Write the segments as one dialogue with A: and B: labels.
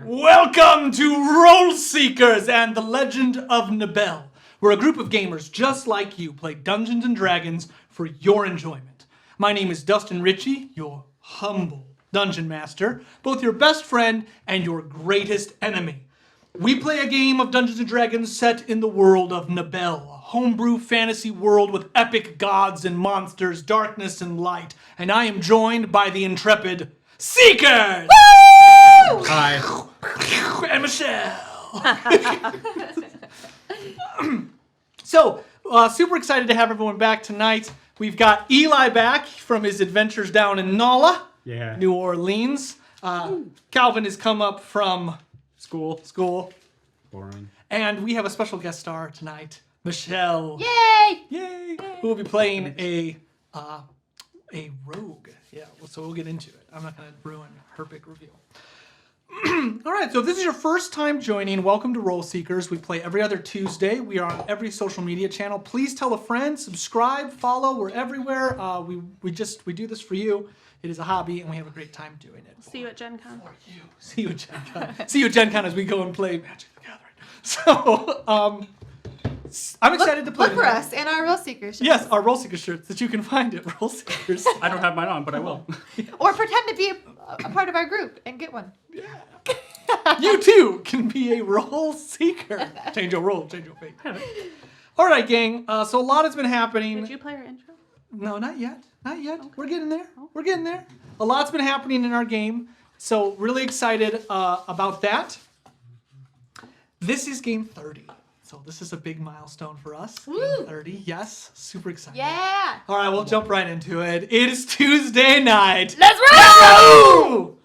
A: Welcome to Role Seekers and the Legend of Nibel, where a group of gamers just like you play Dungeons and Dragons for your enjoyment. My name is Dustin Ritchea, your humble dungeon master, both your best friend and your greatest enemy. We play a game of Dungeons and Dragons set in the world of Nibel, a homebrew fantasy world with epic gods and monsters, darkness and light, and I am joined by the intrepid Seekers! Woo!
B: Hi.
A: And Michelle. So, super excited to have everyone back tonight. We've got Eli back from his adventures down in Nala, New Orleans. Calvin has come up from school.
B: Boring.
A: And we have a special guest star tonight, Michelle.
C: Yay!
A: Who will be playing a rogue. Yeah, so we'll get into it. I'm not going to ruin her big reveal. All right, so if this is your first time joining, welcome to Role Seekers. We play every other Tuesday. We are on every social media channel. Please tell a friend, subscribe, follow. We're everywhere. We do this for you. It is a hobby, and we have a great time doing it.
C: See you at Gen Con.
A: See you at Gen Con. See you at Gen Con as we go and play Magic the Gathering. So, I'm excited to play.
D: Look for us and our Role Seekers shirts.
A: Yes, our Role Seekers shirts that you can find at Role Seekers.
B: I don't have mine on, but I will.
D: Or pretend to be a part of our group and get one.
A: Yeah. You too can be a Role Seeker. Change your role, change your fate. All right, gang. So a lot has been happening.
C: Did you play our intro?
A: No, not yet. Not yet.
C: Okay.
A: We're getting there. We're getting there. A lot's been happening in our game. So really excited about that. This is game 30. So this is a big milestone for us.
D: Woo!
A: Game 30. Yes. Super excited.
D: Yeah!
A: All right, we'll jump right into it. It is Tuesday night.
D: Let's roll!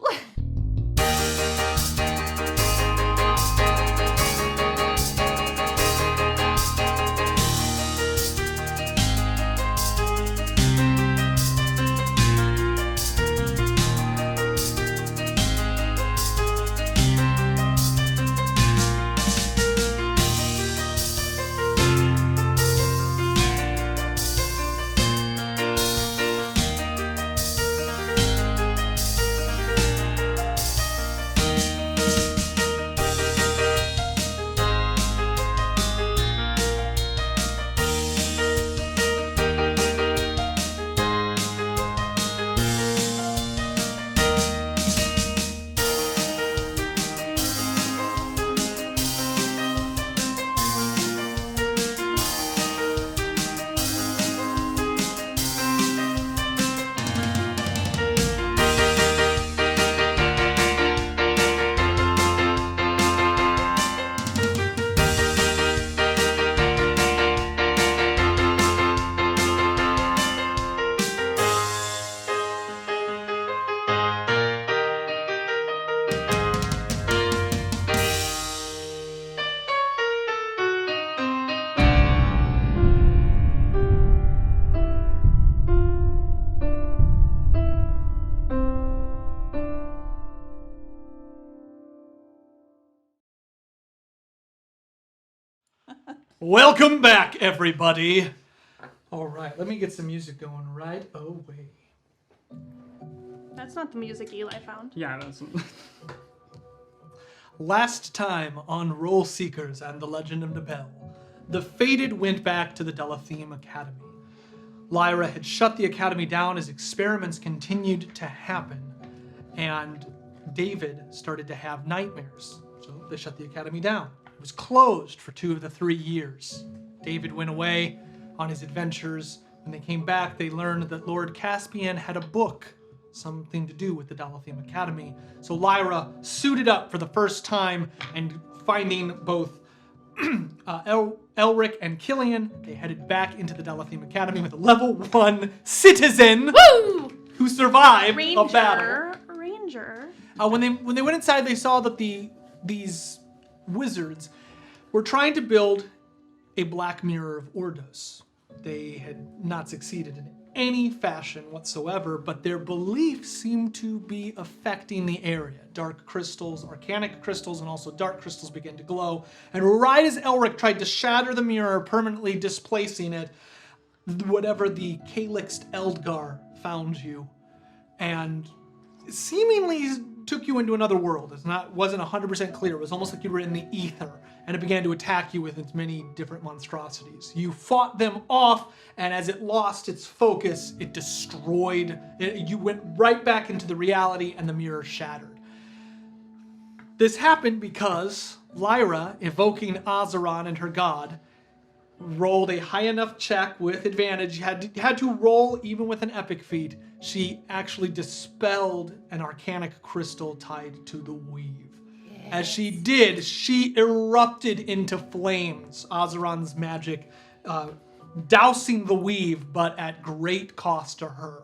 A: Welcome back, everybody. All right, let me get some music going right away.
C: That's not the music Eli found.
B: Yeah, that's...
A: Last time on Role Seekers and the Legend of Nibel, the Fated went back to the Delatheme Academy. Lyra had shut the academy down as experiments continued to happen, and David started to have nightmares, so they shut the academy down. It was closed for 2 of the 3 years. David went away on his adventures. When they came back, they learned that Lord Caspian had a book, something to do with the Delatheme Academy. So Lyra suited up for the first time, and finding both Elric and Killian, they headed back into the Delatheme Academy with a level 1 citizen who survived a battle.
C: Ranger.
A: When they went inside, they saw that these wizards were trying to build a black mirror of Ordos. They had not succeeded in any fashion whatsoever, but their beliefs seemed to be affecting the area. Dark crystals, arcanic crystals, and also dark crystals began to glow. And right as Elric tried to shatter the mirror, permanently displacing it, whatever the Calixed Eldgar found you, and seemingly took you into another world. Wasn't 100% clear. It was almost like you were in the ether, and it began to attack you with its many different monstrosities. You fought them off, and as it lost its focus, it destroyed. You went right back into the reality, and the mirror shattered. This happened because Lyra, evoking Azeron and her god, rolled a high enough check with advantage. You had to roll even with an epic feat. She actually dispelled an arcanic crystal tied to the weave. Yes. As she did, she erupted into flames. Azeron's magic dousing the weave, but at great cost to her.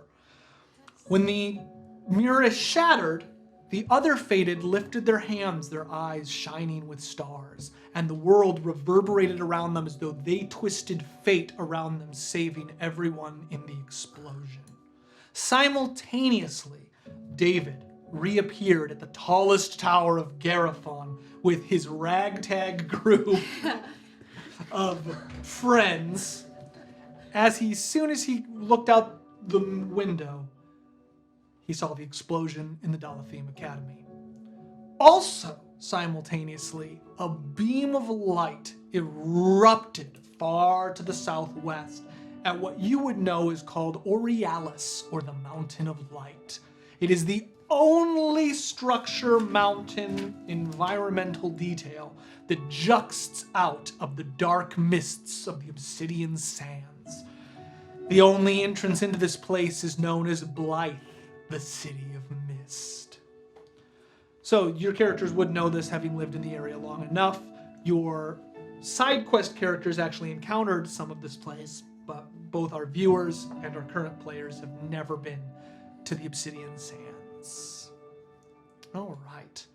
A: When the mirror is shattered, the other fated lifted their hands, their eyes shining with stars, and the world reverberated around them as though they twisted fate around them, saving everyone in the explosion. Simultaneously, David reappeared at the tallest tower of Garifon with his ragtag group of friends. Soon as he looked out the window, he saw the explosion in the Dalathim Academy. Also, simultaneously, a beam of light erupted far to the southwest at what you would know is called Aurealis, or the Mountain of Light. It is the only structure, mountain, environmental detail that juxts out of the dark mists of the obsidian sands. The only entrance into this place is known as Blythe, the City of Mist. So your characters would know this, having lived in the area long enough. Your side quest characters actually encountered some of this place, but both our viewers and our current players have never been to the Obsidian Sands. All right.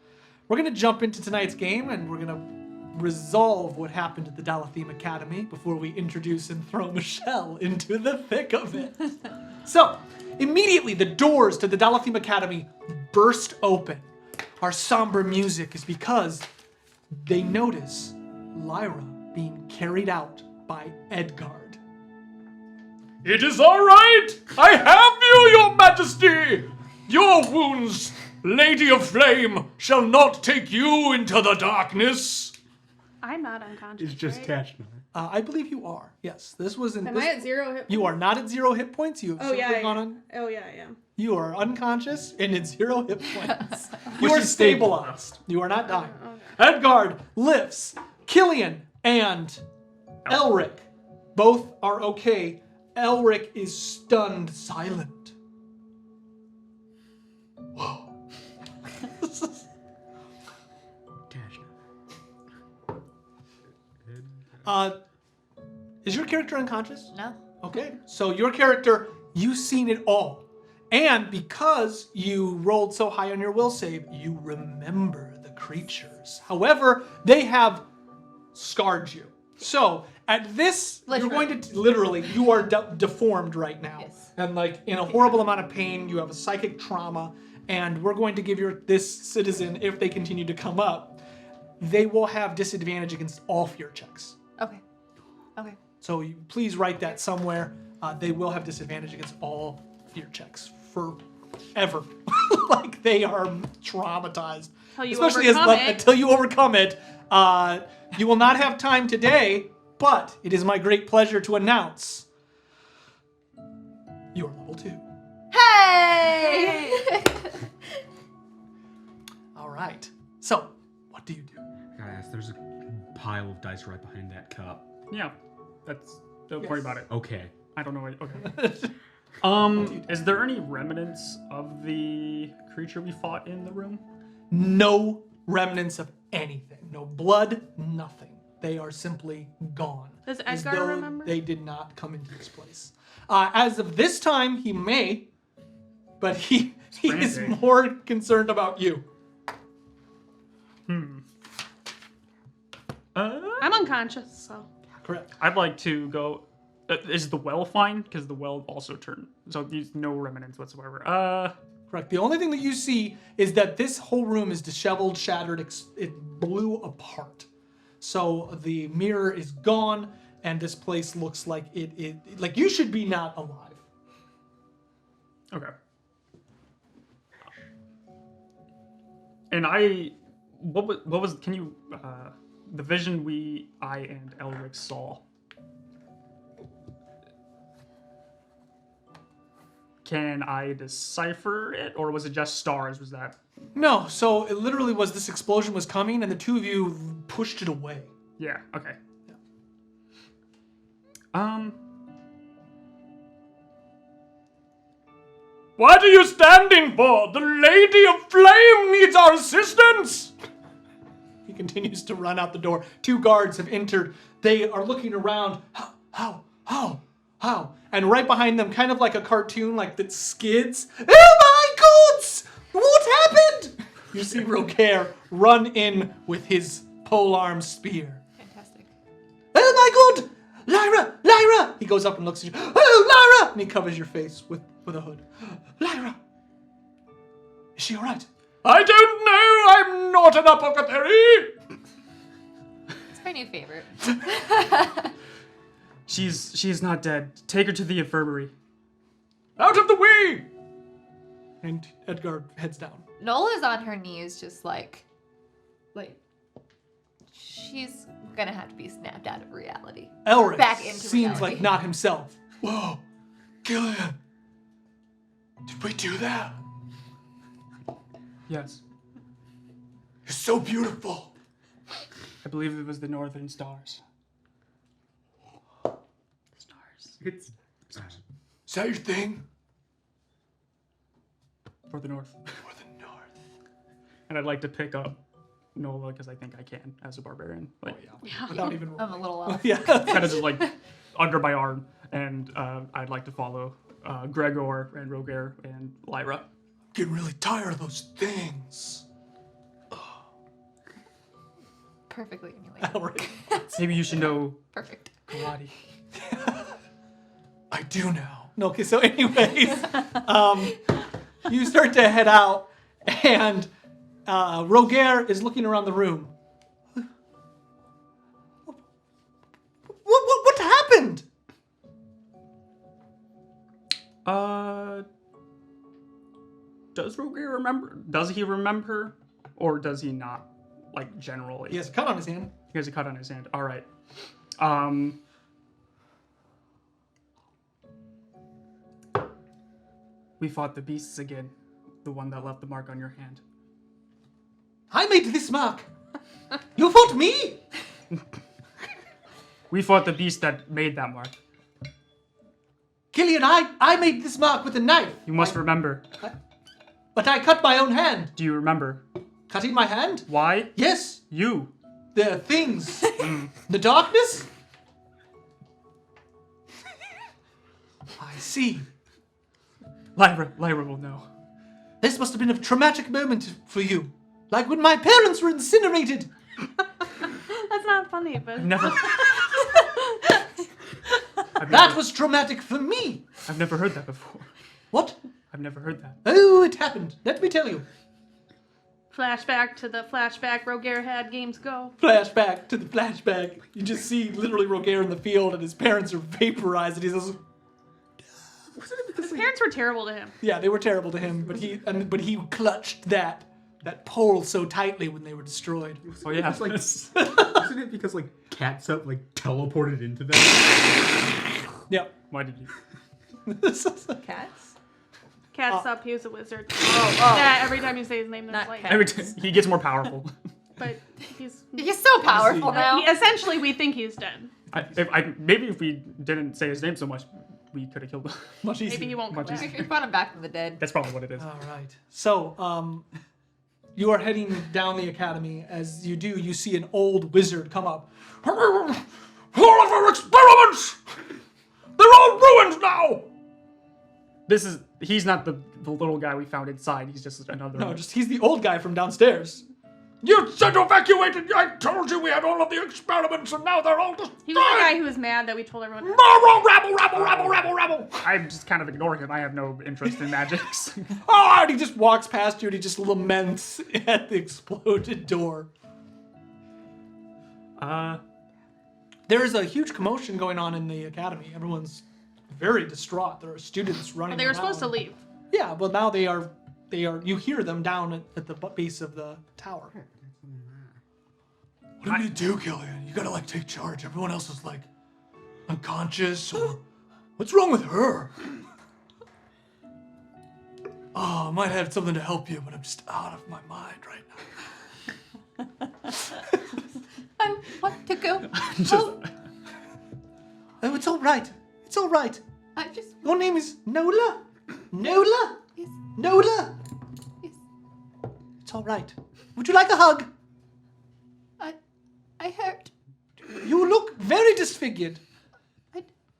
A: We're going to jump into tonight's game, and we're going to resolve what happened at the Dalathim Academy before we introduce and throw Michelle into the thick of it. So, immediately the doors to the Dalathim Academy burst open. Our somber music is because they notice Lyra being carried out by Edgard.
B: It is all right! I have you, your majesty! Your wounds, Lady of Flame, shall not take you into the darkness.
C: I'm not unconscious.
B: It's just
C: right?
B: attached now.
A: I believe you are. Yes, this was in.
C: Am I at 0 hit points?
A: You are not at 0 hit points. You have
C: Oh, yeah,
A: simply
C: I
A: gone
C: am.
A: on.
C: Oh, yeah, I am.
A: You are unconscious and at 0 hit points. You
B: Which
A: are
B: is stable.
A: stabilized. You are not dying.
C: Okay.
A: Edgard lifts. Killian and Elric both are okay. Elric is stunned silent. Whoa. Is your character unconscious?
D: No.
A: Okay, so your character, you've seen it all. And because you rolled so high on your will save, you remember the creatures. However, they have scarred you. So at this, you're going to, literally, you are deformed right now.
D: Yes.
A: And like in a horrible amount of pain, you have a psychic trauma, and we're going to give this citizen, if they continue to come up, they will have disadvantage against all fear checks.
D: Okay. Okay.
A: So please write that somewhere. They will have disadvantage against all fear checks forever. Like they are traumatized. Until you overcome it. You will not have time today, but it is my great pleasure to announce you are level 2.
D: Hey!
A: All right. So, what do you do?
B: Gotta ask, there's a pile of dice right behind that cup.
E: Yeah, don't worry about it.
B: Okay.
E: I don't know what, okay. Is there any remnants of the creature we fought in the room?
A: No remnants of anything. No blood, nothing. They are simply gone.
C: Does
A: As
C: Edgar
A: though
C: remember?
A: They did not come into this place. As of this time, he may, but he is
E: Frantic.
A: more concerned about you.
C: I'm unconscious, so.
A: Correct.
E: I'd like to go. Is the well fine? Because the well also turned. So there's no remnants whatsoever.
A: Correct. The only thing that you see is that this whole room is disheveled, shattered. It blew apart. So the mirror is gone, and this place looks like like you should be not alive.
E: Okay. And what was? Can you the vision I and Elric saw? Can I decipher it, or was it just stars? Was that?
A: No, so it literally was this explosion was coming, and the two of you pushed it away.
E: Yeah. Okay.
B: What are you standing for? The Lady of Flame needs our assistance!
A: He continues to run out the door. Two guards have entered. They are looking around. How? And right behind them, kind of like a cartoon, like that skids. Oh my gods! What happened? You see Rogaire run in with his polearm spear.
D: Fantastic.
A: Oh my god! Lyra! He goes up and looks at you. Oh, Lyra! And he covers your face with a hood. Lyra! Is she alright?
B: I don't know! I'm not an apothecary!
D: It's my new favorite.
E: She's not dead. Take her to the infirmary.
B: Out of the way!
A: And Edgar heads down.
D: Nola's on her knees, just like she's gonna have to be snapped out of reality.
A: Elric
D: Back into
A: seems
D: reality.
A: like not himself. Whoa, Gillian, did we do that?
E: Yes.
A: You're so beautiful.
E: I believe it was the Northern Stars.
F: It's
A: Is that your thing?
E: For the North.
A: For the north.
E: And I'd like to pick up Nola because I think I can as a barbarian. Like,
A: Without even
D: I'm a little off.
A: Yeah.
E: kind of just like under my arm. And I'd like to follow Gregor and Rogaire and Lyra.
A: Getting really tired of those things.
D: Perfectly emulated.
A: Elric.
E: Maybe you should know
D: Perfect.
E: karate.
A: I do now. No, okay, so anyways, you start to head out, and Rogaire is looking around the room. What happened?
E: Does Rogaire remember? Does he remember? Or does he not? Like, generally?
A: He has a cut on his hand.
E: He has a cut on his hand. All right. We fought the beasts again. The one that left the mark on your hand.
A: I made this mark. You fought me?
E: We fought the beast that made that mark.
A: Killian, I made this mark with a knife.
E: You must remember.
A: But I cut my own hand.
E: Do you remember?
A: Cutting my hand?
E: Why?
A: Yes.
E: You.
A: The things. The darkness? I see.
E: Lyra will know.
A: This must have been a traumatic moment for you. Like when my parents were incinerated.
C: That's not funny, but
E: Never.
A: That was traumatic for me.
E: I've never heard that before.
A: What?
E: I've never heard that.
A: Oh, it happened. Let me tell you.
C: flashback to the flashback Rogaire had games go.
A: Flashback to the flashback. You just see literally Rogaire in the field and his parents are vaporized and he says,
C: His parents were terrible to him.
A: yeah, they were terrible to him, but he clutched that pole so tightly when they were destroyed.
E: Oh yeah.
F: It's like, isn't it because like Catsup like teleported into them?
A: Yep.
E: Why did you?
D: Cats?
C: Cat's up, he was a wizard. Yeah, every time you say his name, there's
D: Not
C: like.
D: cat.
E: Every time he gets more powerful.
C: But he's.
D: He's so powerful now.
C: Essentially, we think he's dead.
E: Maybe if we didn't say his name so much, we could have killed him.
A: Much easier.
C: Maybe he won't come
E: Much
C: back.
D: We brought him back from the dead.
E: That's probably what it is.
A: All right. So, you are heading down the academy. As you do, you see an old wizard come up.
B: All of our experiments! They're all ruined now!
E: He's not the little guy we found inside. He's just another.
A: No, he's the old guy from downstairs.
B: You said to evacuate it! I told you we had all of the experiments and now they're all destroyed!
C: He was the guy who was mad that we told everyone.
B: Rabble!
E: I'm just kind of ignoring him. I have no interest in magics.
A: Oh, and he just walks past you and he just laments at the exploded door. There is a huge commotion going on in the academy. Everyone's very distraught. There are students running
C: They were
A: around.
C: supposed to leave.
A: Yeah, well now they are You hear them down at the base of the tower.
B: What are we gonna do, Killian? You gotta, take charge. Everyone else is, unconscious, or... What's wrong with her? Oh, I might have something to help you, but I'm just out of my mind right now.
D: I want to go.
A: Oh, it's all right. It's all right.
D: I just.
A: Your name is Nola? Nola?
D: Yes.
A: Nola?
D: Yes.
A: It's all right. Would you like a hug?
D: I hurt.
A: You look very disfigured.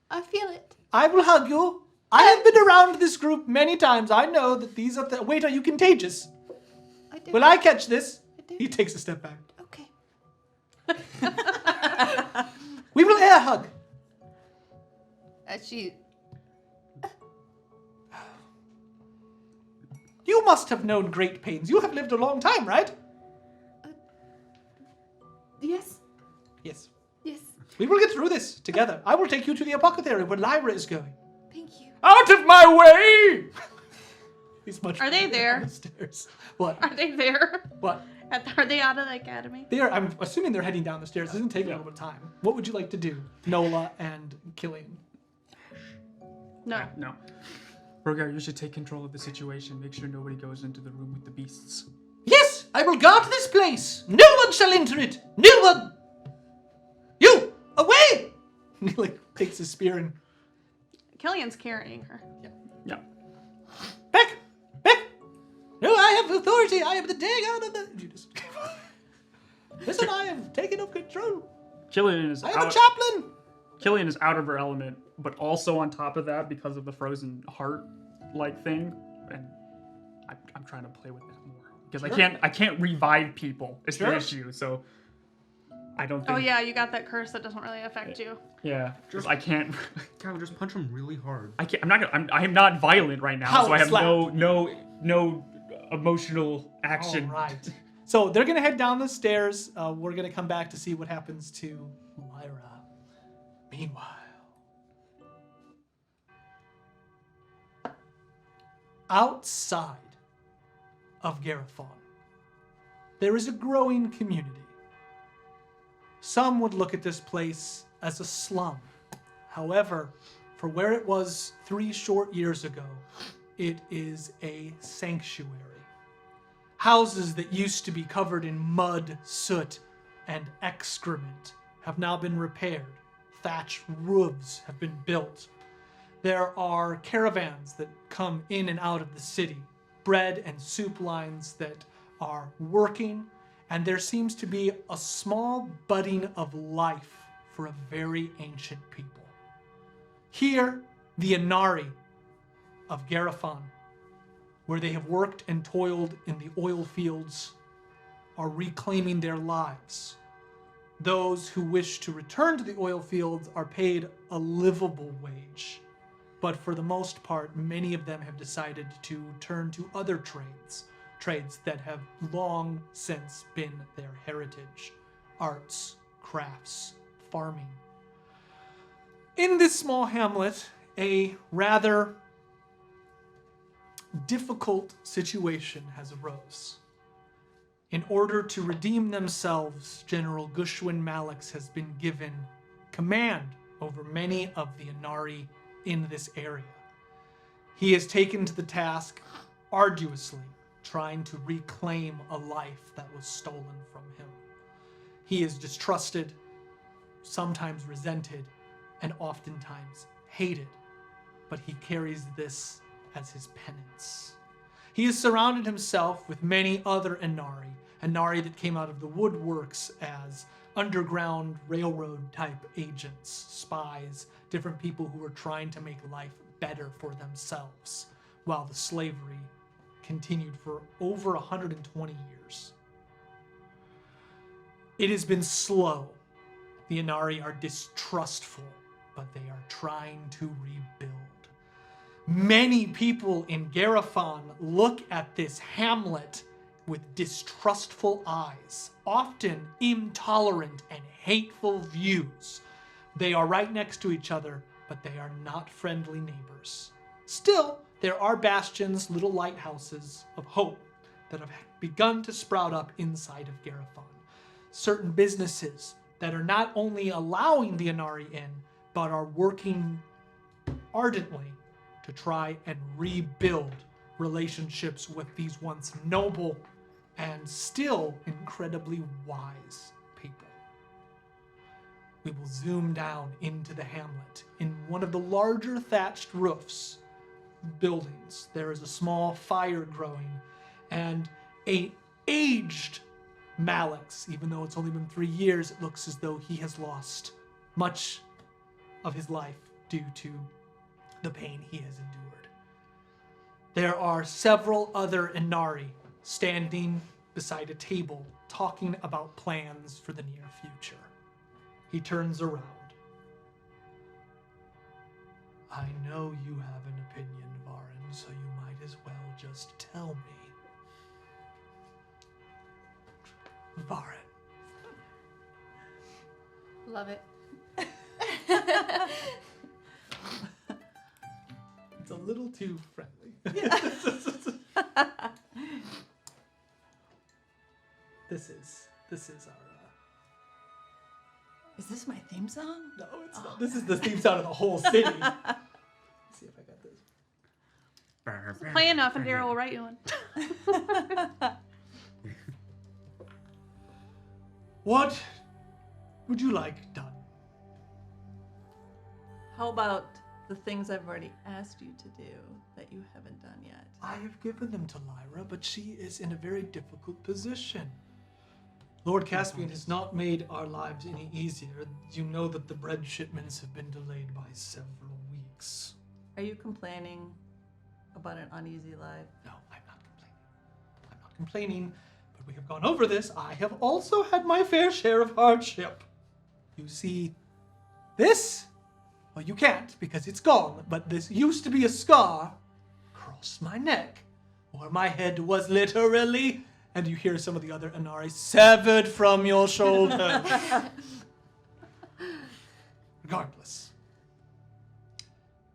D: I feel it.
A: I will hug you. I have been around this group many times. I know that these are the... Wait, are you contagious?
D: I do.
A: Will I catch this?
D: I do.
A: He takes a step back.
D: Okay.
A: We will air hug.
D: She.
A: You must have known great pains. You have lived a long time, right?
D: Yes.
A: Yes.
D: Yes.
A: We will get through this together. I will take you to the apothecary where Lyra is going.
D: Thank you.
B: Out of my way!
A: He's much
C: Are they
A: further
C: there?
A: down the stairs. What?
C: Are they there?
A: What?
C: Are they out of the academy?
A: I'm assuming they're heading down the stairs. It's going to take a little bit of time. What would you like to do, Nola and Killian?
C: No.
E: No. Rogar, you should take control of the situation. Make sure nobody goes into the room with the beasts.
A: Yes, I will guard this place. No one shall enter it. No one. You, away! And he takes his spear and
C: Killian's carrying her.
E: Yeah.
A: back. No, I have authority. I am the Dagon of the. You just listen. I have taken up control.
E: Killian is
A: I am a
E: out.
A: chaplain.
E: Killian is out of her element, but also on top of that, because of the frozen heart-like thing, and I'm trying to play with that more because I can't revive people. It's the issue. So I don't think.
C: Oh yeah, you got that curse that doesn't really affect you.
E: Yeah, I can't.
F: Kyler, just punch him really hard.
E: I can't. I'm not violent right now, so I have
A: Slap.
E: no emotional action.
A: All right. So they're gonna head down the stairs. We're gonna come back to see what happens to Lyra. Meanwhile, outside of Garifon, there is a growing community. Some would look at this place as a slum. However, for where it was 3 short years ago, it is a sanctuary. Houses that used to be covered in mud, soot, and excrement have now been repaired. Thatched roofs have been built. There are caravans that come in and out of the city, bread and soup lines that are working, and there seems to be a small budding of life for a very ancient people. Here, the Inari of Garifon, where they have worked and toiled in the oil fields, are reclaiming their lives. Those who wish to return to the oil fields are paid a livable wage. But for the most part, many of them have decided to turn to other trades that have long since been their heritage. Arts, crafts, farming. In this small hamlet, a rather difficult situation has arose. In order to redeem themselves, General Gushwin Malix has been given command over many of the Inari in this area. He has taken to the task arduously, trying to reclaim a life that was stolen from him. He is distrusted, sometimes resented, and oftentimes hated, but he carries this as his penance. He has surrounded himself with many other Inari that came out of the woodworks as underground railroad type agents, spies, different people who were trying to make life better for themselves, while the slavery continued for over 120 years. It has been slow. The Inari are distrustful, but they are trying to rebuild. Many people in Garifon look at this hamlet with distrustful eyes, often intolerant and hateful views. They are right next to each other, but they are not friendly neighbors. Still, there are bastions, little lighthouses of hope that have begun to sprout up inside of Garifon. Certain businesses that are not only allowing the Inari in, but are working ardently to try and rebuild relationships with these once noble and still incredibly wise people. We will zoom down into the hamlet. In one of the larger thatched roofs buildings, there is a small fire growing, and a aged Malix, even though it's only been 3 years, it looks as though he has lost much of his life due to the pain he has endured. There are several other Inari standing beside a table talking about plans for the near future. He turns around. I know you have an opinion, Varin, so you might as well just tell me. Varin.
D: Love it.
A: It's a little too friendly. This is our
G: Is this my theme song?
A: no, it's not. This is the theme sound of the whole city. Let's see if I got this.
C: Play enough and Darrell will write you one.
A: What would you like done?
G: How about the things I've already asked you to do that you haven't done yet?
A: I have given them to Lyra, but she is in a very difficult position. Lord Caspian has not made our lives any easier. You know that the bread shipments have been delayed by several weeks.
G: Are you complaining about an uneasy life?
A: No, I'm not complaining. I'm not complaining, but we have gone over this. I have also had my fair share of hardship. You see, this? Well, you can't because it's gone, but this used to be a scar across my neck, where my head was literally, and you hear some of the other Inari, severed from your shoulder. Regardless,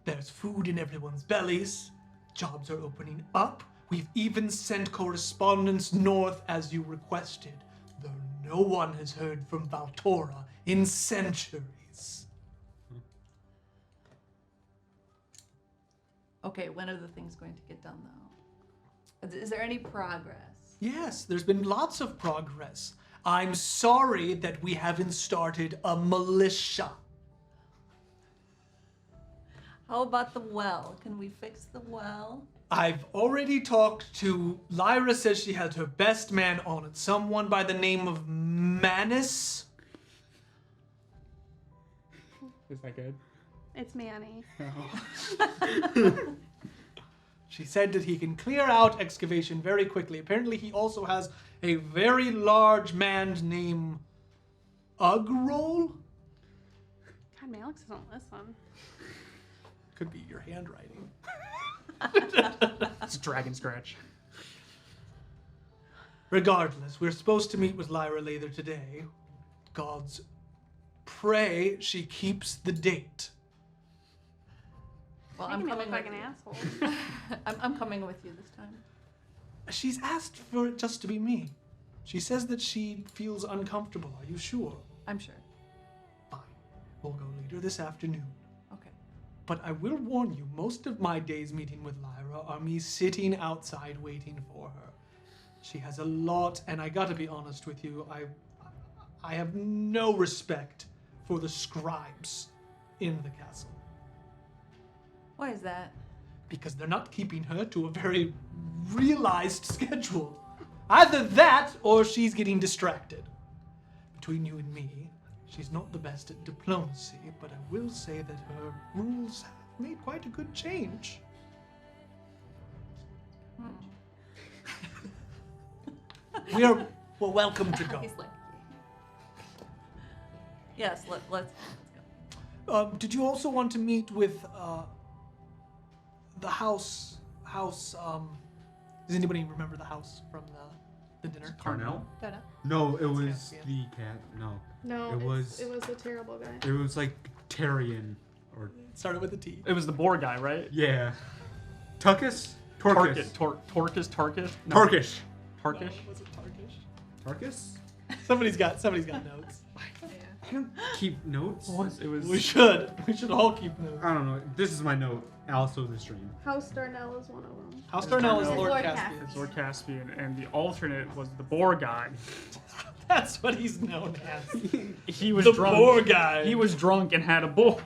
A: there's food in everyone's bellies. Jobs are opening up. We've even sent correspondence north as you requested, though no one has heard from Valtora in centuries.
G: Okay, when are the things going to get done, though? Is there any progress?
A: Yes, there's been lots of progress. I'm sorry that we haven't started a militia.
G: How about the well? Can we fix the well?
A: I've already talked to... Lyra says she has her best man on it. Someone by the name of Manus.
E: Is that good?
C: It's Manny.
A: She said that he can clear out excavation very quickly. Apparently he also has a very large man named Ugrol.
C: God, Malix is on this one.
A: Could be your handwriting.
E: It's a dragon scratch.
A: Regardless, we're supposed to meet with Lyra later today. Gods pray she keeps the date.
G: Well,
C: Making
G: I'm
C: me
G: coming
C: look like
G: with
C: an
G: you.
C: asshole.
G: I'm coming with you this time.
A: She's asked for it just to be me. She says that she feels uncomfortable. Are you sure?
G: I'm sure.
A: Fine. We'll go later this afternoon.
G: Okay.
A: But I will warn you, most of my days meeting with Lyra are me sitting outside waiting for her. She has a lot, and I gotta be honest with you, I have no respect for the scribes in the castle.
G: Why is that?
A: Because they're not keeping her to a very realized schedule. Either that, or she's getting distracted. Between you and me, she's not the best at diplomacy, but I will say that her rules have made quite a good change. We're welcome to go.
G: He's like, yes, let's go.
A: Did you also want to meet with the house? Does anybody remember the house from the dinner?
F: Carnell?
D: Don't know.
F: No, it was
A: Caspian.
F: the cat. No.
C: No,
F: It was-
C: it was a terrible guy.
F: It was like Tyrion or
A: It started with a T.
E: It was the boar guy, right?
F: yeah. Tuckus? Torcus.
E: Torcus? No.
F: Torkish.
E: Tarkish?
A: Was it Tarkish?
F: Tarkus?
A: Somebody's got notes.
F: I don't keep notes.
E: It was.
A: We should all keep notes.
F: I don't know. This is my note. Also the stream.
C: House Darnell is one of them.
A: House Darnell is
E: Darnell.
A: Lord
D: Lord
A: Caspian.
E: It's Lord Caspian, and the alternate was the boar guy.
A: That's what he's known as.
E: He was
A: The
E: drunk.
A: boar guy.
E: He was drunk and had a boar.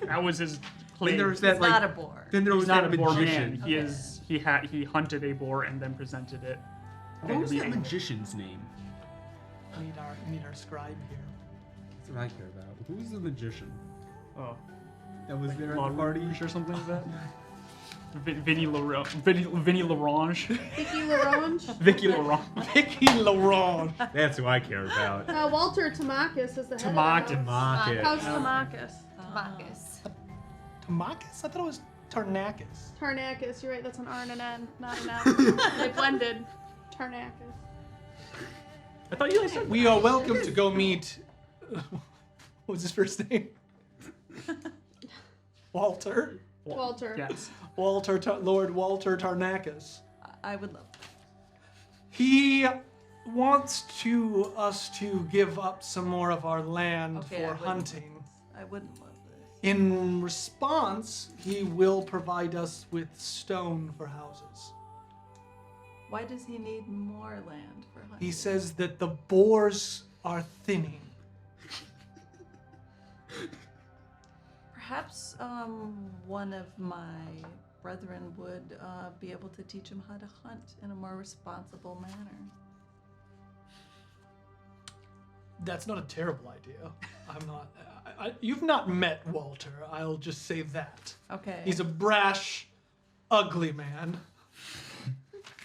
E: That was his
F: Then
E: claim.
F: there was that
G: It's
F: like.
G: not a boar.
F: Then there
E: He's
F: was
E: not
F: that
E: a boar
F: magician.
E: man. He hunted a boar and then presented it.
F: What was that magician's name?
A: We need our scribe here.
F: That's what I care about. Who's the magician
E: Oh,
F: that was there at
E: La
F: the party?
E: Rouge or something like that. Vinny Larange.
C: Vicky LaRange.
E: Vicky Larange.
A: Vicky Laurent.
F: That's who I care about.
C: Walter Tamakis is the head
E: Tamakis.
C: of the house.
F: Market.
C: House Tamakis.
D: Marcus.
A: Tamakis? I thought it was Tarnakis.
C: Tarnakis, you're right, that's an R and an N, not an N. They blended. Tarnakis.
E: I thought you guys said
A: We are welcome to go meet. What was his first name? Walter.
C: Walter.
E: Yes.
A: Lord Walter Tarnakis.
G: I would love that.
A: He wants us to give up some more of our land
G: Okay, I
A: for
G: wouldn't.
A: hunting.
G: I wouldn't love this.
A: In response, he will provide us with stone for houses.
G: Why does he need more land for hunting?
A: He says that the boars are thinning.
G: Perhaps one of my brethren would be able to teach him how to hunt in a more responsible manner.
A: That's not a terrible idea. I'm not. You've not met Walter. I'll just say that.
G: Okay.
A: He's a brash, ugly man.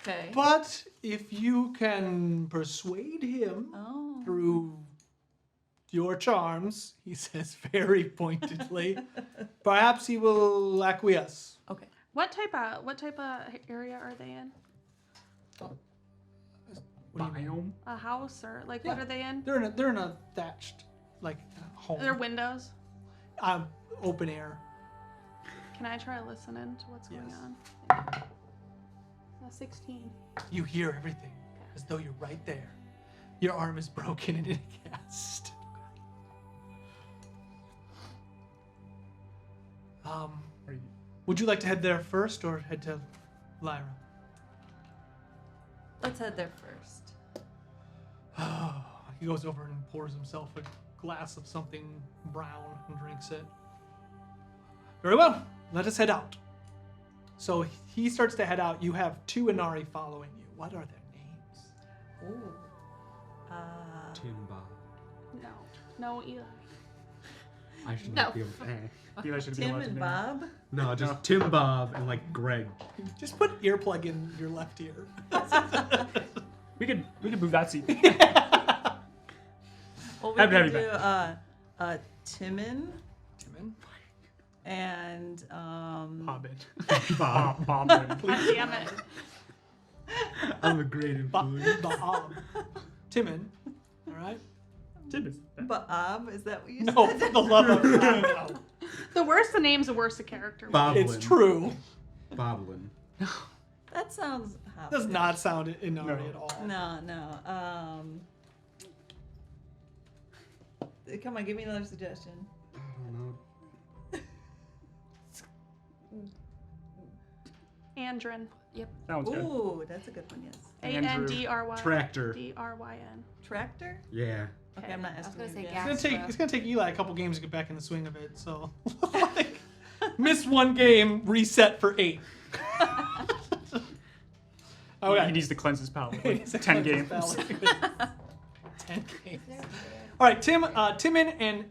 G: okay.
A: But if you can persuade him
G: Oh.
A: through your charms, he says very pointedly, perhaps he will acquiesce.
G: Okay.
C: What type of area are they in?
A: What do you mean?
E: Biome.
C: A house or like
A: Yeah.
C: what are they in?
A: They're in a thatched home.
C: Are there windows?
A: Open air.
C: Can I try to listen in to what's going
A: Yes.
C: on? 16.
A: You hear everything as though you're right there. Your arm is broken and in a cast.
E: Are you-
A: Would you like to head there first or head to Lyra?
G: Let's head there first.
A: He goes over and pours himself a glass of something brown and drinks it. Very well, let us head out. So he starts to head out. You have two Inari following you. What are their names?
G: Ooh.
F: Timba.
C: No, Eli.
F: I should
D: No.
F: not be able to.
E: You guys should be
G: Tim
E: allowed to
G: and
E: name.
G: Bob?
F: No, just Tim Bob and like Greg.
A: Just put earplug in your left ear.
E: We could move that seat.
G: Well, we
E: Happy to
G: can
E: have you
G: do Timon
A: Timon?
G: and
E: Hobbit.
F: Bob.
E: Bobbin.
C: Damn it.
F: I'm a great influence.
A: Bob. Timon. All right.
E: Tibbetts.
G: Bob. Is that what you
A: No,
G: said?
A: for the love of God, no.
C: The worse the name's, the worse the character.
F: Boblin.
A: It's true.
F: Boblin.
G: That sounds.
A: Does not sound Inari
E: No.
A: at all.
G: No. Come on, give me another suggestion.
F: I don't know.
C: Andrin.
E: That one's good.
G: Ooh, that's a good one. Yes.
C: A-N-D-R-Y.
F: Tractor.
C: D-R-Y-N.
G: Tractor.
F: Yeah.
G: Okay, I'm not
D: I was
G: asking
D: gonna
G: you
D: say
G: again.
A: It's
D: gas.
A: gonna take Eli a couple games to get back in the swing of it. So, like, miss one game, reset for 8.
E: He
A: Okay.
E: needs to cleanse his palate.
A: He
E: Like
A: needs to
E: 10
A: cleanse his
E: games.
A: palate. 10 games. All right, Timon and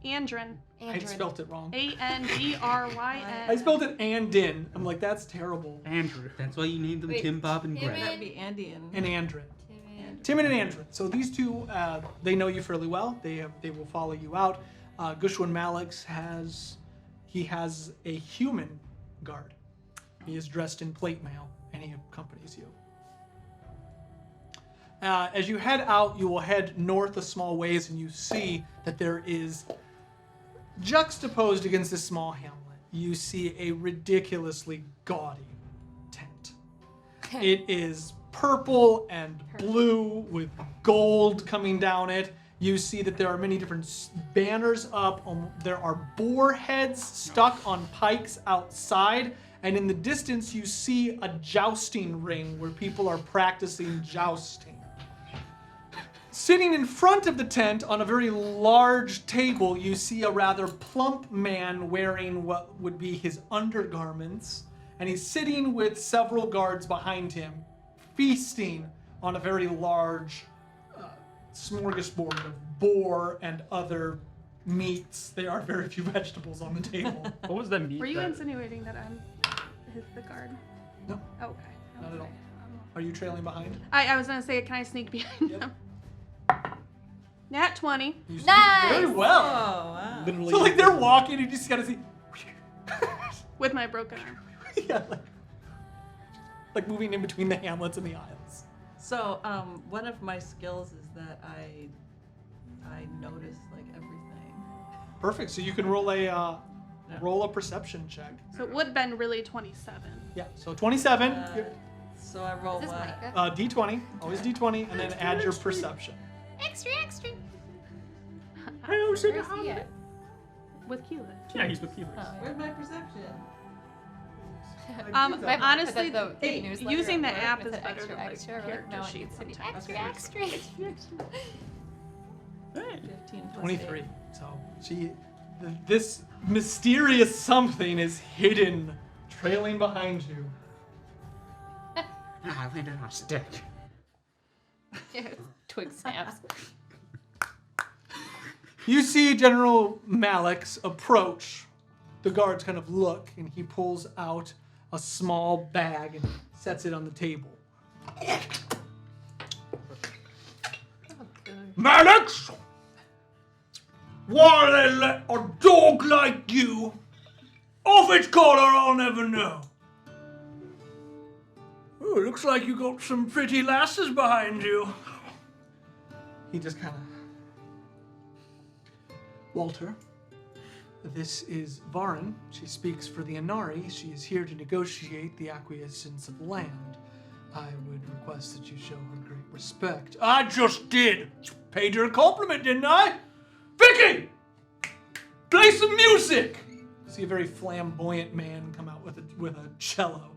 C: Andrin.
A: I spelt it wrong.
C: A-N-D-R-Y-N.
A: I spelled it Andin. I'm like, that's terrible.
E: Andrew.
F: That's why you named them
D: Wait,
F: Tim Bob and
D: Timon?
F: Greg.
G: That'd be Andy and.
A: And Andrin.
D: Timon.
A: Timon and Andrin. So these two, they know you fairly well. They will follow you out. Gushwan Malix has a human guard. He is dressed in plate mail, and he accompanies you. As you head out, you will head north a small ways, and you see that there is juxtaposed against this small hamlet. you see a ridiculously gaudy tent. It is purple and blue with gold coming down it. You see that there are many different banners up. There are boar heads stuck on pikes outside. And in the distance, you see a jousting ring where people are practicing jousting. Sitting in front of the tent on a very large table, you see a rather plump man wearing what would be his undergarments. And he's sitting with several guards behind him, feasting on a very large smorgasbord of boar and other meats. There are very few vegetables on the table.
E: What was that meat?
C: Were you
E: that-
C: insinuating that I'm the guard?
A: No,
C: Oh, okay.
A: not at all. Are you trailing behind?
C: I was gonna say, can I sneak behind
A: Yep.
C: them? Nat 20.
A: You sneak
D: Nice!
A: very well.
G: Oh, wow.
A: Literally. So like they're walking, you just gotta see.
C: With my broken arm.
A: Yeah, like moving in between the hamlets and the aisles.
G: So, one of my skills is that I notice like everything.
A: Perfect. So you can roll a perception check.
C: So it would have been really 27.
A: Yeah. So 27.
G: So I roll
D: Is this
G: what?
D: Micah?
A: D20. Always D20, and then add your perception.
D: Extra, extra.
E: How's it
D: Where's he at?
C: With Keelan.
E: Yeah, he's with you.
G: Where's my perception?
C: Honestly,
D: the newsletter
C: using the
D: at work,
C: app
D: it
C: is
D: said
C: better
D: extra,
C: than like
D: extra,
C: character
D: no, it
C: sheets
D: needs to be
C: sometimes.
D: extra.
G: 15 plus
A: 23.
G: 8.
A: So this mysterious something is hidden, trailing behind you.
F: I landed on a stick.
D: Twig snaps.
A: You see General Malix approach. The guards kind of look, and he pulls out a small bag and sets it on the table.
B: Malix! Why they let a dog like you off its collar, I'll never know. Oh, looks like you got some pretty lasses behind you.
A: He just kind of... Walter, this is Varen. She speaks for the Inari. She is here to negotiate the acquiescence of land. I would request that you show her great respect.
B: I just did. Paid her a compliment, didn't I? Vicky! Play some music!
A: See a very flamboyant man come out with a cello.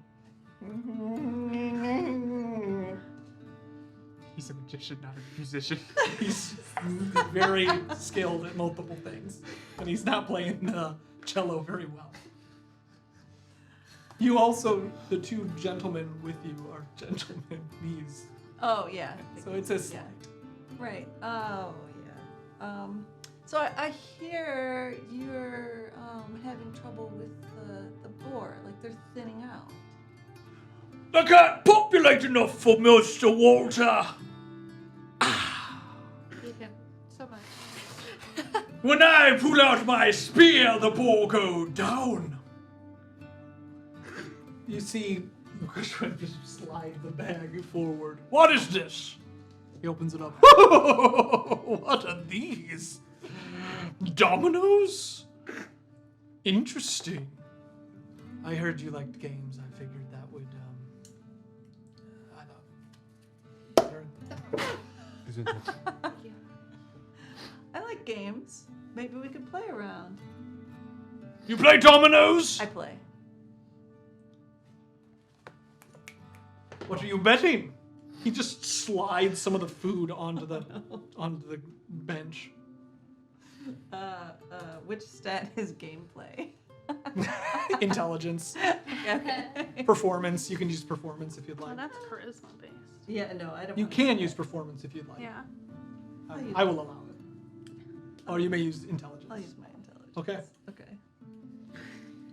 E: He's a magician, not a musician.
A: He's very skilled at multiple things, and he's not playing the cello very well. You also, the two gentlemen with you are gentlemen. These,
G: Oh yeah.
A: so it's a slight.
G: Right. Oh yeah. So I hear you're having trouble with the boar. Like they're thinning out.
B: I can't populate enough for Mr. Walter.
D: You can so much.
B: When I pull out my spear, the boar go down.
A: You see, Gershwin just slide the bag forward.
B: What is this?
A: He opens it up.
B: What are these? Dominoes? Interesting.
A: I heard you liked games. I figured that would,
G: I like games. Maybe we could play around.
B: You play dominoes?
G: I play.
A: What are you betting? He just slides some of the food onto the bench.
G: Which stat is gameplay?
A: Intelligence,
G: Okay.
A: performance. You can use performance if you'd
C: Oh,
A: like.
C: that's charisma based.
G: Yeah, no, I don't.
A: You
G: want
A: can
G: to.
A: use performance if you'd like.
C: Yeah.
A: I will allow it. Or you may use intelligence.
G: I'll use my intelligence.
A: Okay.
G: Okay.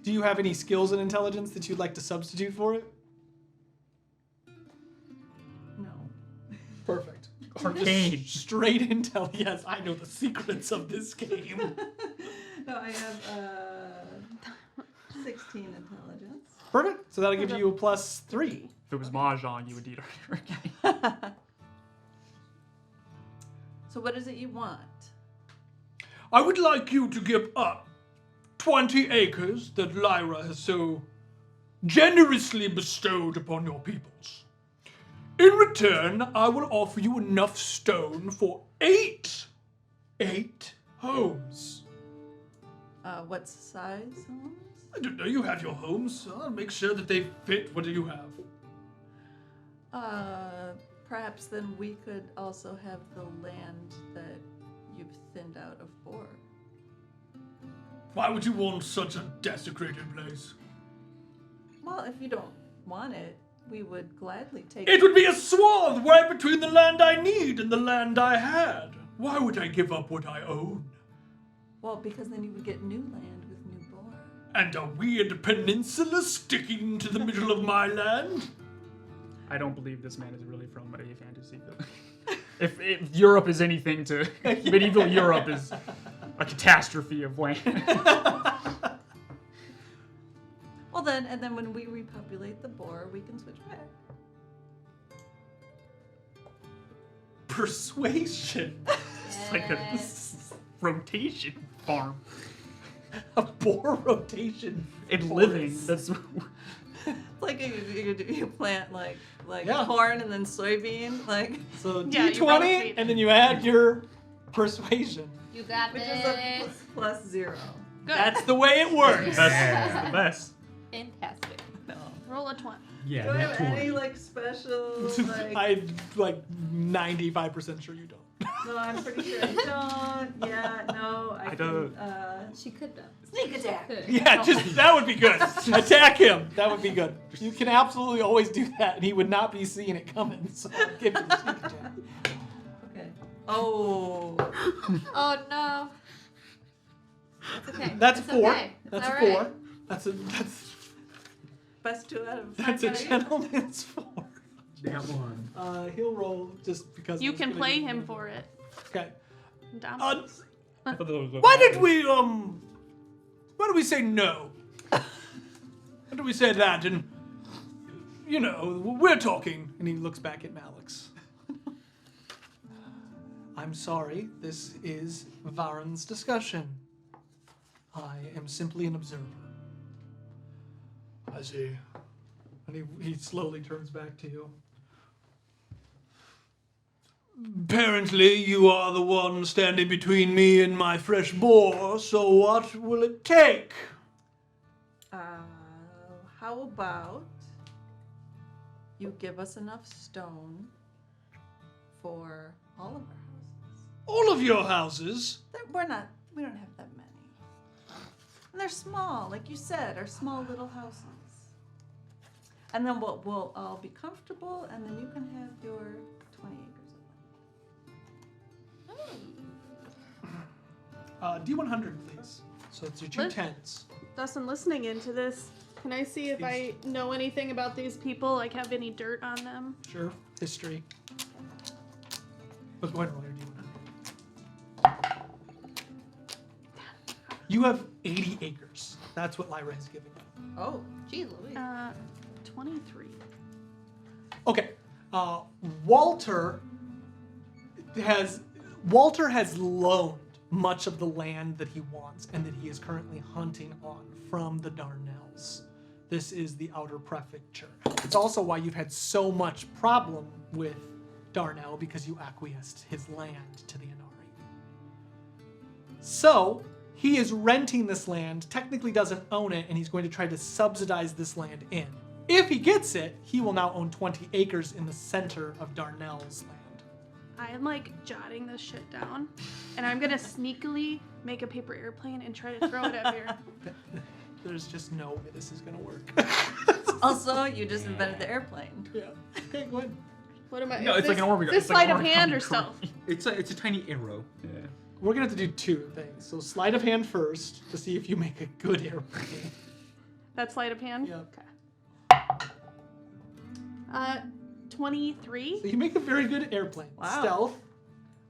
A: Do you have any skills in intelligence that you'd like to substitute for it?
G: No.
A: Perfect.
E: Arcane.
A: Straight intel. Yes, I know the secrets of this game.
G: No, I have 16 intelligence.
A: Perfect. So that'll give you a +3.
E: If it was Mahjong, you would need Arcane.
G: So what is it you want?
B: I would like you to give up 20 acres that Lyra has so generously bestowed upon your peoples. In return, I will offer you enough stone for 8 homes.
G: What size homes?
B: I don't know, you have your homes. I'll make sure that they fit. What do you have?
G: Perhaps then we could also have the land that you've thinned out of boar.
B: Why would you want such a desecrated place?
G: Well, if you don't want it, we would gladly take
B: It would be a swath right between the land I need and the land I had. Why would I give up what I own?
G: Well, because then you would get new land with new boar.
B: And a weird peninsula sticking to the middle of my land?
E: I don't believe this man is really from a fantasy. If Europe is anything to medieval Europe is a catastrophe of land.
G: Well then, and then when we repopulate the boar, we can switch back.
A: Persuasion.
E: It's like a rotation farm.
A: A boar rotation.
E: In living, that's
G: Like you plant like
A: Yeah.
G: corn and then soybean, like
A: So
C: Yeah, you
A: D20,
C: rotate.
A: and then you add your persuasion.
D: You got
G: which
D: this.
G: is a plus 0.
C: Good.
A: That's the way it works.
E: that's the best.
D: Fantastic.
G: No.
C: Roll a 20.
F: Yeah,
G: Do I
F: that
G: have any
F: 20.
G: like special like?
A: I'm like 95% sure you don't.
G: No, I'm pretty sure I don't. Yeah, no, I
E: don't.
G: can.
D: She could though.
G: Sneak attack.
D: Could.
A: Yeah, just that would be good. Attack him. That would be good. You can absolutely always do that, and he would not be seeing it coming. So I'll give you the sneak attack.
G: Okay. Oh.
D: Oh no. That's okay.
A: That's
D: It's
A: 4.
D: okay. It's
A: That's a
D: all
A: 4.
D: right.
G: Best 2 out of 5.
A: That's a gentleman's 4.
F: That one.
A: He'll roll just because
C: You
A: it's
C: can
A: gonna
C: play
A: be-
C: him for it.
A: Okay.
C: Dominance.
B: Why did we say no? Why did we say that? And, you know, we're talking.
A: And he looks back at Malix. I'm sorry, this is Varen's discussion. I am simply an observer.
B: I see.
A: And he slowly turns back to you.
B: Apparently, you are the one standing between me and my fresh boar, so what will it take?
G: How about you give us enough stone for all of our houses?
B: All of your houses?
G: We don't have that many. And they're small, like you said, are small little houses. And then we'll all be comfortable, and then you can have your 20 acres of land.
A: D100, please. So it's your 2
C: Liz?
A: 10s.
C: Dustin, listening into this, can I see if I know anything about these people? Like, have any dirt on them?
A: Sure. History. But go ahead and roll your D100. You have 80 acres. That's what Lyra has given you.
G: Oh,
D: Gee Louise.
C: 23.
A: Okay. Walter has loaned much of the land that he wants and that he is currently hunting on from the Darnells. This is the outer prefecture. It's also why you've had so much problem with Darnell, because you acquiesced his land to the Inari. So he is renting this land, technically doesn't own it, and he's going to try to subsidize this land in. If he gets it, he will now own 20 acres in the center of Darnell's land.
C: I'm like jotting this shit down, and I'm gonna sneakily make a paper airplane and try to throw it at here.
A: There's just no way this is gonna work.
G: also, you just invented the airplane.
A: Yeah. Okay, go ahead.
C: What am I?
E: No,
C: is
E: it's like
C: this-
E: an origami.
C: This
E: It's like
C: sleight of
E: origami
C: hand or
E: curry.
C: stealth?
F: It's a tiny arrow.
E: Yeah.
A: We're gonna have to do 2 things. So sleight of hand first to see if you make a good airplane.
C: That's sleight of hand.
A: Yeah.
C: Okay. 23.
A: So you make a very good airplane.
G: Wow.
A: Stealth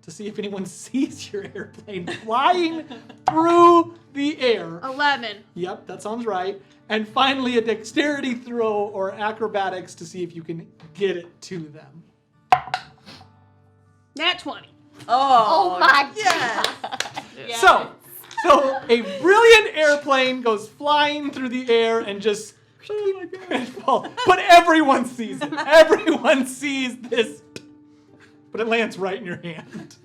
A: to see if anyone sees your airplane flying through the air.
C: 11.
A: Yep, that sounds right. And finally, a dexterity throw or acrobatics to see if you can get it to them.
C: Nat 20.
G: Oh
D: Oh my
G: yes.
D: Yes.
A: So, So a brilliant airplane goes flying through the air and just. Oh my god! But everyone sees it. Everyone sees this. But it lands right in your hand.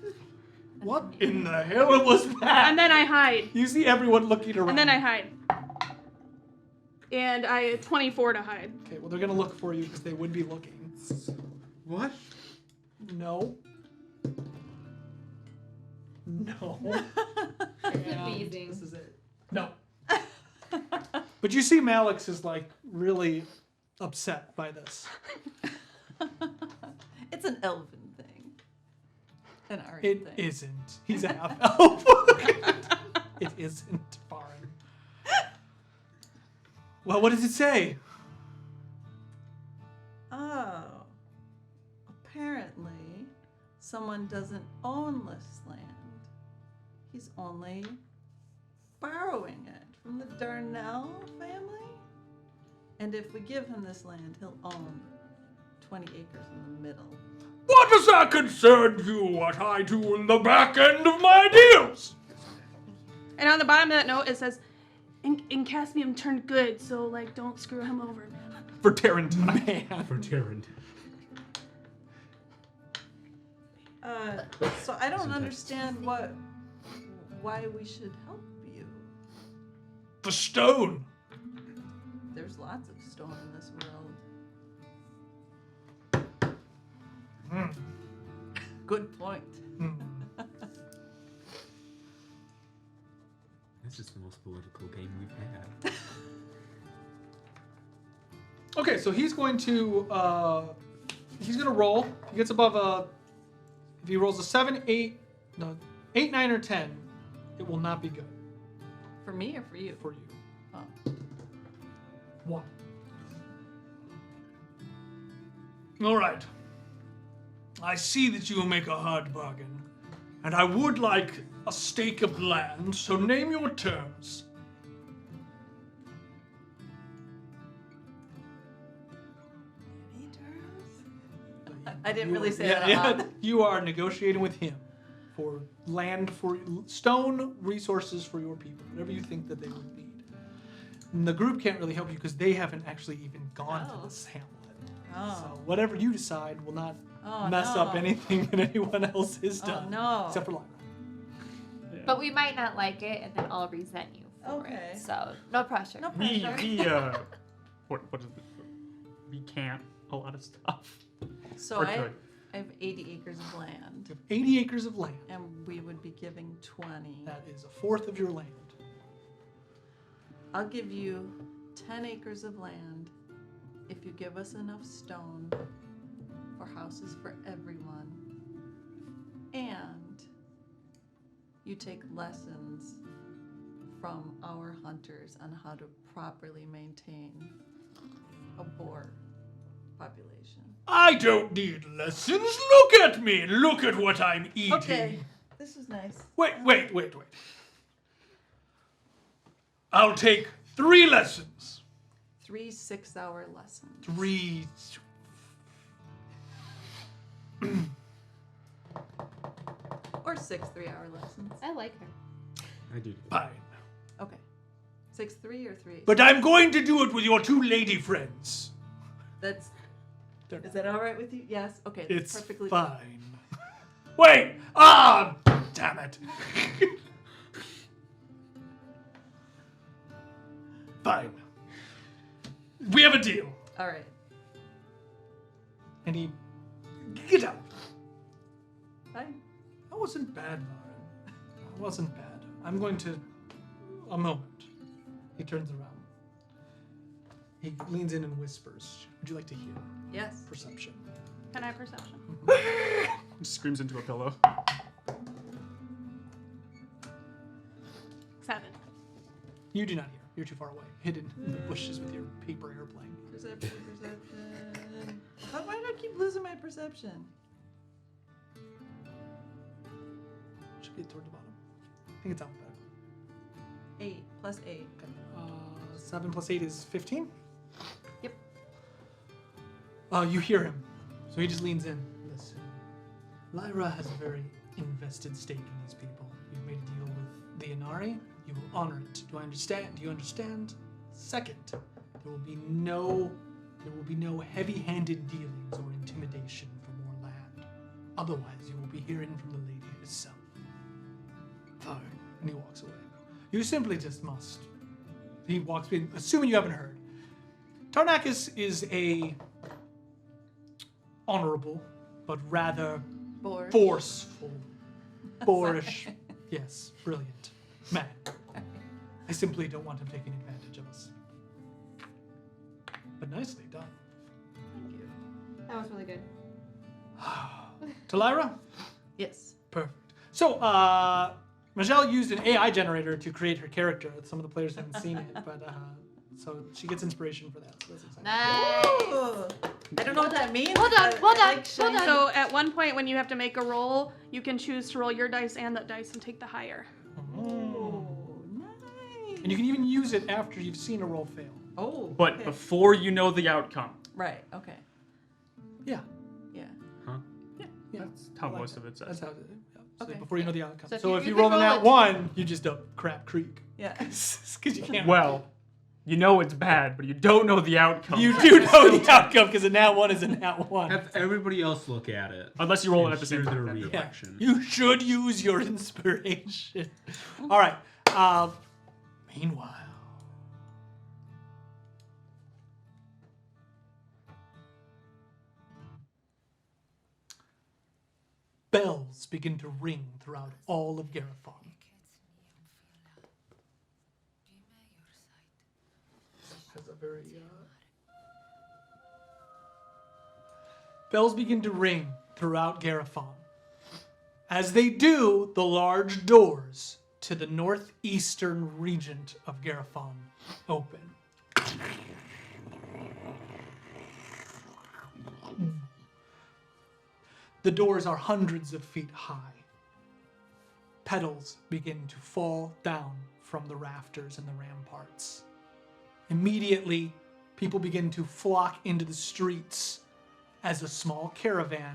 A: What in the hell was that?
C: And then I hide.
A: You see everyone looking around.
C: And then I hide. And I 24 to hide.
A: Okay, well, they're going to look for you because they would be looking.
F: What?
A: No. No.
H: It's amazing.
A: This is it. No. But you see Malix is like really upset by this.
G: It's an elven thing. An art
A: It
G: thing.
A: isn't. He's a half elf. It isn't foreign. Well, what does it say?
G: Oh. Apparently, someone doesn't own this land. He's only borrowing it from the Darrell family. And if we give him this land, he'll own 20 acres in the middle.
B: What does that concern you, what I do in the back end of my deals?
C: And on the bottom of that note, it says, in Caspian turned good, so, like, don't screw him over, man.
E: For Terran.
A: Man.
F: For Terran.
G: So I don't understand why we should help you.
B: The stone.
G: There's lots of stone in this world. Good point.
F: This is the most political game we've had.
A: Okay, so he's going to roll. If he gets above if he rolls a 7, 8, 9, or 10, it will not be good
G: For me or for you?
A: for you.
G: Oh.
A: 1.
B: All right. I see that you will make a hard bargain, and I would like a stake of land, so name your terms.
G: I didn't really say
A: Yeah,
G: that
A: yeah.
G: out loud.
A: You are negotiating with him for land, for stone resources for your people, whatever you think that they would need. And the group can't really help you because they haven't actually even gone to this hamlet. So whatever you decide will not mess up anything that anyone else has done.
G: Oh, no.
A: Except for Lyra.
H: But we might not like it, and then I'll resent you for
G: Okay.
H: it. So no pressure.
G: No
E: We
G: pressure.
E: what is it? We can't a lot of stuff.
G: So
E: Or
G: I
E: could.
G: have 80 acres of land,
A: You have 80 acres of land.
G: and we would be giving 20.
A: That is a fourth of your land.
G: I'll give you 10 acres of land if you give us enough stone for houses for everyone. And you take lessons from our hunters on how to properly maintain a boar population.
B: I don't need lessons. Look at me. Look at what I'm eating.
G: Okay, this is nice.
B: Wait. I'll take 3 lessons.
G: 3 6-hour lessons.
A: 3.
G: Or 6 3-hour lessons.
H: I like her.
F: I do.
B: Fine.
G: Okay. 6 3 or 3?
B: But I'm going to do it with your 2 lady friends.
G: That's. Is that all right with you? Yes. Okay. That's
A: It's
G: perfectly
A: fine.
B: Wait. Damn it. Fine. We have a deal.
G: All right.
A: And he.
B: Get out.
G: Fine.
A: That wasn't bad, Lauren. That wasn't bad. I'm going to. A moment. He turns around. He leans in and whispers. Would you like to hear?
G: Yes.
A: Perception.
C: Can I have perception?
E: Just screams into a pillow.
C: 7.
A: You do not hear. You're too far away. Hidden in the bushes with your paper airplane.
G: Perception. Why do I keep losing my perception?
A: Should be toward the bottom. I think it's alphabetical.
G: 8 plus 8.
A: Okay. 7 plus 8 is 15?
H: Yep.
A: You hear him. So he just leans in. Listen. Lyra has a very invested stake in these people. You've made a deal with the Inari. You will honor it. Do I understand? Do you understand? Second, there will be no heavy-handed dealings or intimidation for more land. Otherwise, you will be hearing from the lady herself. Fine. And he walks away. You simply just must. He walks in, assuming you haven't heard. Tarnakis is a honorable, but rather
G: Bored.
A: forceful, boorish, yes, brilliant man. I simply don't want him taking advantage of us. But nicely done.
G: Thank you.
D: That was really good.
A: Talira?
G: Yes.
A: Perfect. So, Michelle used an AI generator to create her character. Some of the players haven't seen it, but so she gets inspiration for that. So that's exciting.
D: Nice.
G: Ooh. I don't know what that means.
D: Hold on,
G: but
D: hold
G: I
D: on,
G: like
D: hold
G: shiny-
D: on.
C: So at one point when you have to make a roll, you can choose to roll your dice and that dice and take the higher.
G: Oh, nice.
A: And you can even use it after you've seen a roll fail.
G: Oh.
E: But
G: okay.
E: before you know the outcome.
G: Right. Okay.
A: Yeah.
G: Yeah.
A: Yeah.
E: That's how
A: I like
E: most
A: that.
E: of it says.
A: That's how it is. Yeah. So
G: Okay.
A: before you know the outcome.
D: So if
A: So
D: you-
A: if
D: you
A: you
D: can
A: roll an
D: roll
A: at
D: it-
A: one, you just up Crap Creek.
G: Yeah.
A: Because you can't.
E: Well, you know it's bad, but you don't know the outcome.
A: You do know the outcome because a nat one is a nat one.
F: Have everybody else look at it.
E: Unless you roll it
F: and
E: at the same
F: hear
E: time.
F: their
E: then.
A: Yeah.
F: reaction.
A: You should use your inspiration. All right. Meanwhile. Bells begin to ring throughout all of Garifon. Has a very bells begin to ring throughout Garifon. As they do, the large doors to the northeastern region of Garifon open. The doors are hundreds of feet high. Petals begin to fall down from the rafters and the ramparts. Immediately, people begin to flock into the streets as a small caravan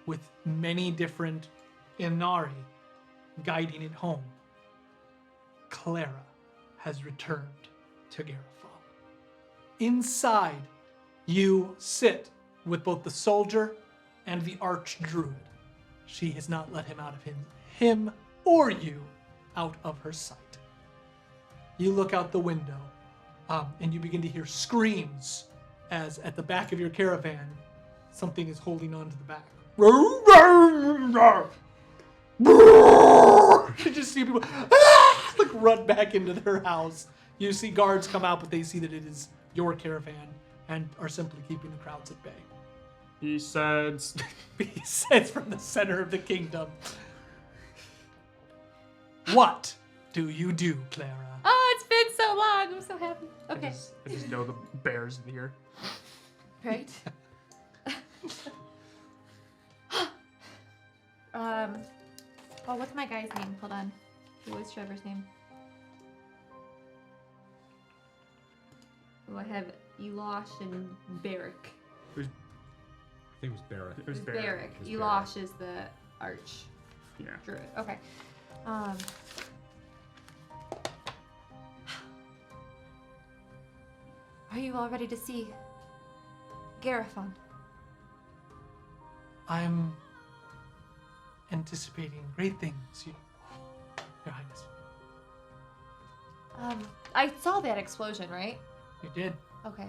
A: with many different Inari guiding it home. Clara has returned to Garifon. Inside, you sit with both the soldier and the archdruid. She has not let him out of him or you out of her sight. You look out the window, and you begin to hear screams as at the back of your caravan, something is holding on to the back. You just see people like run back into their house. You see guards come out, but they see that it is your caravan and are simply keeping the crowds at bay.
E: He says,
A: He says from the center of the kingdom. What do you do, Clara?
H: Oh, it's been so long. I'm so happy. Okay.
E: I just know the bear's here.
H: Right. Oh, what's my guy's name? Hold on. What was Trevor's name? Oh, I have Elosh and Barrick.
F: I think it was Barrett.
E: It was
H: It's
E: Barrick.
H: Barrick.
F: It's
H: Elosh is the arch
E: Yeah.
H: druid. Okay. Are you all ready to see Garifon?
A: I'm anticipating great things, Your Highness.
H: I saw that explosion, right?
A: You did.
H: Okay.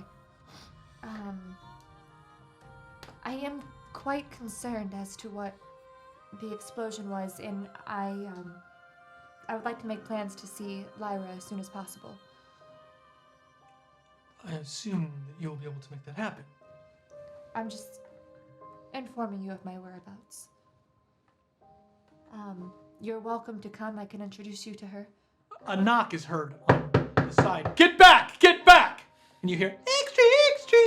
H: I am quite concerned as to what the explosion was, and I would like to make plans to see Lyra as soon as possible.
A: I assume that you'll be able to make that happen.
H: I'm just informing you of my whereabouts. You're welcome to come. I can introduce you to her.
A: A knock is heard on the side. Get back! Get back! And you hear, extra, extra!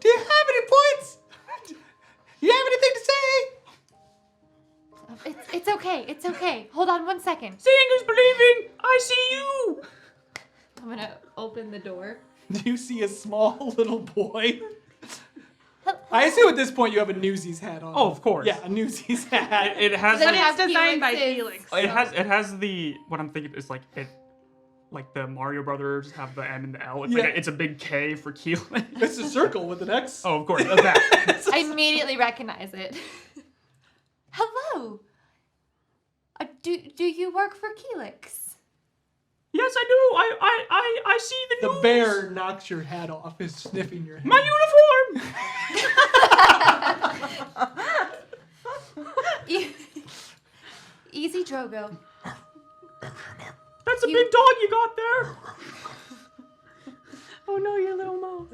A: Do you have any points? You have anything to say?
H: It's okay. It's okay. Hold on one second.
E: Seeing is believing. I see you.
H: I'm gonna open the door.
A: Do you see a small little boy? I assume at this point you have a Newsies hat on.
E: Oh, of course.
A: Yeah, a Newsies hat.
E: It has.
H: Then
C: But
H: it has
C: it's designed by
H: Felix's.
C: Felix.
E: It has the what I'm thinking is like it, like the Mario Brothers have the M and the L. It's
A: Yeah.
E: like it's a big K for Keelan.
A: It's a circle with an X.
E: Oh, of course, that.
H: I immediately recognize it. Hello. Do you work for Felix?
E: Yes, I do. I see the
A: The
E: news.
A: bear knocks your hat off, is sniffing your head.
E: My uniform.
H: Easy, Drogo.
E: That's a
H: You-
E: big dog you got there.
C: Oh no, your little mouse.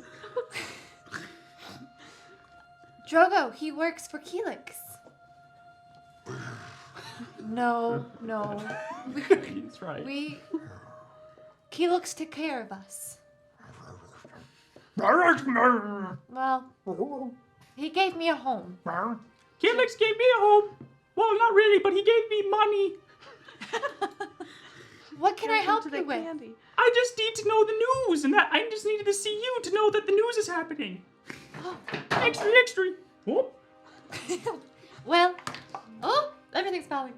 H: Drogo, he works for Felix. No.
E: He's right.
H: Felix took care of us. Well, he gave me a home.
E: Felix gave me a home. Well, not really, but he gave me money.
H: What can I help
C: To
H: you
C: the
H: with?
C: candy.
E: I just need to know the news, and that I just needed to see you to know that the news is happening. Extra. Whoop.
H: Well, everything's falling.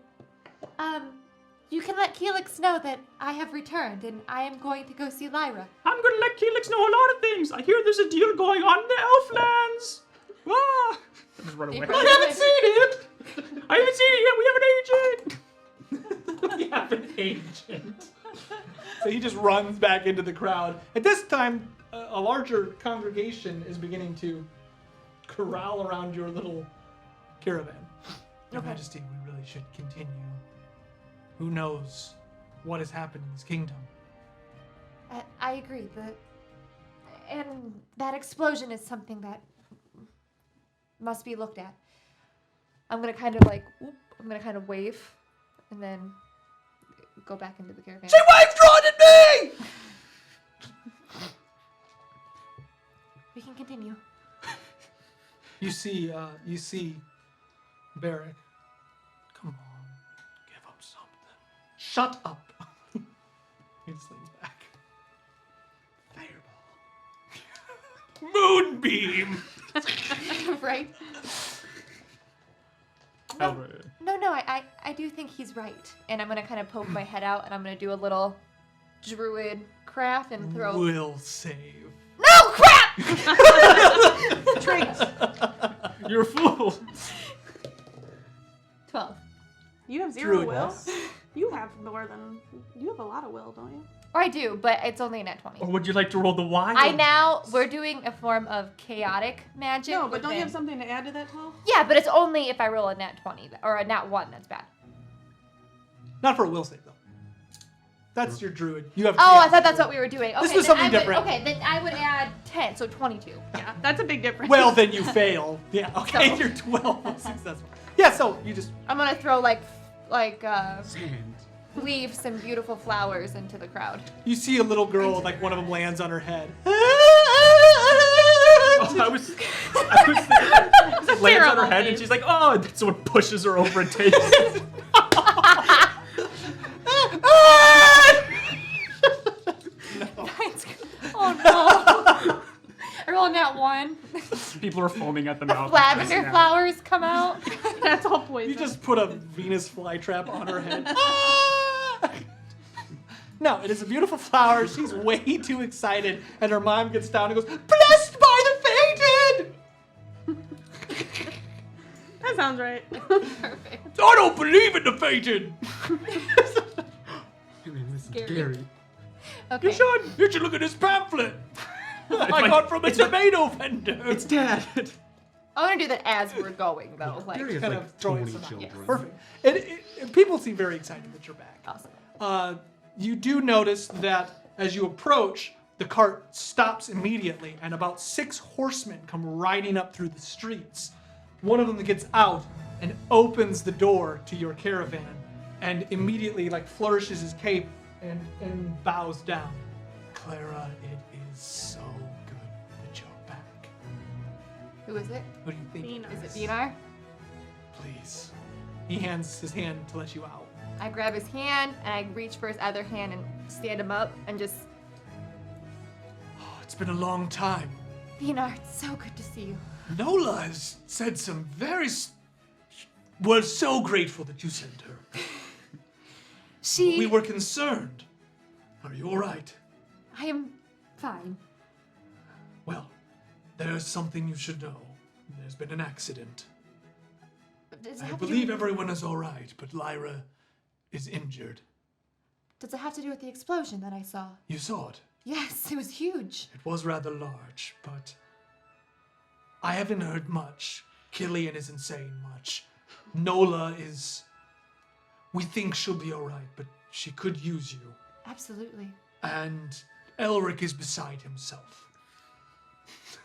H: You can let Felix know that I have returned and I am going to go see Lyra.
E: I'm gonna let Felix know a lot of things. I hear there's a deal going on in the Elflands. Ah! I just run away.
H: I haven't
E: seen it. I haven't seen it yet.
A: We have an agent. So he just runs back into the crowd. At this time, a larger congregation is beginning to corral around your little caravan. Your
H: Okay.
A: Majesty, we really should continue. Who knows what has happened in this kingdom?
H: I agree. And that explosion is something that must be looked at. I'm gonna kind of wave, and then go back into the caravan.
A: She waved right at me!
H: We can continue.
A: You see Barrick. Come on, give him something. Shut up. He just leans back. Fireball. Moonbeam.
H: Right?
E: Oh,
H: No, I do think he's right. And I'm gonna kind of poke my head out, and I'm gonna do a little druid craft and throw.
A: Will save.
H: No crap!
E: You're a fool.
H: 12.
C: You have 0
A: Druid
C: will?
A: will.
C: You have more than. You have a lot of will, don't you?
H: Or I do, but it's only a nat 20.
E: Or would you like to roll the wild?
H: We're doing a form of chaotic magic.
C: No, but don't you have
H: within-
C: something to add to that 12?
H: Yeah, but it's only if I roll a nat 20 or a nat 1. That's bad.
A: Not for a will save though. That's your druid. You have.
H: Oh, I
A: chaos
H: thought that's
A: druid.
H: what we were doing. Okay,
A: This was
H: then
A: something different.
H: Okay, then I would add 10, so 22.
C: Yeah, that's a big difference.
A: Well, then you fail. Yeah. Okay,
H: So-
A: you're 12 was successful. Yeah. So you just.
H: I'm gonna throw
F: Sand.
H: leaves and beautiful flowers into the crowd.
A: You see a little girl, like one of them lands on her head.
E: Oh, I was thinking, lands on her head, and she's like, "Oh!" And someone pushes her over and takes it.
H: Oh no! I roll a nat 1.
E: People are foaming at the mouth.
H: Lavender flowers come out.
C: That's all poison.
A: You just put a Venus flytrap on her head. No, it is a beautiful flower. She's way too excited, and her mom gets down and goes, "Blessed by the fated!"
C: That sounds right.
H: Perfect.
A: I don't believe in the fated.
F: Man, this is
H: Scary.
F: scary.
H: Okay.
A: You should look at this pamphlet. I got from a tomato vendor.
F: It's Dad.
H: I'm gonna do that as we're going, though. Like,
F: Gary has
A: kind
F: like
A: of throwing
F: 20
A: some out.
F: children.
A: Perfect. And people seem very excited that you're back.
H: awesome.
A: You do notice that as you approach, the cart stops immediately, and about 6 horsemen come riding up through the streets. One of them gets out and opens the door to your caravan, and immediately flourishes his cape and bows down. Clara, it is so good that you're back.
H: Who is it?
A: What do you think?
C: Bean.
H: Is it Dinar?
A: Please. He hands his hand to let you out.
H: I grab his hand and I reach for his other hand and stand him up and just,
A: Oh, it's been a long time.
H: Dinar, it's so good to see you.
A: Nola has said some very... We're so grateful that you sent her.
H: She.
A: We were concerned. Are you all right?
H: I am fine.
A: Well, there's something you should know. There's been an accident.
H: Does it
A: I
H: have to
A: believe
H: do,
A: everyone is all right, but Lyra is injured.
H: Does it have to do with the explosion that I saw?
A: You saw it.
H: Yes, it was huge.
A: It was rather large, but I haven't heard much. Killian isn't saying much. Nola is... We think she'll be all right, but she could use you.
H: Absolutely.
A: And Elric is beside himself.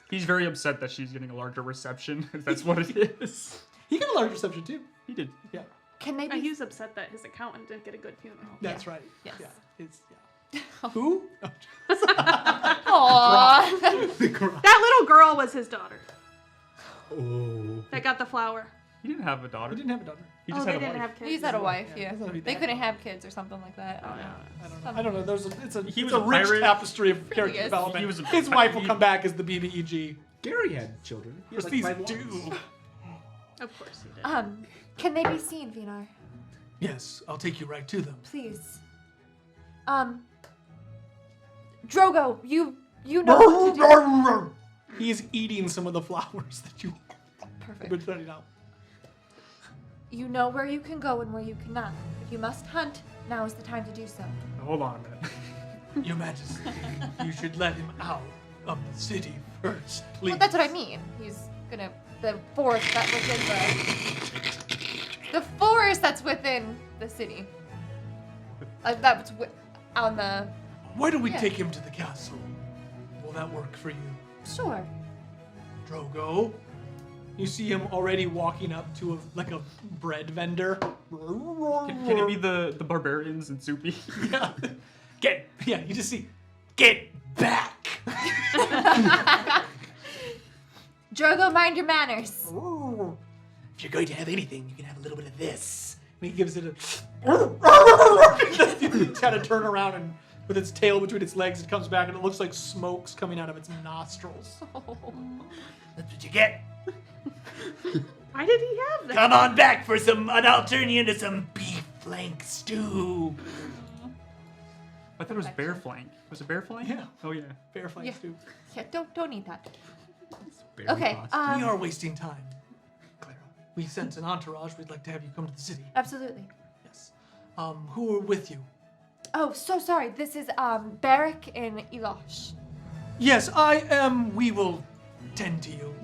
E: He's very upset that she's getting a larger reception. If that's what it is.
A: He got a large reception too.
E: He did.
A: Yeah,
H: Can they be?
C: He was upset that his accountant didn't get a good funeral.
A: that's right.
H: Yes.
A: Yeah, it's Who?
H: Aww.
C: That little girl was his daughter
F: Oh.
C: that got the flower.
E: He didn't have a daughter.
A: He didn't have a daughter.
E: He
C: Oh,
E: just
C: they
E: had a
C: didn't
E: wife.
C: have kids.
H: He's had a wife,
A: Yeah,
H: yeah.
A: it's not gonna be
H: They
A: that
H: couldn't have kids or something like that.
C: Oh,
H: I don't know.
A: I don't know. There's
E: He
A: it's
E: was
A: a
E: a
A: rich
E: pirate.
A: tapestry of character
H: is.
A: development.
E: He was a
A: His wife will
E: he-
A: come back as the BBEG.
F: Gary had children. He had like
A: These
F: 5
A: do.
F: wives.
C: Of course he did.
H: Can they be seen, Vinar?
A: Yes, I'll take you right to them.
H: Please. Drogo, you know what to do.
A: He's eating some of the flowers that you have
H: Perfect.
A: been putting out.
H: You know where you can go and where you cannot. If you must hunt, now is the time to do so.
E: Hold on a minute.
A: Your Majesty, you should let him out of the city first, please.
H: Well, that's what I mean. He's gonna the forest that's within the city. That's on the.
A: Why don't we
H: Yeah.
A: take him to the castle? Will that work for you?
H: Sure.
A: Drogo? You see him already walking up to a bread vendor.
E: Can it be the barbarians and Soupy?
A: Yeah. You just see, get back.
H: Drogo, mind your manners.
A: If you're going to have anything, you can have a little bit of this. And he gives it a. Kind of turn around and with its tail between its legs, it comes back and it looks like smoke's coming out of its nostrils. That's what you get.
C: Why did he have that?
A: Come on back for some, and I'll turn you into some beef flank stew.
E: I thought it was bear flank. Was it bear flank?
A: Yeah.
E: Oh yeah.
A: Bear flank
H: Yeah.
A: stew.
H: Yeah, don't eat that.
F: Very
H: Okay.
F: possible.
A: We are wasting time, Clara. We sent an entourage. We'd like to have you come to the city.
H: Absolutely.
A: Yes. Who are with you?
H: Oh, so sorry. This is Barrick and Elosh.
A: Yes, I am. We will tend to you.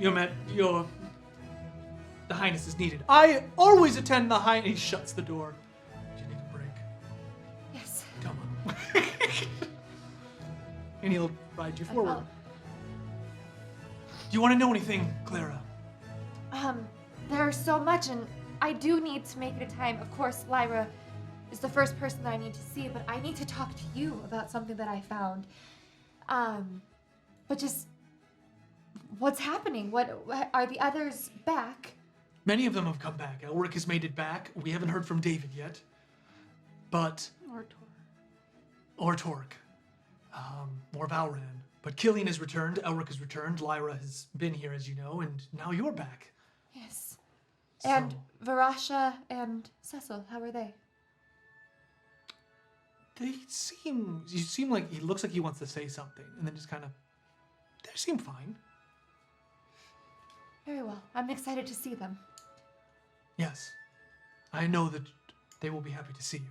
A: The Highness is needed. I always attend the Highness. He shuts the door. Do you need a break?
H: Yes.
A: Come on. And he'll ride you forward.
H: I'll-
A: Do you want to know anything, Clara?
H: There's so much, and I do need to make it a time. Of course, Lyra is the first person that I need to see, but I need to talk to you about something that I found. But just what's happening? What are the others back?
A: Many of them have come back. Elric has made it back. We haven't heard from David yet. But... Or Torque. Or Valran. But Killian has returned, Elric has returned, Lyra has been here, as you know, and now you're back.
H: Yes. And Varasha and Cecil, how are they?
A: You seem like, he looks like he wants to say something, and then just kind of, they seem fine.
H: Very well. I'm excited to see them.
A: Yes. I know that they will be happy to see you.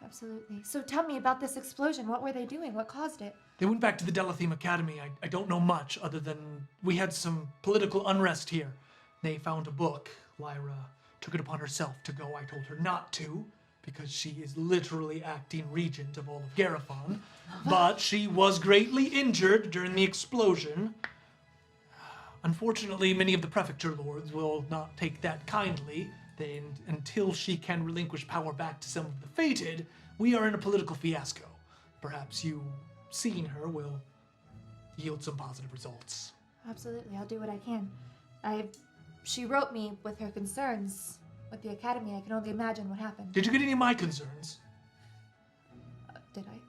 H: Absolutely. So tell me about this explosion. What were they doing? What caused it?
A: They went back to the Delatheme Academy. I don't know much other than we had some political unrest here. They found a book. Lyra took it upon herself to go. I told her not to, because she is literally acting regent of all of Garifon. But she was greatly injured during the explosion. Unfortunately, many of the prefecture lords will not take that kindly. Until she can relinquish power back to some of the fated, we are in a political fiasco. Perhaps you seeing her will yield some positive results.
H: Absolutely. I'll do what I can. She wrote me with her concerns with the academy. I can only imagine what happened.
A: Did you get any of my concerns?
H: Did I?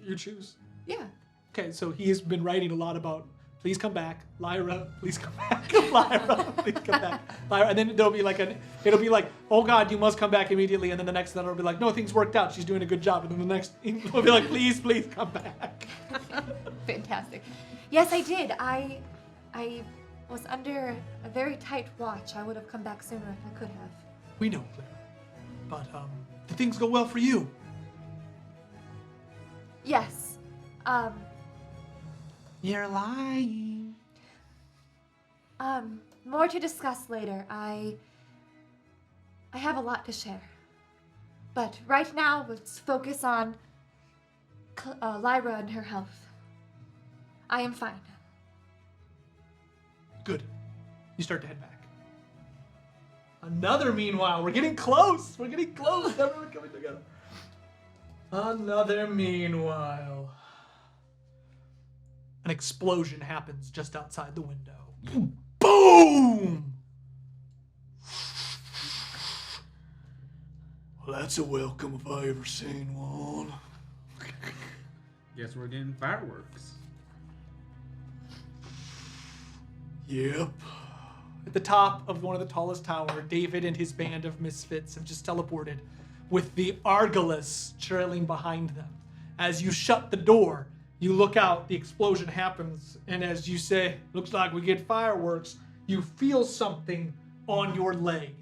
A: You choose.
H: Yeah.
A: Okay, so he has been writing a lot about please come back. Lyra, please come back. Lyra, please come back. Lyra, and then there'll be like it'll be like, oh God, you must come back immediately. And then the next one will be like, no, things worked out. She's doing a good job. And then the next will be like, please come back.
H: Fantastic. Yes, I did. I was under a very tight watch. I would have come back sooner if I could have.
A: We know, Claire. But did things go well for you?
H: Yes.
A: You're lying.
H: More to discuss later. I have a lot to share. But right now, let's focus on Lyra and her health. I am fine.
A: Good. You start to head back. Another meanwhile. We're getting close. Everyone coming together. Another meanwhile. An explosion happens just outside the window. Boom!
B: Well, that's a welcome if I ever seen one.
F: Guess we're getting fireworks.
B: Yep.
A: At the top of one of the tallest towers, David and his band of misfits have just teleported, with the Argolis trailing behind them. As you shut the door, you look out, the explosion happens, and as you say, looks like we get fireworks, you feel something on your leg.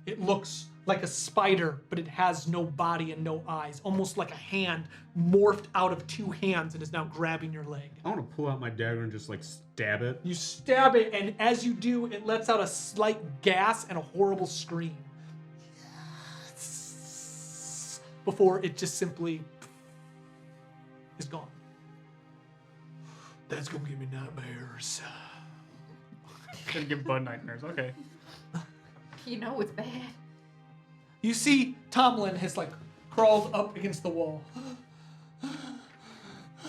A: It looks like a spider, but it has no body and no eyes, almost like a hand morphed out of two hands and is now grabbing your leg.
F: I want to pull out my dagger and just like stab it.
A: You stab it, and as you do, it lets out a slight gas and a horrible scream. Before it just simply is gone.
B: That's gonna give me nightmares.
E: Gonna give Bud nightmares. Okay.
D: You know it's bad.
A: You see Tomlin has like crawled up against the wall.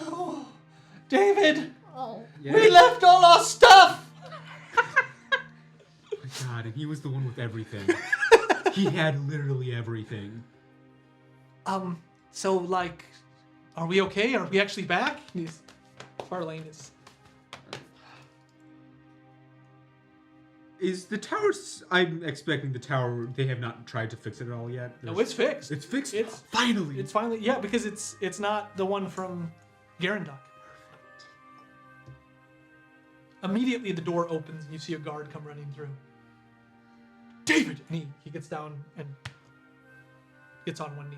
A: Oh, David!
D: Oh.
F: Yeah.
A: We left all our stuff!
F: My God, and he was the one with everything. He had literally everything.
A: So like, are we okay? Are we actually back? Farlane is...
F: Is the tower... I'm expecting the tower... They have not tried to fix it at all yet.
A: No, it's fixed.
F: It's fixed?
A: It's
F: finally!
A: It's finally... Yeah, because it's not the one from Garandok. Immediately the door opens and you see a guard come running through. David! And he gets down and gets on one knee.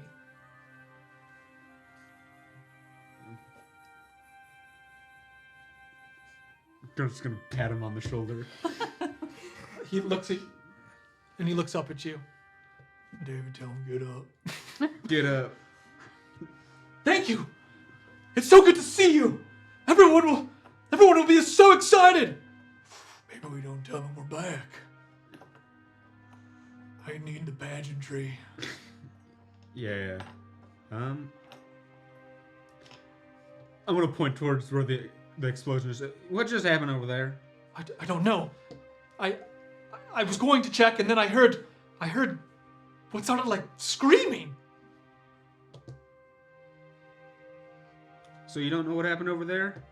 F: I'm just gonna pat him on the shoulder.
A: He looks at... And he looks up at you.
B: David, tell him get up.
F: Get up.
A: Thank you! It's so good to see you! Everyone will be so excited!
B: Maybe we don't tell him we're back. I need the pageantry.
F: Yeah. I'm gonna point towards where the explosion is. What just happened over there?
A: I don't know. I was going to check and then I heard what sounded like screaming.
F: So you don't know what happened over there?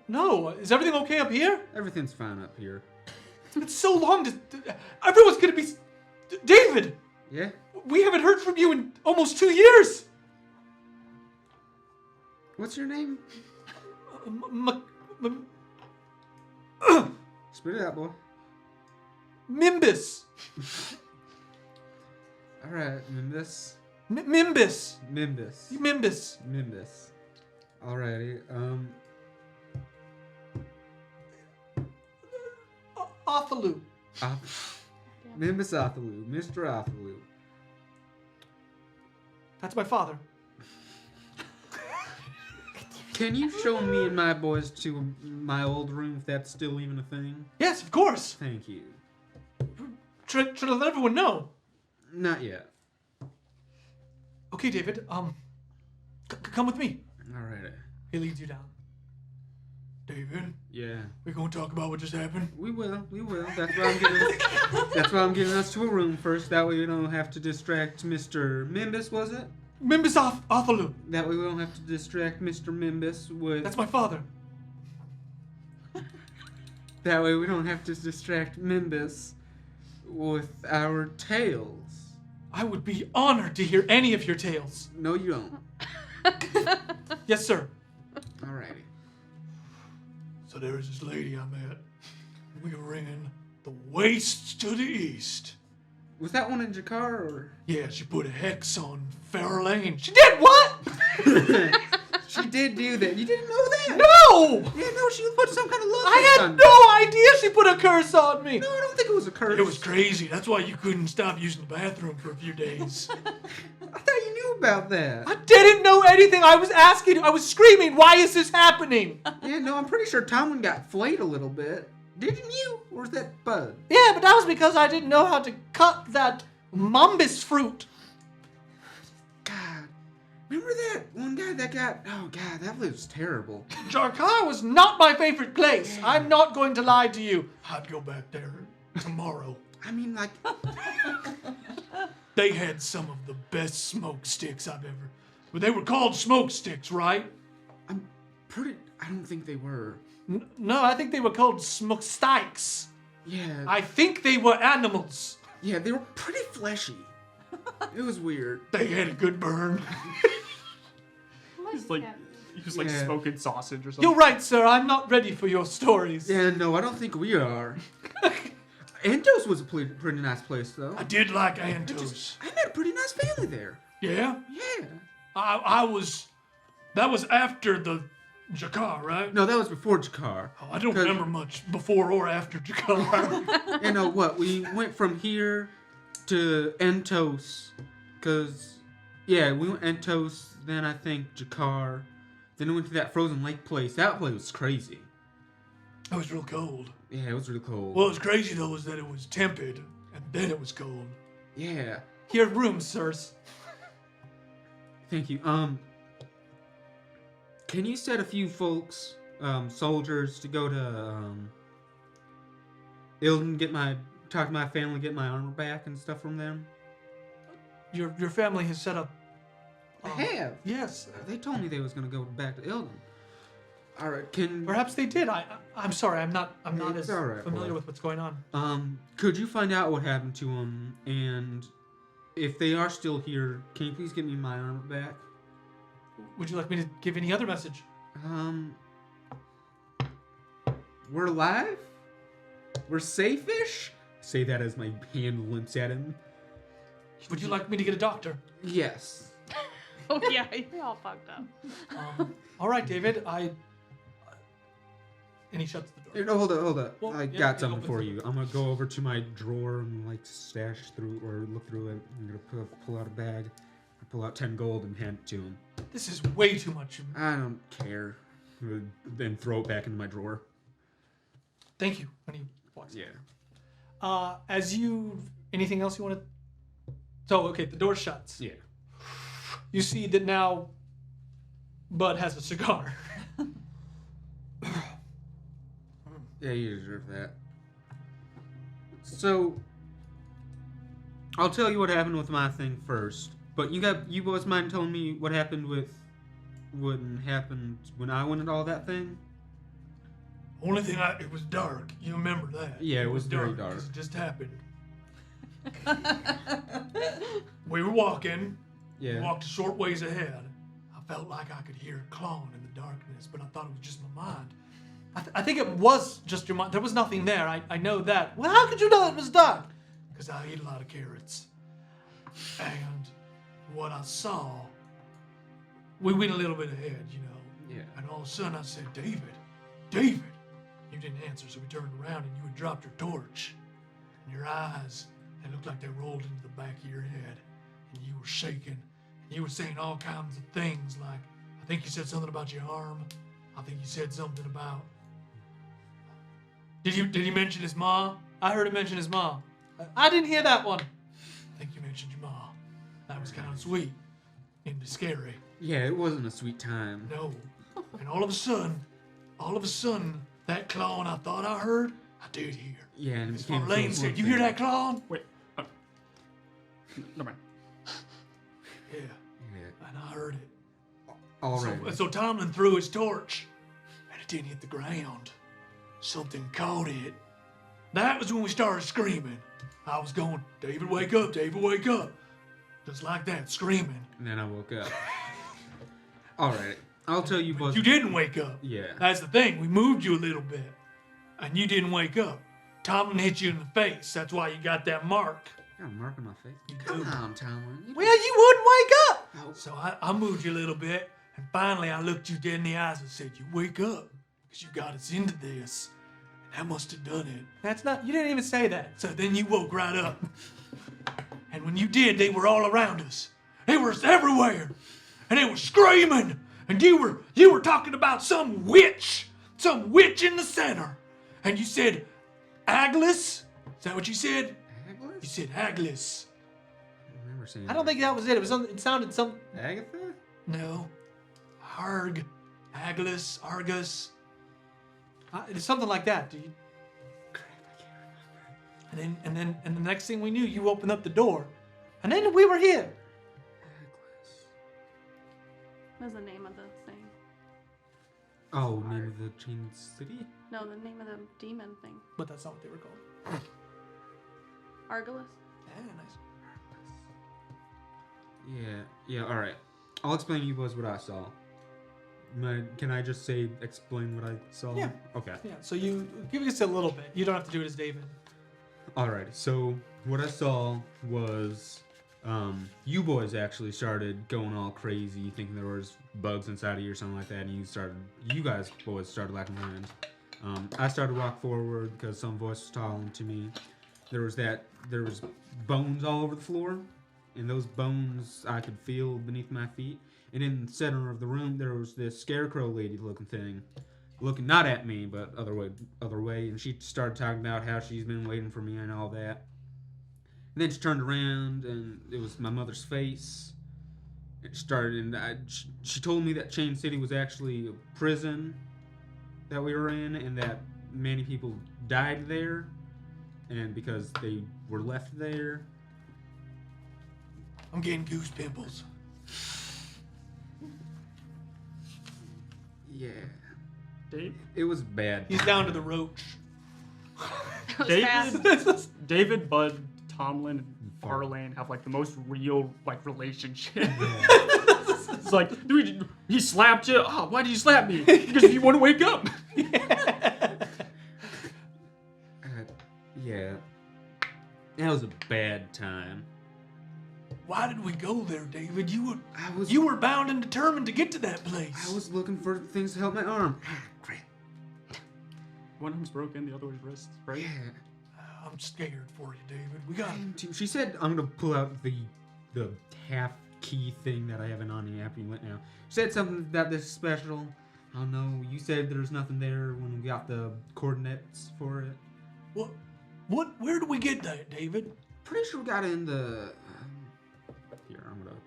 A: No, is everything okay up here?
F: Everything's fine up here.
A: It's so long to... Everyone's gonna be... David!
F: Yeah?
A: We haven't heard from you in almost 2 years!
F: What's your name? Spit it out, boy.
A: Mimbus.
F: Alright, Mimbus.
A: Mimbus.
F: Mimbus.
A: Mimbus.
F: Mimbus. Alrighty,
A: Othalu.
F: Mimbus Othalu. Mr. Othalu.
A: That's my father.
F: Can you show me and my boys to my old room if that's still even a thing?
A: Yes, of course.
F: Thank you.
A: Try to let everyone know.
F: Not yet.
A: Okay, David, come with me.
F: Alright.
A: He leads you down.
B: David,
F: Yeah.
B: we gonna talk about what just happened?
F: We will. That's why I'm getting us to a room first. That way we don't have to distract Mr. Mimbus, was it?
A: Mimbus Othalu.
F: That way we don't have to distract Mr. Mimbus with...
A: That's my father.
F: That way we don't have to distract Mimbus with our tales.
A: I would be honored to hear any of your tales.
F: No, you don't.
A: Yes, sir.
F: Alrighty.
B: So there was this lady I met. We were in the wastes to the east.
F: Was that one in Jakar or?
B: Yeah, she put a hex on Fair Lane.
A: She did what?
F: She did do that. You didn't know that?
A: No!
F: Yeah, no, she put some kind of love
A: I
F: hex
A: had
F: on.
A: no idea she put a curse on me.
F: No, I don't think it was a curse.
B: It was crazy. That's why you couldn't stop using the bathroom for a few days.
F: I thought you knew about that.
A: I didn't know anything. I was screaming, why is this happening?
F: Yeah, no, I'm pretty sure Tomlin got flayed a little bit. Didn't you? Or was that Bud?
A: Yeah, but that was because I didn't know how to cut that mumbus fruit.
F: God. Remember that one guy that got... Oh, God, that was terrible.
A: Jarkar was not my favorite place. I'm not going to lie to you.
B: I'd go back there tomorrow.
F: I mean, like...
B: They had some of the best smoke sticks I've ever... But they were called smoke sticks, right?
F: I'm pretty... I don't think they were.
A: No, I think they were called smokestikes.
F: Yeah.
A: I think they were animals.
F: Yeah, they were pretty fleshy. It was weird.
B: They had a good burn.
E: He's like,
F: Yeah.
E: smoking sausage or something.
A: You're right, sir. I'm not ready for your stories.
F: Yeah, no, I don't think we are. Antos was a pretty nice place, though.
B: I did like Antos.
F: I met a pretty nice family there.
B: Yeah?
F: Yeah.
B: I was... That was after the Jakar, right?
F: No, that was before Jakar.
B: Oh, I don't remember much before or after Jakar.
F: You know what? We went from here to Entos, cause yeah, we went Entos. Then I think Jakar. Then we went to that frozen lake place. That place was crazy.
B: It was real cold.
F: Yeah, it was really cold.
B: What was crazy, though, was that it was tepid, and then it was cold.
F: Yeah.
A: Here, room, sirs.
F: Thank you. Can you set a few folks, soldiers, to go to Ilden, talk to my family, get my armor back and stuff from them?
A: Your family has set up.
F: I have.
A: Yes.
F: They told me they was gonna go back to Ilden. All right.
A: Perhaps they did. I'm sorry. I'm not
F: It's
A: as
F: all right,
A: familiar
F: boy.
A: with what's going on.
F: Could you find out what happened to them, and if they are still here, can you please get me my armor back?
A: Would you like me to give any other message?
F: We're alive? We're safe-ish? Say that as my hand limps at him.
A: Would you like me to get a doctor?
F: Yes.
C: Oh yeah, you're all fucked up.
A: All right, David. And he shuts the door.
F: No, hold up.
A: Well,
F: I
A: yeah,
F: got
A: he
F: something
A: opens
F: for
A: it.
F: you. I'm gonna go over to my drawer and like stash through or look through it. I'm gonna pull out a bag. I pull out 10 gold and hand it to him.
A: This is way too much.
F: I don't care. Then throw it back into my drawer.
A: Thank you. When he walks.
F: Yeah.
A: Anything else you want to? So okay, the door shuts.
F: Yeah.
A: You see that now. Bud has a cigar.
F: Yeah, you deserve that. So, I'll tell you what happened with my thing first. But you boys mind telling me what happened with what happened when I went into all that thing?
B: Only thing it was dark. You remember that?
F: Yeah, it was very
B: 'cause
F: dark.
B: It just happened. We were walking.
F: Yeah.
B: Walked a short ways ahead. I felt like I could hear a clawing in the darkness, but I thought it was just my mind.
A: I think it was just your mind. There was nothing there. I know that. Well, how could you know it was dark?
B: Because I eat a lot of carrots. And what I saw, we went a little bit ahead, you know.
F: Yeah.
B: And all of a sudden I said, David. You didn't answer, so we turned around and you had dropped your torch. And your eyes, they looked like they rolled into the back of your head. And you were shaking. And you were saying all kinds of things like, I think you said something about your arm. I think you said something about... Did he mention his ma?
A: I heard him mention his mom. I didn't hear that one.
B: I think you mentioned your ma. That was kind of sweet. And scary.
F: Yeah, it wasn't a sweet time.
B: No. And all of a sudden, that clawing I thought I heard, I did hear.
F: Yeah, and it
B: As
F: became
B: Marlene
F: so
B: said, you hear that clawing?
E: Wait. Never mind.
B: Yeah.
F: Yeah.
B: And I heard it.
F: All right.
B: So Tomlin threw his torch, and it didn't hit the ground. something caught it. That was when we started screaming. I was going, David, wake up, David, wake up. Just like that, screaming.
F: And then I woke up. Alright, I'll tell you boys.
B: You didn't wake up.
F: Yeah.
B: That's the thing. We moved you a little bit. And you didn't wake up. Tomlin hit you in the face. That's why you got that mark.
F: I got a mark on my face.
B: You
F: Come
B: do.
F: on, Tomlin.
A: Well, you wouldn't wake up.
B: So I moved you a little bit. And finally I looked you dead in the eyes and said, you wake up. Because you got us into this. And that must have done it.
A: That's not. You didn't even say that.
B: So then you woke right up. And when you did, they were all around us. They were everywhere. And they were screaming. And you were talking about some witch in the center. And you said, Aglis? Is that what you said?
F: Aglis?
B: You said Aglis.
F: I remember saying
A: I don't think that was it. It sounded some.
F: Agatha?
B: No. Arg. Aglis. Argus.
A: It's something like that. Do you?
F: Crap, I can't remember.
A: And the next thing we knew, you opened up the door, and then we were here.
F: Aglis.
C: What's the name of the thing?
F: Oh, name of the chain city?
C: No, the name of the demon thing.
A: But that's not what they were called.
C: Argalus?
A: Yeah, nice.
F: Yeah, alright. I'll explain to you boys what I saw. Can I just explain what I saw?
A: Yeah.
F: Okay.
A: Yeah. So you give us a little bit. You don't have to do it as David.
F: Alright, so what I saw was you boys actually started going all crazy, thinking there was bugs inside of you or something like that, and you guys boys started lacking behind. I started to walk forward because some voice was calling to me. There was bones all over the floor, and those bones I could feel beneath my feet. And in the center of the room, there was this scarecrow lady-looking thing, looking not at me, but other way. And she started talking about how she's been waiting for me and all that. And then she turned around, and it was my mother's face. It started, and she told me that Chain City was actually a prison that we were in, and that many people died there, and because they were left there.
B: I'm getting goose pimples.
F: Yeah,
E: Dave,
F: it was bad.
A: He's down to the roach.
C: That was fast.
E: David, Bud, Tomlin, and Farlane have like the most real like relationship. It's like, dude, he slapped you. Oh, why did you slap me? Because you want to wake up.
F: Yeah, that was a bad time.
B: Why did we go there, David? You
F: I was
B: were bound and determined to get to that place.
F: I was looking for things to help my arm. Crap.
E: One of them's broken, the other one's wrist, right?
F: Yeah.
B: I'm scared for you, David. We got.
F: She said I'm gonna pull out the half key thing that I have on the app you went now. She said something about this special. I don't know. You said there's nothing there when we got the coordinates for it.
B: What? Where do we get that, David?
F: Pretty sure we got it in the. Here,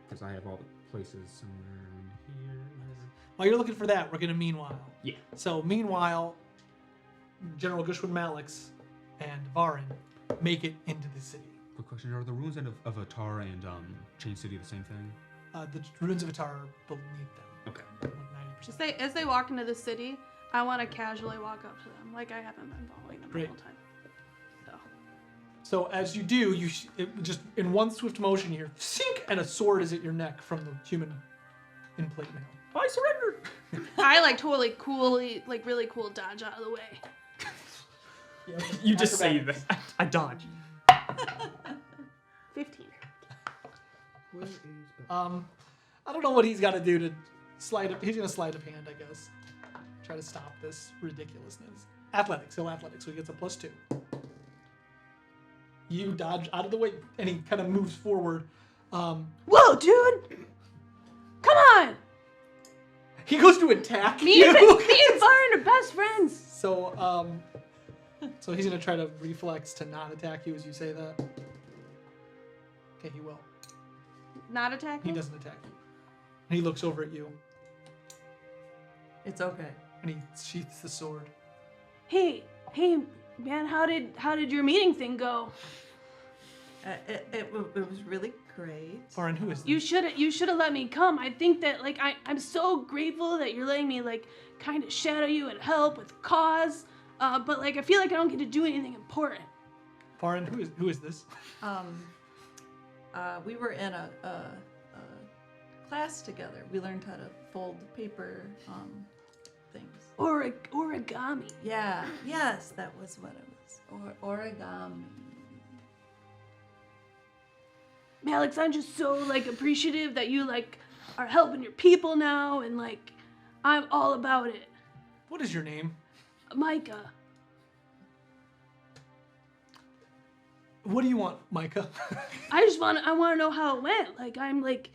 F: because I have all the places somewhere in here.
A: While you're looking for that, we're gonna meanwhile.
F: Yeah.
A: So meanwhile, General Gushwin Malix and Varin make it into the city.
F: Quick question: are the ruins of Atar and Chain City the same thing?
A: The ruins of Atar are beneath them.
F: Okay.
A: Like 90%.
C: As they walk into the city, I want to casually walk up to them, like I haven't been following them
A: Great.
C: the whole time.
A: So as you do, just in one swift motion here, sink, and a sword is at your neck from the human in plate mail.
E: I surrender.
C: I like totally coolly, like really cool dodge out of the way.
E: You just say that. I dodge.
C: 15.
F: Where is
A: I don't know what he's got to do to slide up. He's gonna slide up hand, I guess. Try to stop this ridiculousness. Athletics, so he gets a +2. You dodge out of the way, and he kind of moves forward.
C: Whoa, dude! Come on!
A: He goes to attack
C: Me
A: you.
C: and Varin are best friends.
A: So he's gonna try to reflex to not attack you as you say that. Okay, he will.
C: Not attack
A: He
C: me?
A: doesn't attack you. And he looks over at you,
G: It's okay.
A: and he sheaths the sword.
C: Hey, man, how did your meeting thing go?
G: It was really great.
A: Varin, who is this?
C: You should have let me come. I think that I'm so grateful that you're letting me like kind of shadow you and help with cause. but like I feel like I don't get to do anything important.
A: Farin, who is this?
G: We were in a class together. We learned how to fold paper things.
C: Origami.
G: Yeah, yes, that was what it was. Origami.
C: Alex, I'm just so like appreciative that you like are helping your people now, and like I'm all about it.
A: What is your name?
C: Micah.
A: What do you want, Micah?
C: I want to know how it went. Like I'm like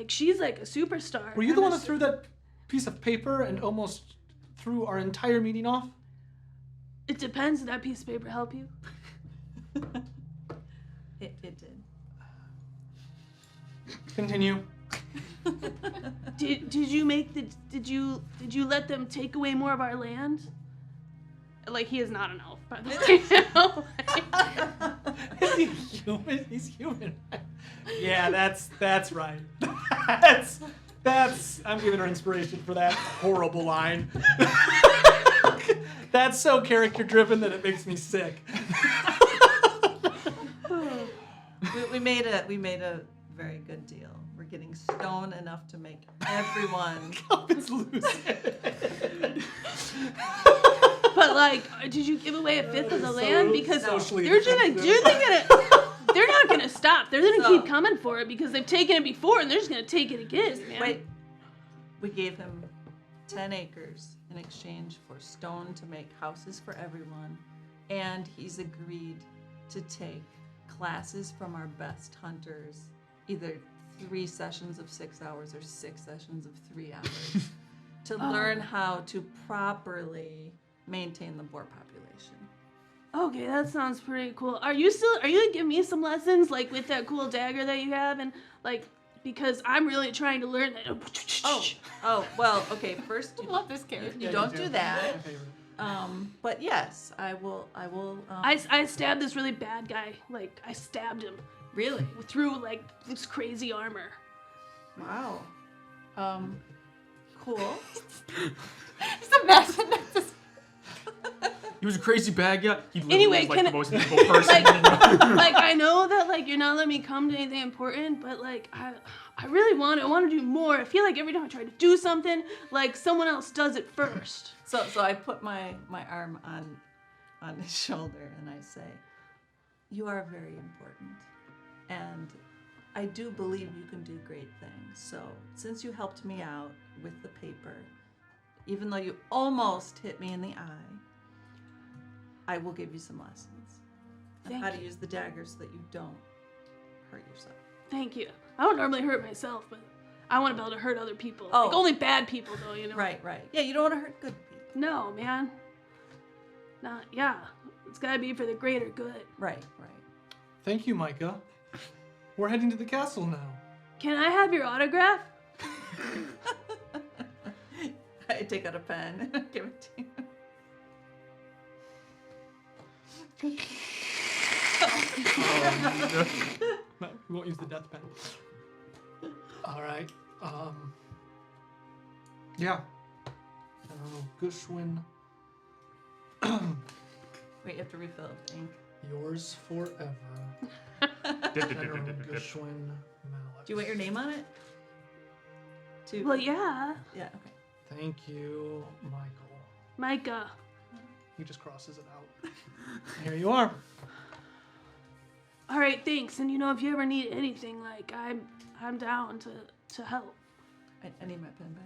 C: she's like a superstar.
A: Were you the one that threw that piece of paper and almost threw our entire meeting off?
C: It depends. Did that piece of paper help you?
G: It did.
A: Continue.
C: Did you make the did you let them take away more of our land? Like he is not an elf, by the way.
A: Is he human? He's human. Yeah, that's right. That's I'm giving her inspiration for that horrible line. That's so character driven that it makes me sick.
G: We made a very good deal. We're getting stone enough to make everyone.
A: It's loose.
C: But like, did you give away a fifth of the
A: So
C: land? Because
A: socially
C: they're not gonna stop. They're gonna
G: So-
C: keep coming for it because they've taken it before and they're just gonna take it again, man.
G: Wait, we gave him 10 acres in exchange for stone to make houses for everyone, and he's agreed to take classes from our best hunters, either 3 sessions of 6 hours or 6 sessions of 3 hours, to learn how to properly maintain the boar population.
C: Okay, that sounds pretty cool. Are you gonna give me some lessons, like with that cool dagger that you have, and like because I'm really trying to learn that.
G: Oh, well, okay. First,
H: I love this character.
G: you don't do that.
A: My favorite.
G: But yes, I will.
C: I stabbed this really bad guy. Like I stabbed him
G: Really?
C: through like this crazy armor.
G: Wow. Cool.
H: Just imagine this.
E: He was a crazy bad guy. He literally
C: Anyway,
E: was like
C: can
E: the
C: I-
E: most evil person.
C: Like I know that like you're not letting me come to anything important, but like I really want to do more. I feel like every time I try to do something, like someone else does it first.
G: So I put my arm on his shoulder and I say, "You are very important, and I do believe you can do great things. So since you helped me out with the paper, even though you almost hit me in the eye, I will give you some lessons on
C: Thank
G: how to
C: you.
G: use the dagger so that you don't hurt yourself."
C: Thank you. I don't normally hurt myself, but I want to be able to hurt other people.
G: Oh.
C: Like only bad people though, you know.
G: Right. Yeah, you don't want to hurt good people.
C: No, man. Not yeah. It's gotta be for the greater good.
G: Right.
A: Thank you, Micah. We're heading to the castle now.
C: Can I have your autograph?
G: I take out a pen and give it to you.
A: No, we won't use the death pen. All right. Yeah. Gushwin,
G: Wait, you have to refill the ink.
A: yours forever. Gushwin Mallet.
G: Do you want your name on it?
C: Well, yeah.
G: Yeah, okay.
A: Thank you, Michael.
C: Micah.
A: He just crosses it out. Here you are.
C: All right, thanks. And you know, if you ever need anything, like I'm down to help.
G: I need my pen back.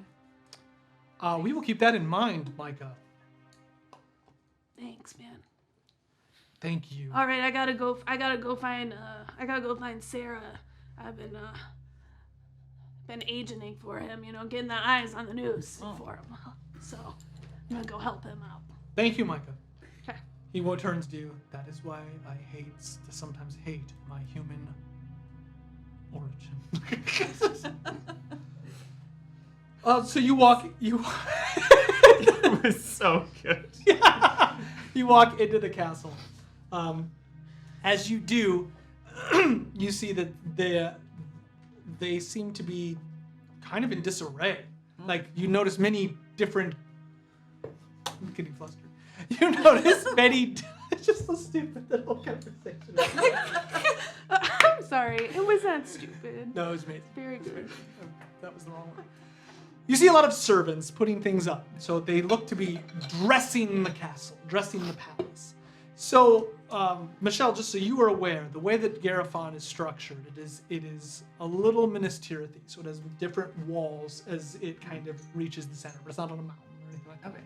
A: We will keep that in mind, Micah.
C: Thanks, man.
A: Thank you.
C: All right, I gotta go find Sarah. I've been agenting for him, you know, getting the eyes on the news for him. So I'm gonna go help him out.
A: Thank you, Micah.
C: Okay.
A: He turns to you. That is why I sometimes hate my human origin. So you walk.
E: It was so good.
A: Yeah. You walk into the castle. As you do, you see that they seem to be kind of in disarray. Like you notice many different. I'm getting flustered. You notice many. It's just so stupid, that whole conversation.
C: I'm sorry. It was not stupid.
A: No, it was amazing.
C: Very good.
A: That was the wrong one. You see a lot of servants putting things up. So they look to be dressing the castle, dressing the palace. So, Michelle, just so you are aware, the way that Garifon is structured, it is a little ministerial. So it has different walls as it kind of reaches the center, but it's not on a mountain or anything like that.
G: Okay.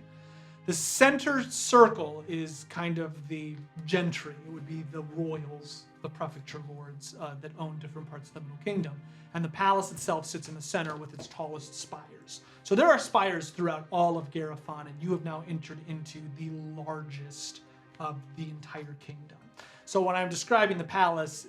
A: The center circle is kind of the gentry. It would be the royals, the prefecture lords that own different parts of the Middle Kingdom. And the palace itself sits in the center with its tallest spires. So there are spires throughout all of Garifon, and you have now entered into the largest of the entire kingdom. So when I'm describing the palace,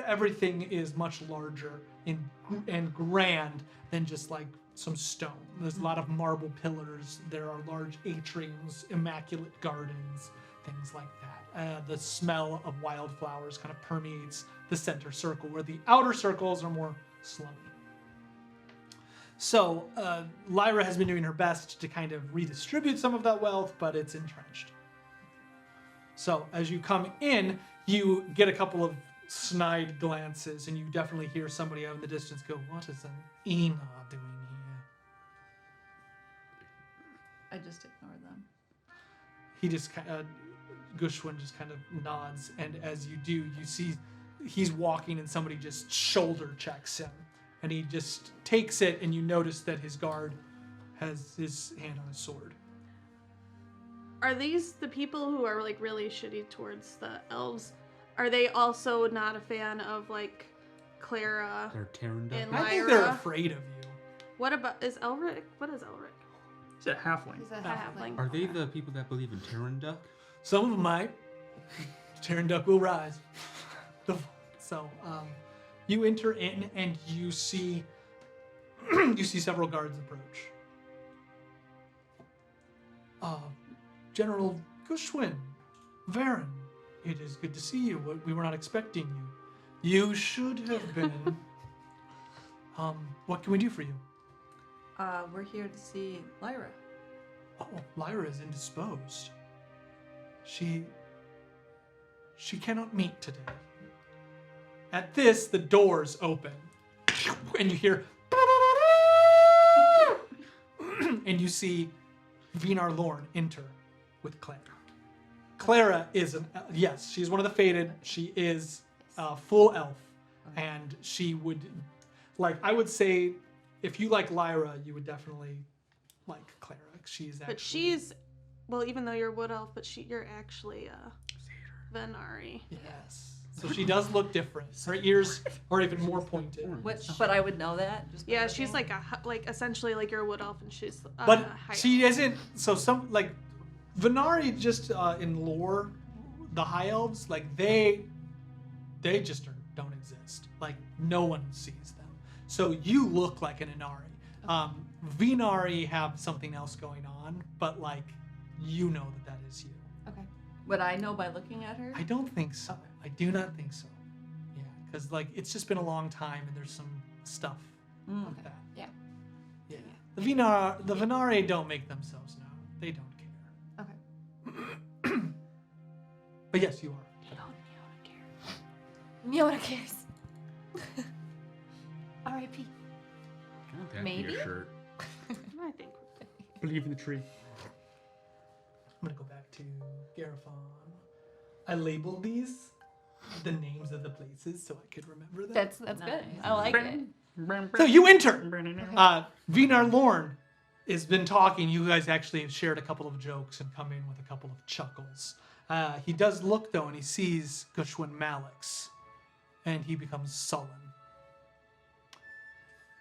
A: everything is much larger and grand than just like some stone. There's a lot of marble pillars. There are large atriums, immaculate gardens, things like that. The smell of wildflowers kind of permeates the center circle, where the outer circles are more slummy. So Lyra has been doing her best to kind of redistribute some of that wealth, but it's entrenched. So as you come in, you get a couple of snide glances, and you definitely hear somebody out in the distance go, "What is an Ina doing here?"
G: I just ignore them.
A: He just Gushwin just kind of nods, and as you do, you see he's walking, and somebody just shoulder checks him, and he just takes it, and you notice that his guard has his hand on his sword.
C: Are these the people who are like really shitty towards the elves? Are they also not a fan of like Clara
F: They're Taranda.
C: and
A: I
C: Lyra?
A: think they're afraid of you.
C: What about Elric? What is Elric?
E: He's a halfling.
H: He's a
C: Halfling.
F: Are they the people that believe in Taranda?
A: Some of them might. Terran Duck will rise. So, you enter in, and you see several guards approach. General Gushwin, Varen, it is good to see you. We were not expecting you. You should have been. What can we do for you?
G: We're here to see Lyra.
A: Oh, Lyra is indisposed. She cannot meet today. At this, the doors open, and you hear, and you see Vinar Lorn enter with Clara. Clara is yes, she's one of the fated. She is a full elf, and she would, I would say, if you like Lyra, you would definitely like Clara. She's actually.
C: But she's, well, even though you're wood elf, but you're actually Venari.
A: Yes. So she does look different. Her ears are even more pointed.
G: But I would know that. Just by
C: Yeah,
G: looking.
C: she's like essentially like you're a wood elf, and she's
A: But
C: high
A: she
C: elf.
A: isn't. So some Venari just in lore, the high elves they just don't exist. Like no one sees them. So you look like an Inari. Venari have something else going on, but you know that is you.
H: Okay.
G: Would I know by looking at her?
A: I don't think so. I do not think so. Yeah, because it's just been a long time, and there's some stuff like that.
H: Yeah.
A: Yeah. The Venari don't make themselves known. They don't care.
H: Okay.
A: But yes, you are.
H: Miona cares. R.I.P.
F: I want that
H: Maybe?
F: in your shirt.
C: I think.
E: Believe in the tree.
A: I'm gonna go back to Garifon. I labeled these the names of the places so I could remember them.
H: That's
G: Nice.
H: good. I like it.
A: So you enter. Vinar Lorn has been talking. You guys actually have shared a couple of jokes and come in with a couple of chuckles. He does look though, and he sees Gushwin Malix, and he becomes sullen.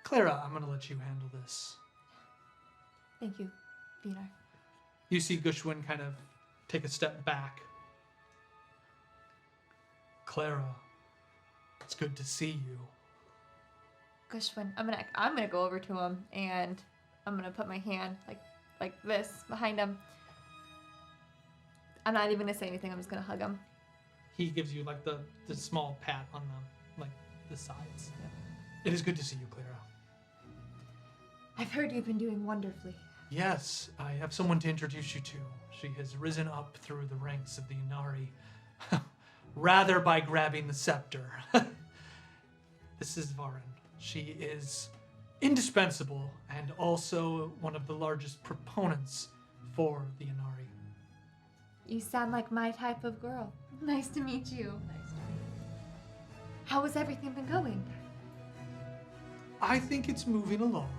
A: Clara, I'm gonna let you handle this.
H: Thank you, Vinar.
A: You see Gushwin kind of take a step back. Clara, it's good to see you.
H: Gushwin, I'm gonna go over to him and I'm gonna put my hand like this behind him. I'm not even gonna say anything. I'm just gonna hug him.
A: He gives you the small pat on the sides. It is good to see you, Clara.
H: I've heard you've been doing wonderfully.
A: Yes, I have someone to introduce you to. She has risen up through the ranks of the Inari, rather by grabbing the scepter. This is Varen. She is indispensable and also one of the largest proponents for the Inari.
H: You sound like my type of girl. Nice to meet you.
G: Nice to meet you.
H: How has everything been going?
A: I think it's moving along.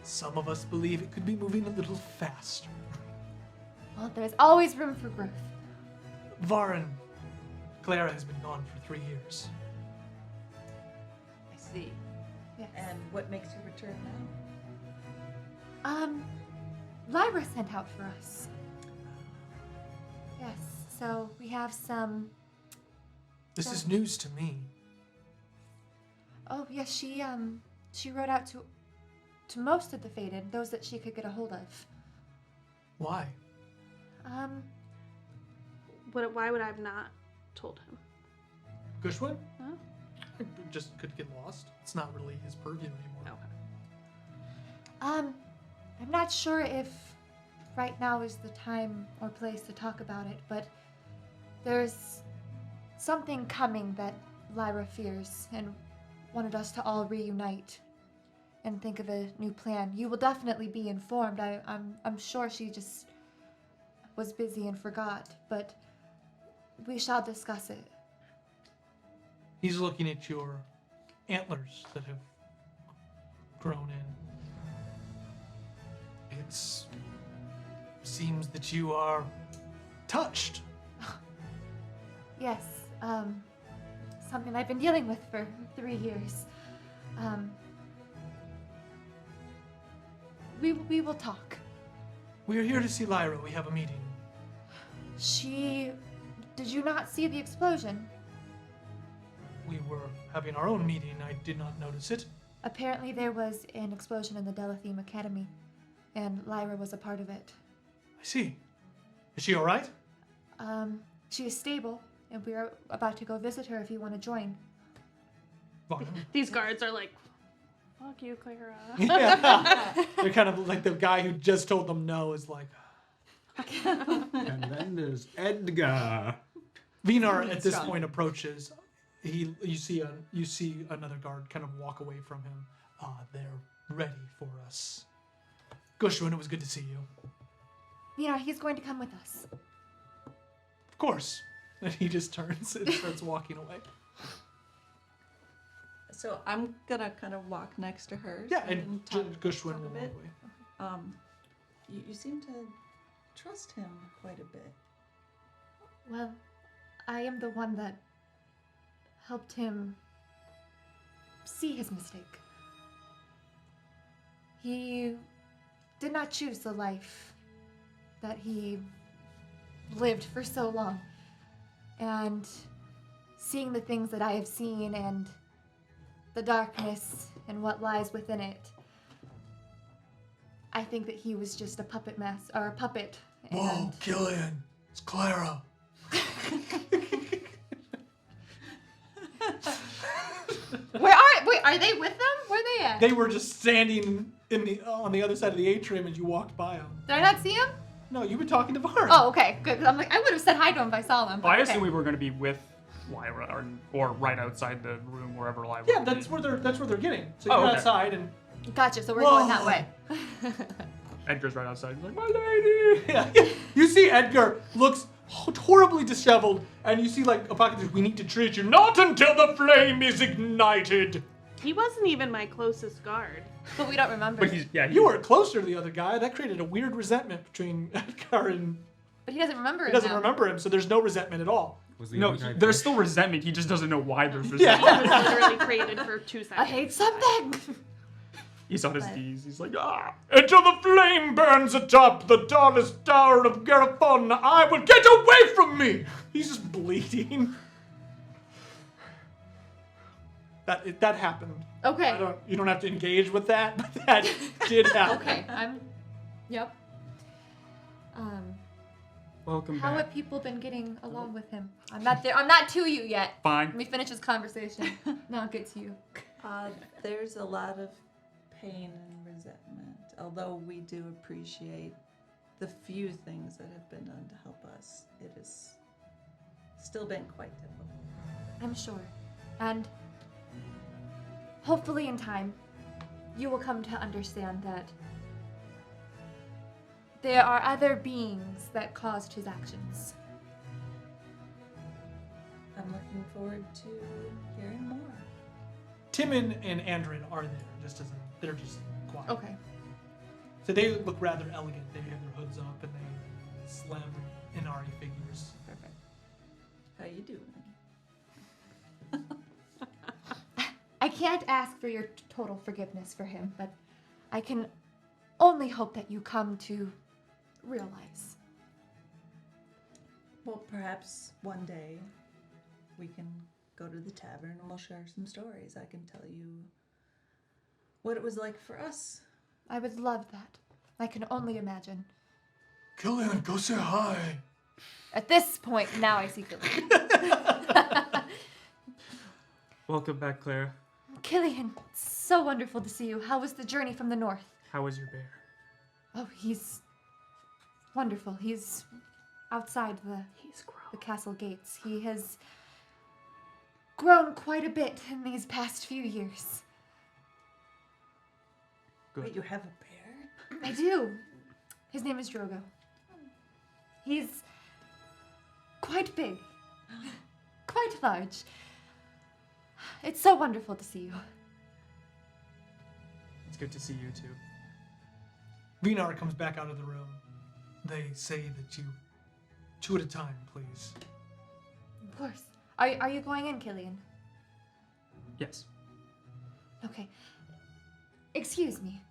A: Some of us believe it could be moving a little faster.
H: Well, there's always room for growth.
A: Varen, Clara has been gone for 3 years.
G: I see.
H: Yes.
G: And what makes you return now?
H: Lyra sent out for us. Yes, so we have some...
A: This is news to me.
H: Oh, yes, she wrote out to most of the Fated, those that she could get a hold of.
A: Why?
C: Why would I have not told him?
A: Gushwin?
C: Huh?
A: Just could get lost. It's not really his purview anymore.
C: Okay.
H: I'm not sure if right now is the time or place to talk about it, but there's something coming that Lyra fears and wanted us to all reunite and think of a new plan. You will definitely be informed. I'm sure she just was busy and forgot, but we shall discuss it.
A: He's looking at your antlers that have grown in. It seems that you are touched.
H: Yes, something I've been dealing with for 3 years. We will talk.
A: We are here to see Lyra. We have a meeting.
H: Did you not see the explosion?
A: We were having our own meeting. I did not notice it.
H: Apparently there was an explosion in the Delatheme Academy, and Lyra was a part of it.
A: I see. Is she all right?
H: She is stable, and we are about to go visit her if you want to join.
A: Varen.
C: These guards are like, fuck you, Clara.
A: Yeah. They're kind of like the guy who just told them no is like...
F: And then there's Edgar.
A: Vinar at this point approaches. You see another guard kind of walk away from him. They're ready for us. Gushwin, it was good to see you.
H: Yeah, he's going to come with us.
A: Of course. And he just turns and starts walking away.
G: So I'm gonna kind of walk next to her.
A: Yeah,
G: so
A: and Gushwin will walk away.
G: You seem to trust him quite a bit.
H: Well, I am the one that helped him see his mistake. He did not choose the life that he lived for so long. And seeing the things that I have seen and the darkness and what lies within it, I think that he was just a puppet.
B: Whoa,
H: And
B: Killian, it's Clara.
H: Wait, are they with them? Where are they at?
A: They were just standing on the other side of the atrium as you walked by them.
H: Did I not see him?
A: No, you were talking to Varen.
H: Oh, okay, good. 'Cause I'm like, I would have said hi to him if I saw them.
E: Well, I
H: but
E: assume
H: okay.
E: we were going to be with Lyra or right outside the room wherever Lyra
A: Yeah,
E: would
A: that's
E: be.
A: where they're getting. So
E: Oh,
A: you're
E: okay.
A: outside and
H: Gotcha. So we're
A: Whoa.
H: going that way.
E: Edgar's right outside. He's like, my lady!
A: yeah. You see Edgar looks horribly disheveled, and you see like Apocalypse, we need to treat you not until the flame is ignited.
C: He wasn't even my closest guard.
H: But we don't remember.
E: But he's, yeah,
A: You were closer to the other guy. That created a weird resentment between Edgar and
H: But he doesn't remember
A: he
H: him
A: doesn't
H: now.
A: remember him, so there's no resentment at all.
F: Was the
E: No,
F: other guy
E: there's
F: dead?
E: still resentment. He just doesn't know why there's
A: Yeah.
E: resentment.
C: It was literally created for 2 seconds.
H: I hate something.
E: He's on his
H: But-
E: knees. He's like, ah.
A: Until the flame burns atop the tallest tower of Garafon, I will get away from me! He's just bleeding. That happened.
H: Okay.
A: You don't have to engage with that, but that did happen.
H: Okay. Yep.
E: Welcome
H: How
E: back.
H: have people been getting along with him? I'm not there. I'm not to you yet.
E: Fine.
H: Let me finish this conversation. Now I'll get to you.
G: There's a lot of pain and resentment. Although we do appreciate the few things that have been done to help us, it has still been quite difficult.
H: I'm sure. And hopefully in time, you will come to understand that there are other beings that caused his actions.
G: I'm looking forward to hearing more.
A: Timon and Andrin are there, they're just quiet.
H: Okay.
A: So they look rather elegant. They have their hoods up and they slam Inari figures.
G: Perfect. How you doing?
H: I can't ask for your total forgiveness for him, but I can only hope that you come to realize.
G: Well, perhaps one day we can go to the tavern and we'll share some stories. I can tell you what it was like for us.
H: I would love that. I can only imagine.
B: Killian, go say hi.
H: At this point, now I see Killian.
E: Welcome back, Clara.
H: Killian, so wonderful to see you. How was the journey from the north?
E: How was your bear?
H: Oh, he's wonderful. He's outside
C: He's grown.
H: the castle gates. He has grown quite a bit in these past few years.
E: Good.
G: Wait, you have a bear?
H: I do. His name is Drogo. He's quite big, quite large. It's so wonderful to see you.
E: It's good to see you too.
A: Vinar comes back out of the room. They say that you, 2 at a time, please.
H: Of course. Are you going in, Killian?
E: Yes.
H: Okay. Excuse me.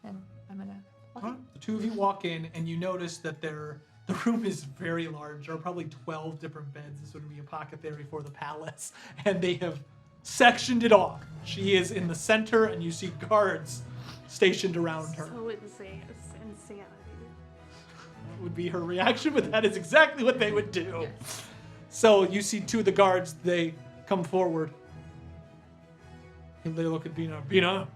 H: And I'm gonna.
A: Huh? The 2 of you walk in and you notice that the room is very large. There are probably 12 different beds. This would be a apothecary for the palace. And they have sectioned it off. She is in the center and you see guards stationed around her.
C: So insane. It's insanity.
A: That would be her reaction, but that is exactly what they would do. So you see 2 of the guards, they come forward. And they look at Bina. Bina,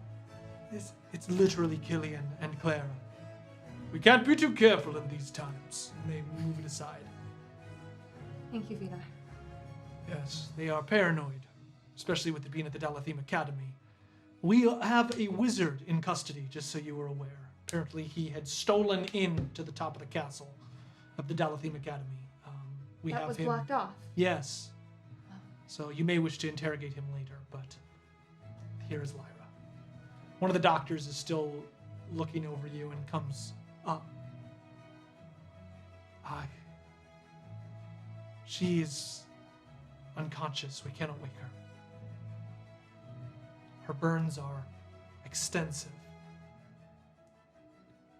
A: it's literally Killian and Clara. We can't be too careful in these times. And they move it aside.
H: Thank you, Vinar.
A: Yes, they are paranoid, especially with it being at the Dalathim Academy. We have a wizard in custody, just so you were aware. Apparently, he had stolen in to the top of the castle of the Dalathim Academy. We
H: That
A: have
H: was
A: him.
H: blocked off.
A: Yes. So you may wish to interrogate him later, but here is Lyra. One of the doctors is still looking over you and comes up. She is unconscious. We cannot wake her. Her burns are extensive.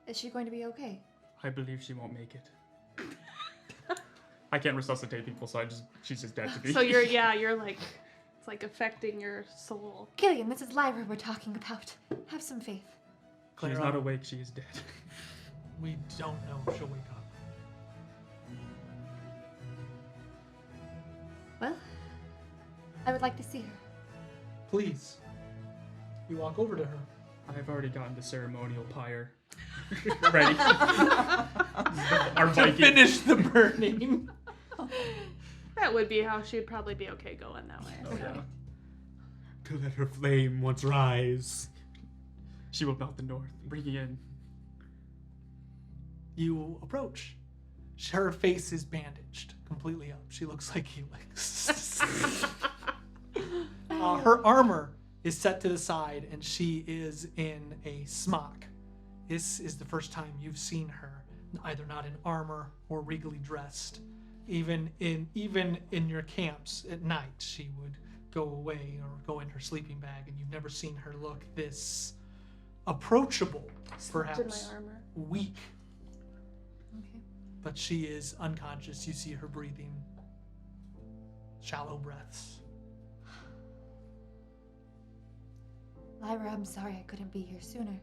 H: Is she going to be okay?
E: I believe she won't make it. I can't resuscitate people, so she's just dead to me.
C: So you're like, it's like affecting your soul.
H: Killian, this is Lyra we're talking about. Have some faith.
E: She's
A: Clara,
E: not awake, she is dead.
A: we don't know if she'll wake up.
H: Well, I would like to see her.
A: Please. You walk over to her.
E: I've already gotten the ceremonial pyre ready. Our
A: To
E: Viking.
A: finish the burning.
C: That would be how she'd probably be okay going that way.
E: Oh, yeah.
F: To let her flame once rise.
E: She will melt the north, bringing in.
A: You approach. Her face is bandaged completely up. She looks like Helix. Her armor is set to the side and she is in a smock. This is the first time you've seen her either not in armor or regally dressed. Even in your camps at night, she would go away or go in her sleeping bag, and you've never seen her look this approachable, perhaps
C: In my armor.
A: weak.
H: Okay.
A: But she is unconscious. You see her breathing shallow breaths.
H: Lyra, I'm sorry I couldn't be here sooner.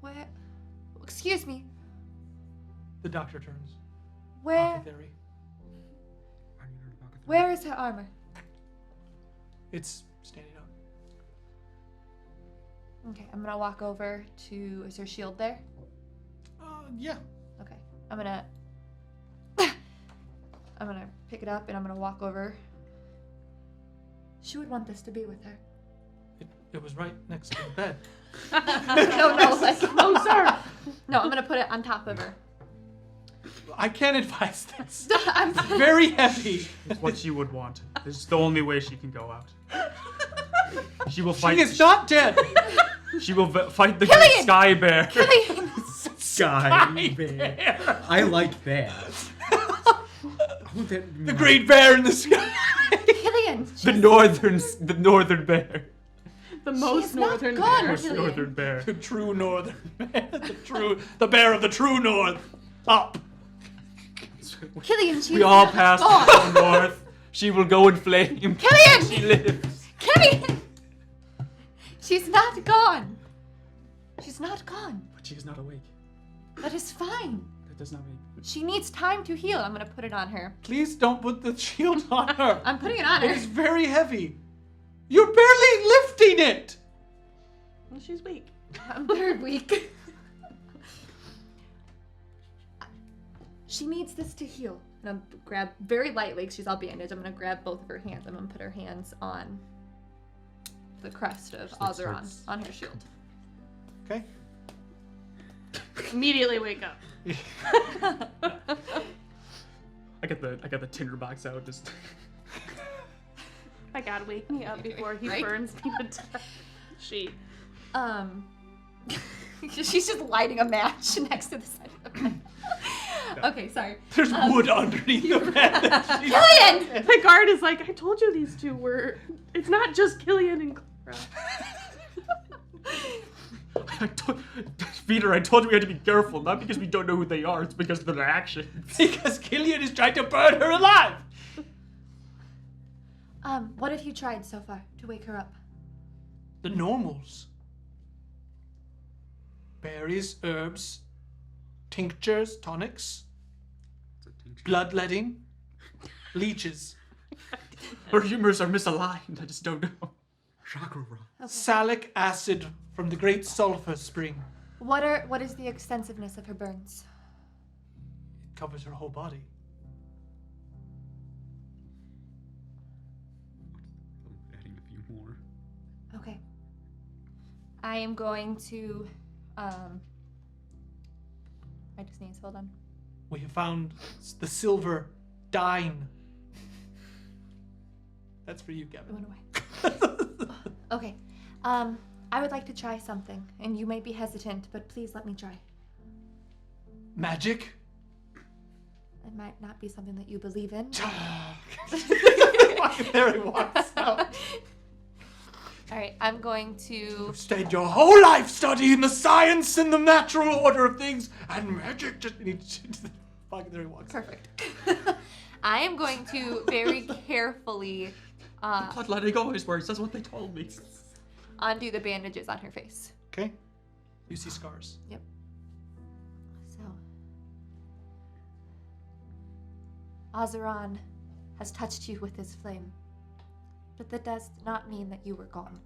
H: Where? Excuse me.
A: The doctor turns.
H: Where?
A: Apothecary.
F: I need
H: Where is her armor?
A: It's standing up.
H: Okay, I'm gonna walk over to. Is her shield there?
A: Yeah.
H: Okay, I'm gonna pick it up and I'm gonna walk over. She would want this to be with her.
A: It was right next to the bed.
H: No, like
C: Closer.
H: no. I'm gonna put it on top of her.
A: I can't advise this.
H: I'm
A: It's very heavy.
E: It's what she would want. This is the only way she can go out. She will fight.
A: She is not dead.
E: She will fight the
H: Killian!
E: Sky Bear.
H: Killian!
F: Sky bear. I like that. I want that to be
A: The
F: my-
A: great bear in the sky.
H: Killian!
E: The northern bear.
C: The most
H: not
C: northern
H: gone.
C: bear.
E: Most
H: Killian.
E: northern bear.
A: The true northern bear. The bear of the true north. Up.
H: Killian, she's
E: We all
H: not
E: pass
H: gone.
E: the north. She will go in flame.
H: Killian!
E: She lives.
H: Killian! She's not gone. She's not gone.
E: But she is not awake.
H: That is fine.
E: That does not mean.
H: She needs time to heal. I'm gonna put it on her.
A: Please don't put the shield on her.
H: I'm putting it on
A: It
H: her.
A: is very heavy. You're barely lifting it.
C: Well, she's weak.
H: I'm very weak. She needs this to heal. And I'm grab very lightly, 'cause she's all bandaged. I'm gonna grab both of her hands. I'm gonna put her hands on the crest of Ozeron on her shield.
A: Okay.
C: Immediately wake up.
E: I got the tinderbox out. Just.
C: My God, wake me up before he
H: Right?
C: burns me to death. She.
H: She's just lighting a match next to the side of the bed. Okay, sorry.
A: There's wood underneath the bed.
H: Killian!
C: The guard is like, I told you these two were. It's not just Killian and Clara.
E: Peter, I told you we had to be careful, not because we don't know who they are, it's because of their actions.
A: Because Killian is trying to burn her alive.
H: What have you tried so far to wake her up?
A: The normals. Berries, herbs, tinctures, tonics, bloodletting, leeches,
E: Her humors are misaligned, I just don't know.
F: Chakra rock.
A: salic acid from the great sulfur spring.
H: What is the extensiveness of her burns?
A: It covers her whole body.
F: Adding a few more.
H: Okay. I am going to I just need to hold on.
A: We have found the silver dine. That's for you,
H: It
A: Kevin.
H: went away. Okay. I would like to try something, and you may be hesitant, but please let me try.
A: Magic?
H: It might not be something that you believe in.
A: There he walks out.
H: All right, I'm going to.
A: You've stayed your whole life studying the science and the natural order of things, and magic just. Fuck, there he walks.
H: Perfect. I am going to very carefully
E: Bloodletting always works, that's what they told me.
H: undo the bandages on her face.
A: Okay. You see scars.
H: Yep. So, Ozeron has touched you with his flame, but that does not mean that you were gone.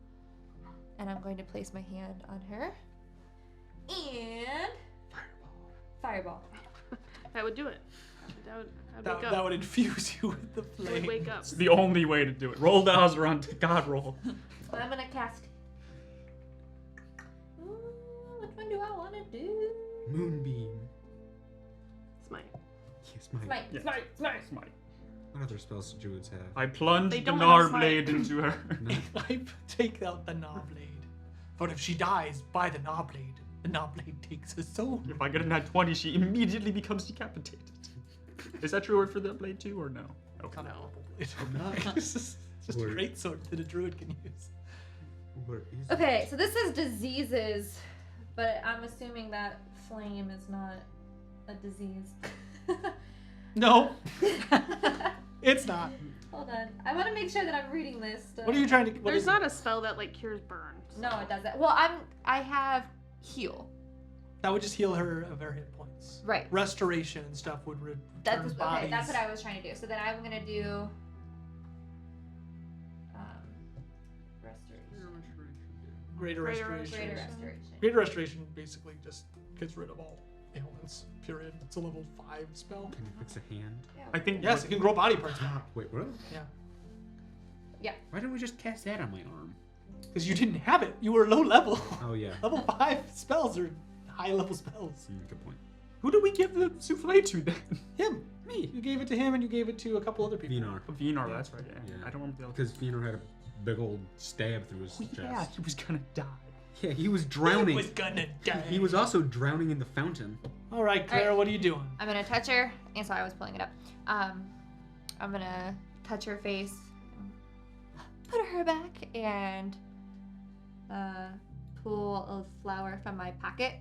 H: And I'm going to place my hand on her. And fireball.
C: That would do it. That would wake
A: That
C: up.
A: would infuse you with the
C: That would
A: flame.
C: wake up.
E: It's the only way to do it. Roll the Ozeron to God roll.
H: But I'm gonna cast. Which one do I want to do?
F: Moonbeam.
C: Smite.
F: Yes, my.
H: Smite.
E: Yeah.
C: Smite.
E: Smite.
F: What other spells do druids have?
E: I plunged
C: They
E: the
C: don't have a
E: Gnarblade
C: smite.
E: into her.
A: I take out the Gnarblade. But if she dies by the Gnarblade, the Gnarblade takes her soul.
E: If I get a nat 20, she immediately becomes decapitated. Is that true for the blade too, or no? Okay.
A: No. It's just a
F: Word.
A: great sword that a druid can use.
F: Where is
H: Okay, so this is diseases, but I'm assuming that flame is not a disease.
A: No, it's not.
H: Hold on. I want to make sure that I'm reading this.
A: What are you trying to? What
C: There's
A: is
C: not a spell that like cures burns.
H: No, it doesn't. Well, I have heal.
A: That would just heal her of her hit points.
H: Right.
A: Restoration and stuff would return
H: That's
A: bodies.
H: okay. That's what I was trying to do. So then I'm gonna do
A: Greater
C: Greater
A: Restoration.
C: Restoration.
A: Greater Restoration basically just gets rid of all ailments. Period. It's a level 5 spell.
F: Can you fix a hand?
E: I think
A: Yes, it can grow body parts back.
F: Wait, really?
A: Yeah.
F: Why didn't we just cast that on my arm?
A: Because you didn't have it. You were low level.
F: Oh, yeah.
A: Level 5 spells are high level spells.
F: Good point.
E: Who do we give the souffle to then?
A: Him. Me. You gave it to him and you gave it to a couple other people.
F: Vinar.
E: Vinar, that's right. Yeah.
F: Yeah.
E: I don't remember the other.
F: Because Vinar had a big old stab through his chest.
E: Yeah, he was gonna die.
F: Yeah, he was drowning.
A: He was gonna die.
F: He was also drowning in the fountain.
A: All right, Claire,
H: Alright.
A: what are you doing?
H: I'm gonna touch her. And sorry, I was pulling it up. I'm gonna touch her face, put her back, and pull a flower from my pocket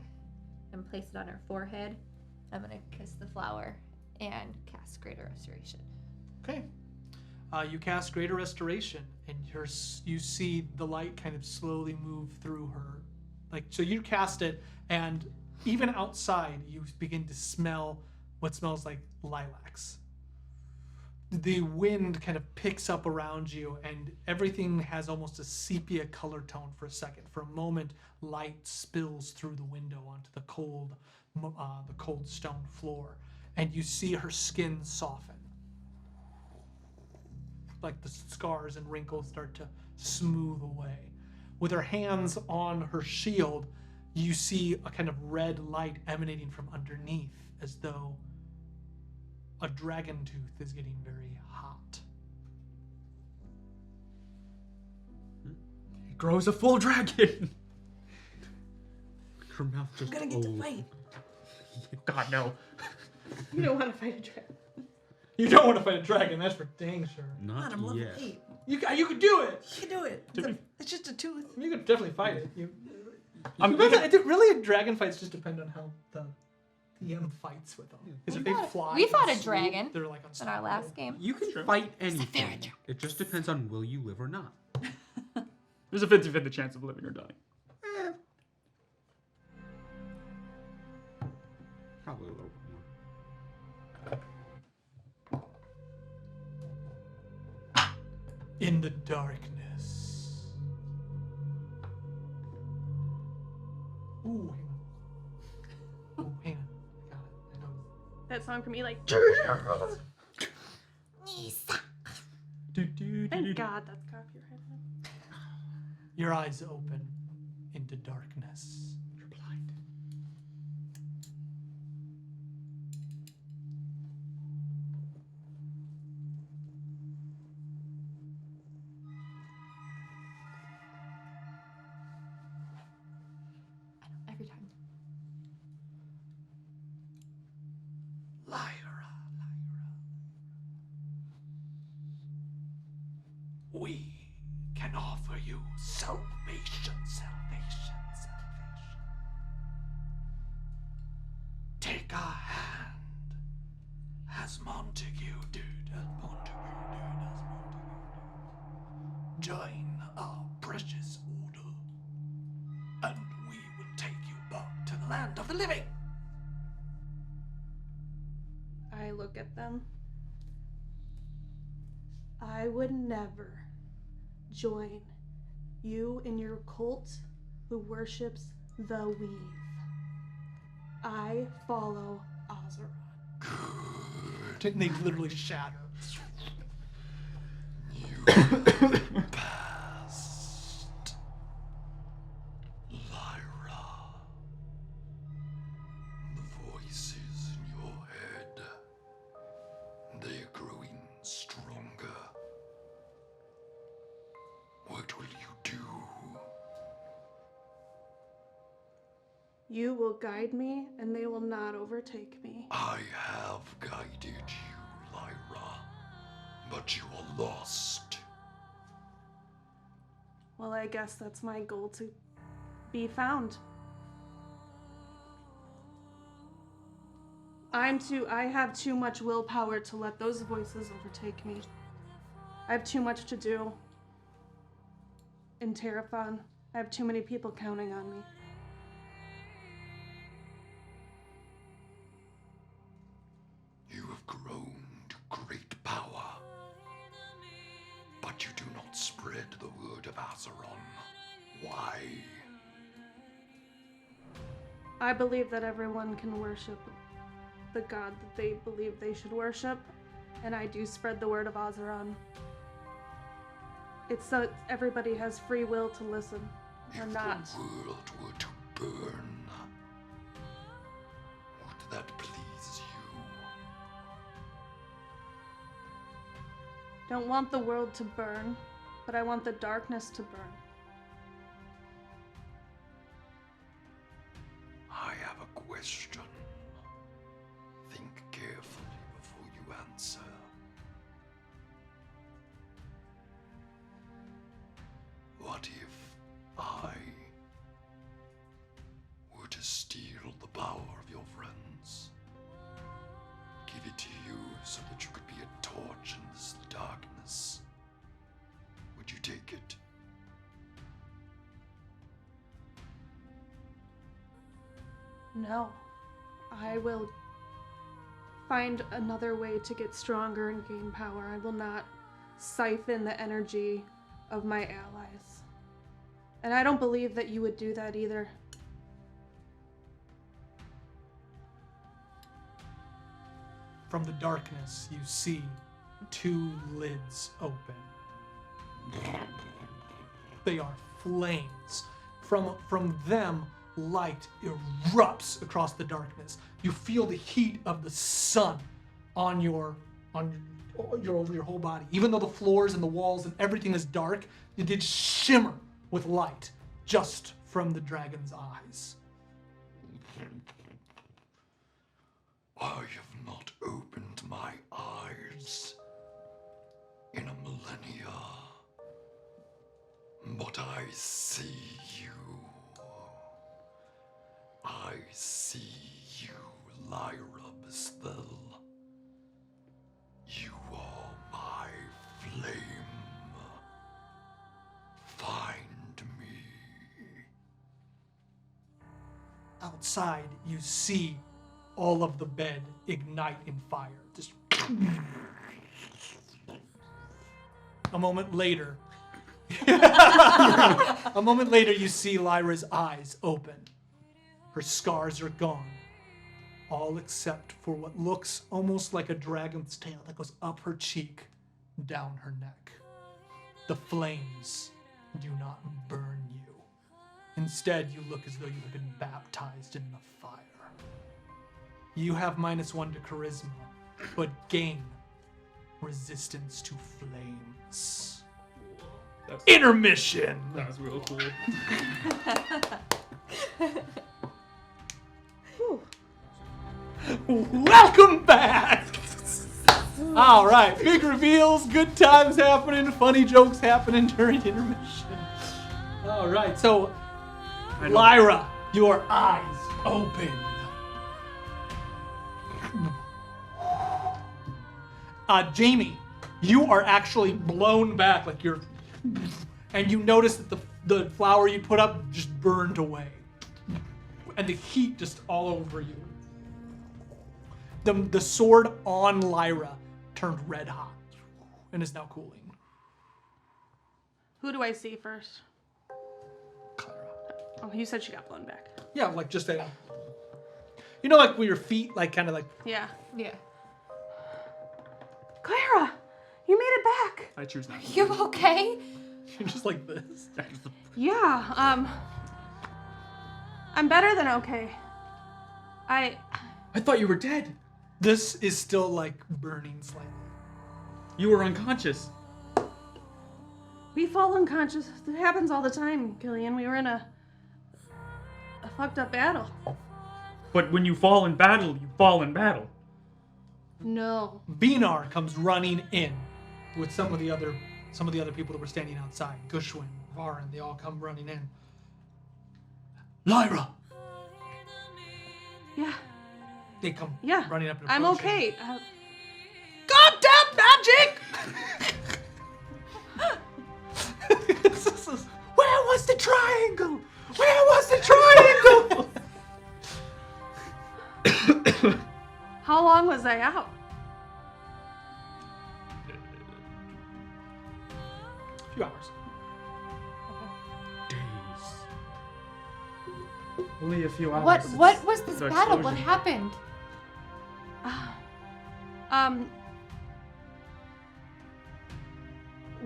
H: and place it on her forehead. I'm gonna kiss the flower and cast Greater Restoration.
A: Okay. You cast Greater Restoration, and you see the light kind of slowly move through her. So you cast it, and even outside, you begin to smell what smells like lilacs. The wind kind of picks up around you, and everything has almost a sepia color tone for a second. For a moment, light spills through the window onto the cold stone floor, and you see her skin soften. Like the scars and wrinkles start to smooth away. With her hands on her shield, you see a kind of red light emanating from underneath, as though a dragon tooth is getting very hot.
E: It grows a full dragon.
F: Her mouth just
G: I'm gonna get to fight.
E: God no.
C: You don't want to fight a dragon.
A: You don't want to fight a dragon, that's for dang sure.
F: Not
G: I'm level
F: yet.
G: 8.
A: You could do it.
G: You can do it. It's just a tooth.
A: You could definitely fight it.
E: I'm
A: Really, a dragon fights just depend on how the DM fights with them. Because if they fly,
H: we fought
A: and
H: a dragon
A: swoop, they're like
H: in our last game.
F: You can fight anything. It just depends on will you live or not.
E: There's a 50-50 chance of living or dying.
F: Probably a little bit more.
A: in the darkness. Ooh, hang on. Oh, hang on. I got it. I know.
C: That song for me, like. Thank God that's copyrighted.
A: Your eyes open into darkness. You're blind.
H: Every time.
B: Lyra. We can offer you salvation. Take our hand, as Montague did, Join our precious order, and we will take you back to the land of the living.
C: I look at them. I would never join you in your cult who worships the weave. I follow Azeroth.
A: And they literally shatter.
B: Past Lyra. The voices in your head, they're growing stronger. What will you do?
C: You will guide me, and they will not overtake me.
B: I have guided you, Lyra, but you are lost.
C: Well, I guess that's my goal, to be found. I have too much willpower to let those voices overtake me. I have too much to do in Terraphon. I have too many people counting on me.
B: You have grown to great power, but you do not spread the word of Azeron. Why?
C: I believe that everyone can worship the god that they believe they should worship, and I do spread the word of Azeron. It's so everybody has free will to listen or
B: If
C: not.
B: the world were to burn, would that please you?
C: Don't want the world to burn, but I want the darkness to burn.
B: I have a question. Think carefully before you answer. What if I were to steal the power of your friends? Give it to you so that you could be a torch in this darkness. Would you take it?
C: No. I will find another way to get stronger and gain power. I will not siphon the energy of my allies. And I don't believe that you would do that either.
A: From the darkness, you see 2 lids open. They are flames. From them, light erupts across the darkness. You feel the heat of the sun on your whole body. Even though the floors and the walls and everything is dark, it did shimmer with light just from the dragon's eyes.
B: I have not opened my eyes in a millennia, but I see you. I see you, Lyra Bespel. You are my flame. Find me.
A: Outside, you see all of the bed ignite in fire. Just a moment later, you see Lyra's eyes open. Her scars are gone, all except for what looks almost like a dragon's tail that goes up her cheek, down her neck. The flames do not burn you. Instead, you look as though you have been baptized in the fire. You have -1 to charisma, but gain resistance to flames. Intermission!
E: That was real cool.
A: Welcome back! All right, big reveals, good times happening, funny jokes happening during intermission. All right, so Lyra, your eyes open. Jamie, you are actually blown back, like you're, and you notice that the flower you put up just burned away, and the heat just all over you. The sword on Lyra turned red hot and is now cooling.
C: Who do I see first?
A: Clara.
C: Oh, you said she got blown back.
A: Yeah, like just a, you know, like with your feet, like kind of like.
C: Yeah.
D: Yeah.
C: Clara, you made it back.
E: I choose not to.
H: You okay?
A: You're just like this.
C: Yeah. I'm better than okay.
E: I thought you were dead.
A: This is still like burning slightly.
E: You were unconscious.
C: We fall unconscious. It happens all the time, Killian. We were in a fucked up battle.
E: But when you fall in battle, you fall in battle.
C: No.
A: Benar comes running in with some of the other people that were standing outside. Gushwin, Varin, they all come running in. Lyra!
C: Yeah.
A: They come
C: Yeah.
A: running up and
C: I'm
A: approaching.
C: okay.
A: Goddamn magic! Where was the triangle? Where was the triangle?
C: How long was I out?
A: A few hours.
F: Days.
E: Only a few hours.
H: What was this
E: the
H: battle? What
E: explosion.
H: happened?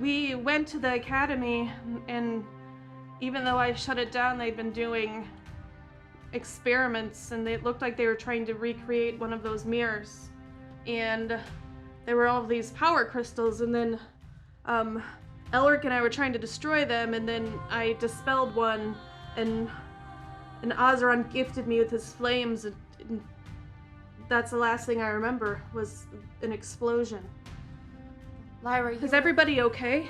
C: We went to the academy, and even though I shut it down, they'd been doing experiments, and it looked like they were trying to recreate one of those mirrors. And there were all of these power crystals, and then Elric and I were trying to destroy them, and then I dispelled one, and Ozeron gifted me with his flames, and that's the last thing I remember, was an explosion.
H: Lyra,
C: Is everybody okay?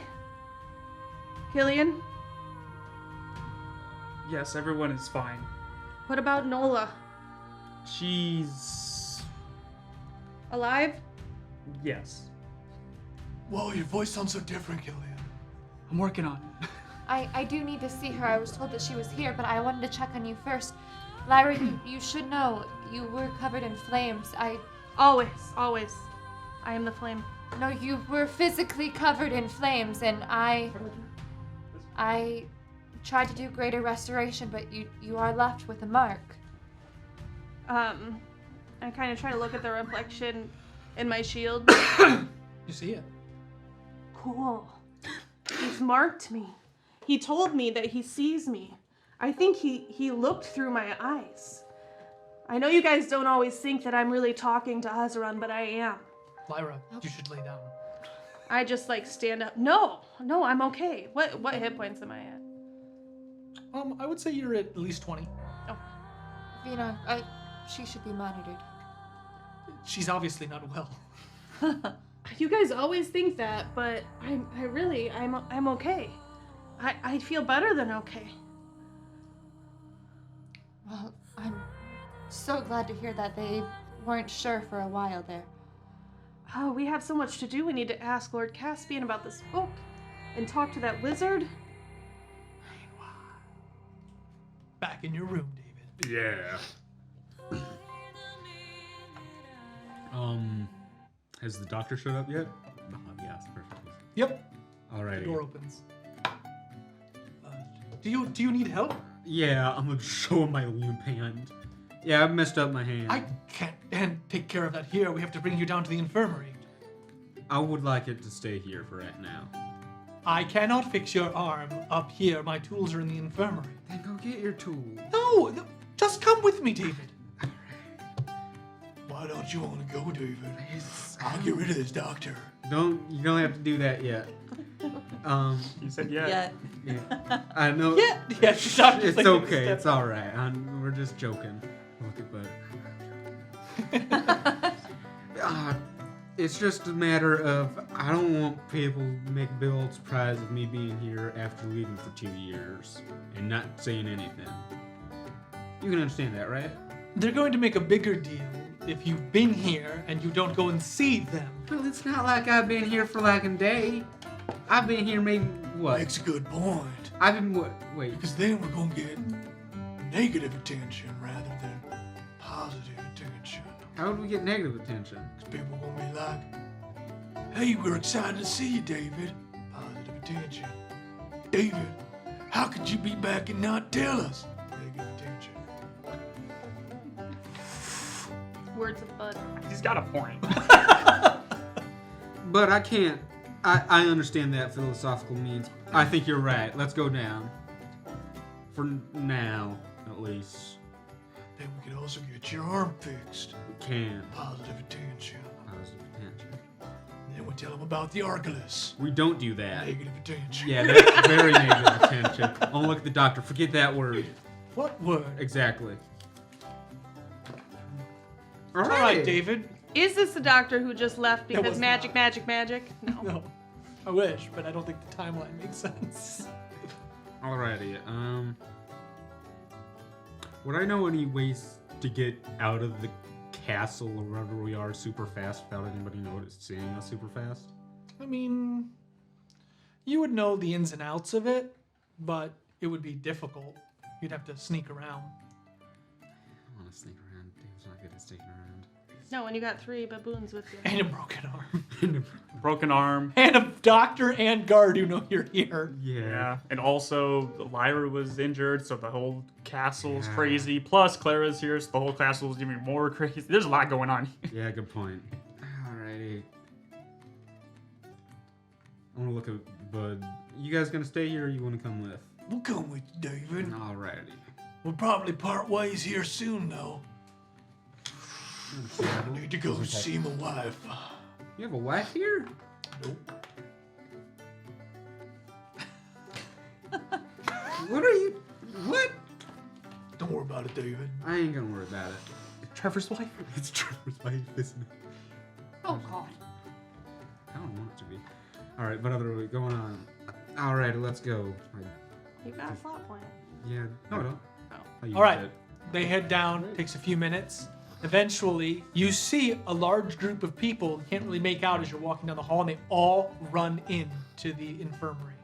C: Killian?
E: Yes, everyone is fine.
C: What about Nola?
E: She's...
C: Alive?
E: Yes.
B: Whoa, your voice sounds so different, Killian.
E: I'm working on it.
H: I do need to see her. I was told that she was here, but I wanted to check on you first. Lyra, you should know, you were covered in flames.
C: Always. I am the flame.
H: No, you were physically covered in flames, and I tried to do greater restoration, but you are left with a mark.
C: I kind of try to look at the reflection in my shield.
A: You see it?
C: Cool. He's marked me. He told me that he sees me. I think he looked through my eyes. I know you guys don't always think that I'm really talking to Ozeron, but I am.
A: Lyra, you should lay down.
C: I just stand up. No, I'm okay. What hit points am I at?
A: I would say you're at least 20.
H: Vina, she should be monitored.
A: She's obviously not well.
C: You guys always think that, but I'm okay. I feel better than okay.
H: Well, I'm so glad to hear that. They weren't sure for a while there.
C: Oh, we have so much to do. We need to ask Lord Caspian about this book and talk to that wizard.
A: Back in your room, David.
F: Yeah. Has the doctor showed up yet? Yes, perfect.
A: Yep.
F: Alrighty.
A: The door opens. Do you need help?
F: Yeah, I'm gonna show him my limp hand. Yeah, I've messed up my hand.
A: I can't take care of that here. We have to bring you down to the infirmary.
F: I would like it to stay here for right now.
A: I cannot fix your arm up here. My tools are in the infirmary.
F: Then go get your tool.
A: No, just come with me, David.
B: Why don't you want to go, David? I'll get rid of this doctor.
F: You don't have to do that yet.
E: You said yeah.
F: Yeah. I know.
A: Yeah, she's not
F: It's
A: like
F: okay.
A: step-
F: It's all right. We're just joking. Look at but it's just a matter of I don't want people to make a big old surprise of me being here after leaving for 2 years and not saying anything. You can understand that, right?
A: They're going to make a bigger deal if you've been here and you don't go and see them.
F: Well, it's not like I've been here for like a day. I've been here maybe what?
B: Makes a good point.
F: I've been what? Wait.
B: Because then we're going to get negative attention rather than positive attention.
F: How would we get negative attention?
B: Because people are going to be like, hey, we're excited to see you, David. Positive attention. David, how could you be back and not tell us? Negative attention.
C: Words of Bud.
E: He's got a point.
F: But I can't. I understand that philosophical means. I think you're right. Let's go down. For now, at least.
B: Then we could also get your arm fixed.
F: We can.
B: Positive attention.
F: Positive attention.
B: And then we tell them about the Archelaus.
F: We don't do that.
B: Negative attention.
F: Yeah, that's very negative attention. Oh, look at the doctor. Forget that word.
A: What word?
F: Exactly.
A: All right, David.
C: Is this the doctor who just left because
A: was
C: magic? No.
A: No, I wish, but I don't think the timeline makes sense.
F: Alrighty. Would I know any ways to get out of the castle or wherever we are super fast without anybody noticing us super fast?
A: I mean, you would know the ins and outs of it, but it would be difficult. You'd have to sneak around.
F: I want to sneak around. Dave's not good at sneaking around.
C: No, when you got 3 baboons with you.
A: And a broken arm.
E: Broken arm.
A: And a doctor and guard who know you're here.
E: Yeah. And also, Lyra was injured, so the whole castle's crazy. Plus, Clara's here, so the whole castle's even more crazy. There's a lot going on.
F: Yeah, good point. Alrighty. I want to look at Bud. You guys gonna stay here or you want to come with?
B: We'll come with you, David.
F: Alrighty.
B: We'll probably part ways here soon, though. I need to go see my wife.
F: You have a wife here?
B: Nope.
F: What are you? What?
B: Don't worry about it, David.
F: I ain't gonna worry about it.
E: Trevor's wife.
F: It's Trevor's wife, isn't it?
H: Oh God.
F: I don't want it to be. Alright, what other way going on? Alright, let's go.
C: You got a plot point.
F: Yeah, no, I don't.
C: Oh.
A: All right. They head down. Takes a few minutes. Eventually, you see a large group of people. You can't really make out as you're walking down the hall, and they all run into the infirmary.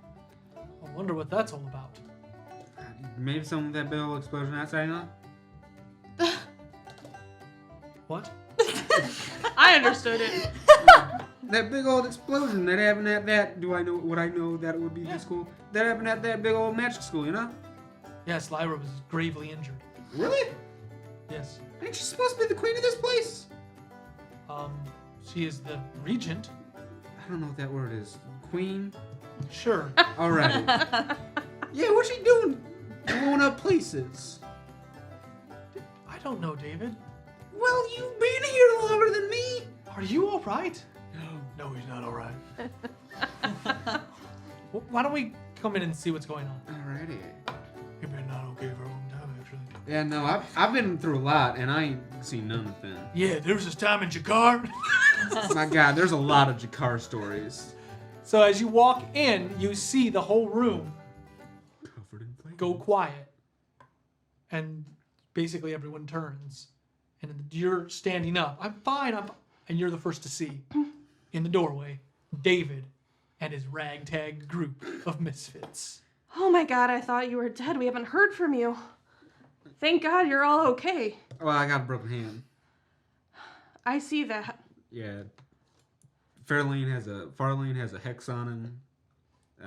A: I wonder what that's all about.
F: Maybe some of that big old explosion outside, huh?
A: What?
C: I understood it.
F: That big old explosion that happened at that. Do I know what I know that it would be the school? That happened at that big old magic school, you know?
A: Yes, Lyra was gravely injured.
F: Really?
A: Yes.
F: Ain't she supposed to be the queen of this place?
A: She is the regent.
F: I don't know what that word is. Queen?
A: Sure.
F: Alright. Yeah, what's she doing? Blowing up places.
A: I don't know, David.
F: Well, you've been here longer than me.
A: Are you all right?
B: No, he's not all right.
A: Why don't we come in and see what's going on?
F: Alrighty.
B: He's been not okay for a long time, actually.
F: Yeah, no, I've been through a lot, and I ain't seen none of them.
B: Yeah, there was this time in Jakar.
F: My God, there's a lot of Jakar stories.
A: So as you walk in, you see the whole room
F: Covered in flames.
A: go quiet. And basically everyone turns. And you're standing up. I'm fine. And you're the first to see, in the doorway, David and his ragtag group of misfits.
C: Oh my God, I thought you were dead. We haven't heard from you. Thank God you're all okay.
F: Well, I got a broken hand.
C: I see that.
F: Yeah. Farlane has a hex on him.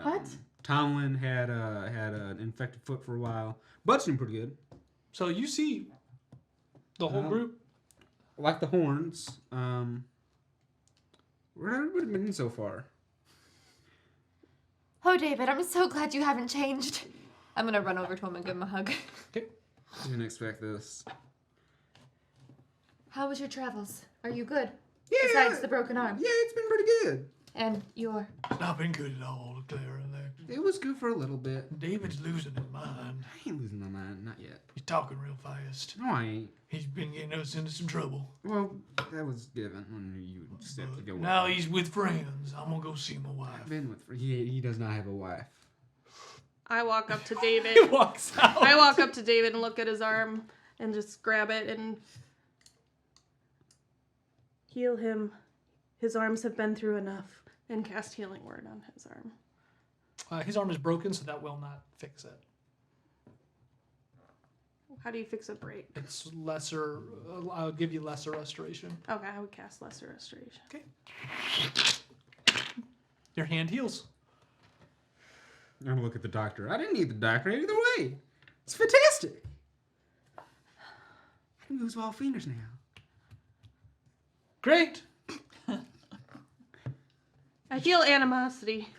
H: What?
F: Tomlin had an infected foot for a while. Bud's doing pretty good.
A: So you see the whole group.
F: Like the horns. Where everybody been so far?
H: Oh, David, I'm so glad you haven't changed. I'm gonna run over to him and give him a hug.
A: Okay.
F: Didn't expect this.
H: How was your travels? Are you good?
F: Yeah.
H: Besides the broken arm.
F: Yeah, it's been pretty good.
H: And your...
B: It's not been good at all, Clara.
F: It was good for a little bit.
B: David's losing his mind.
F: I ain't losing my mind, not yet.
B: He's talking real fast.
F: No, I ain't.
B: He's been getting us into some trouble.
F: Well, that was given when you said to go.
B: Now he's with friends. I'm gonna go see my wife.
F: I've been with. He does not have a wife.
C: I walk up to David.
A: He walks out.
C: I walk up to David and look at his arm and just grab it and heal him. His arms have been through enough. And cast healing word on his arm.
A: His arm is broken, so that will not fix it.
C: How do you fix a break?
A: It's lesser. I'll give you lesser restoration.
C: Okay, I would cast lesser restoration.
A: Okay. Your hand heals.
F: I'm gonna look at the doctor. I didn't need the doctor either way. It's fantastic. I can use all fingers now.
A: Great.
C: I feel animosity.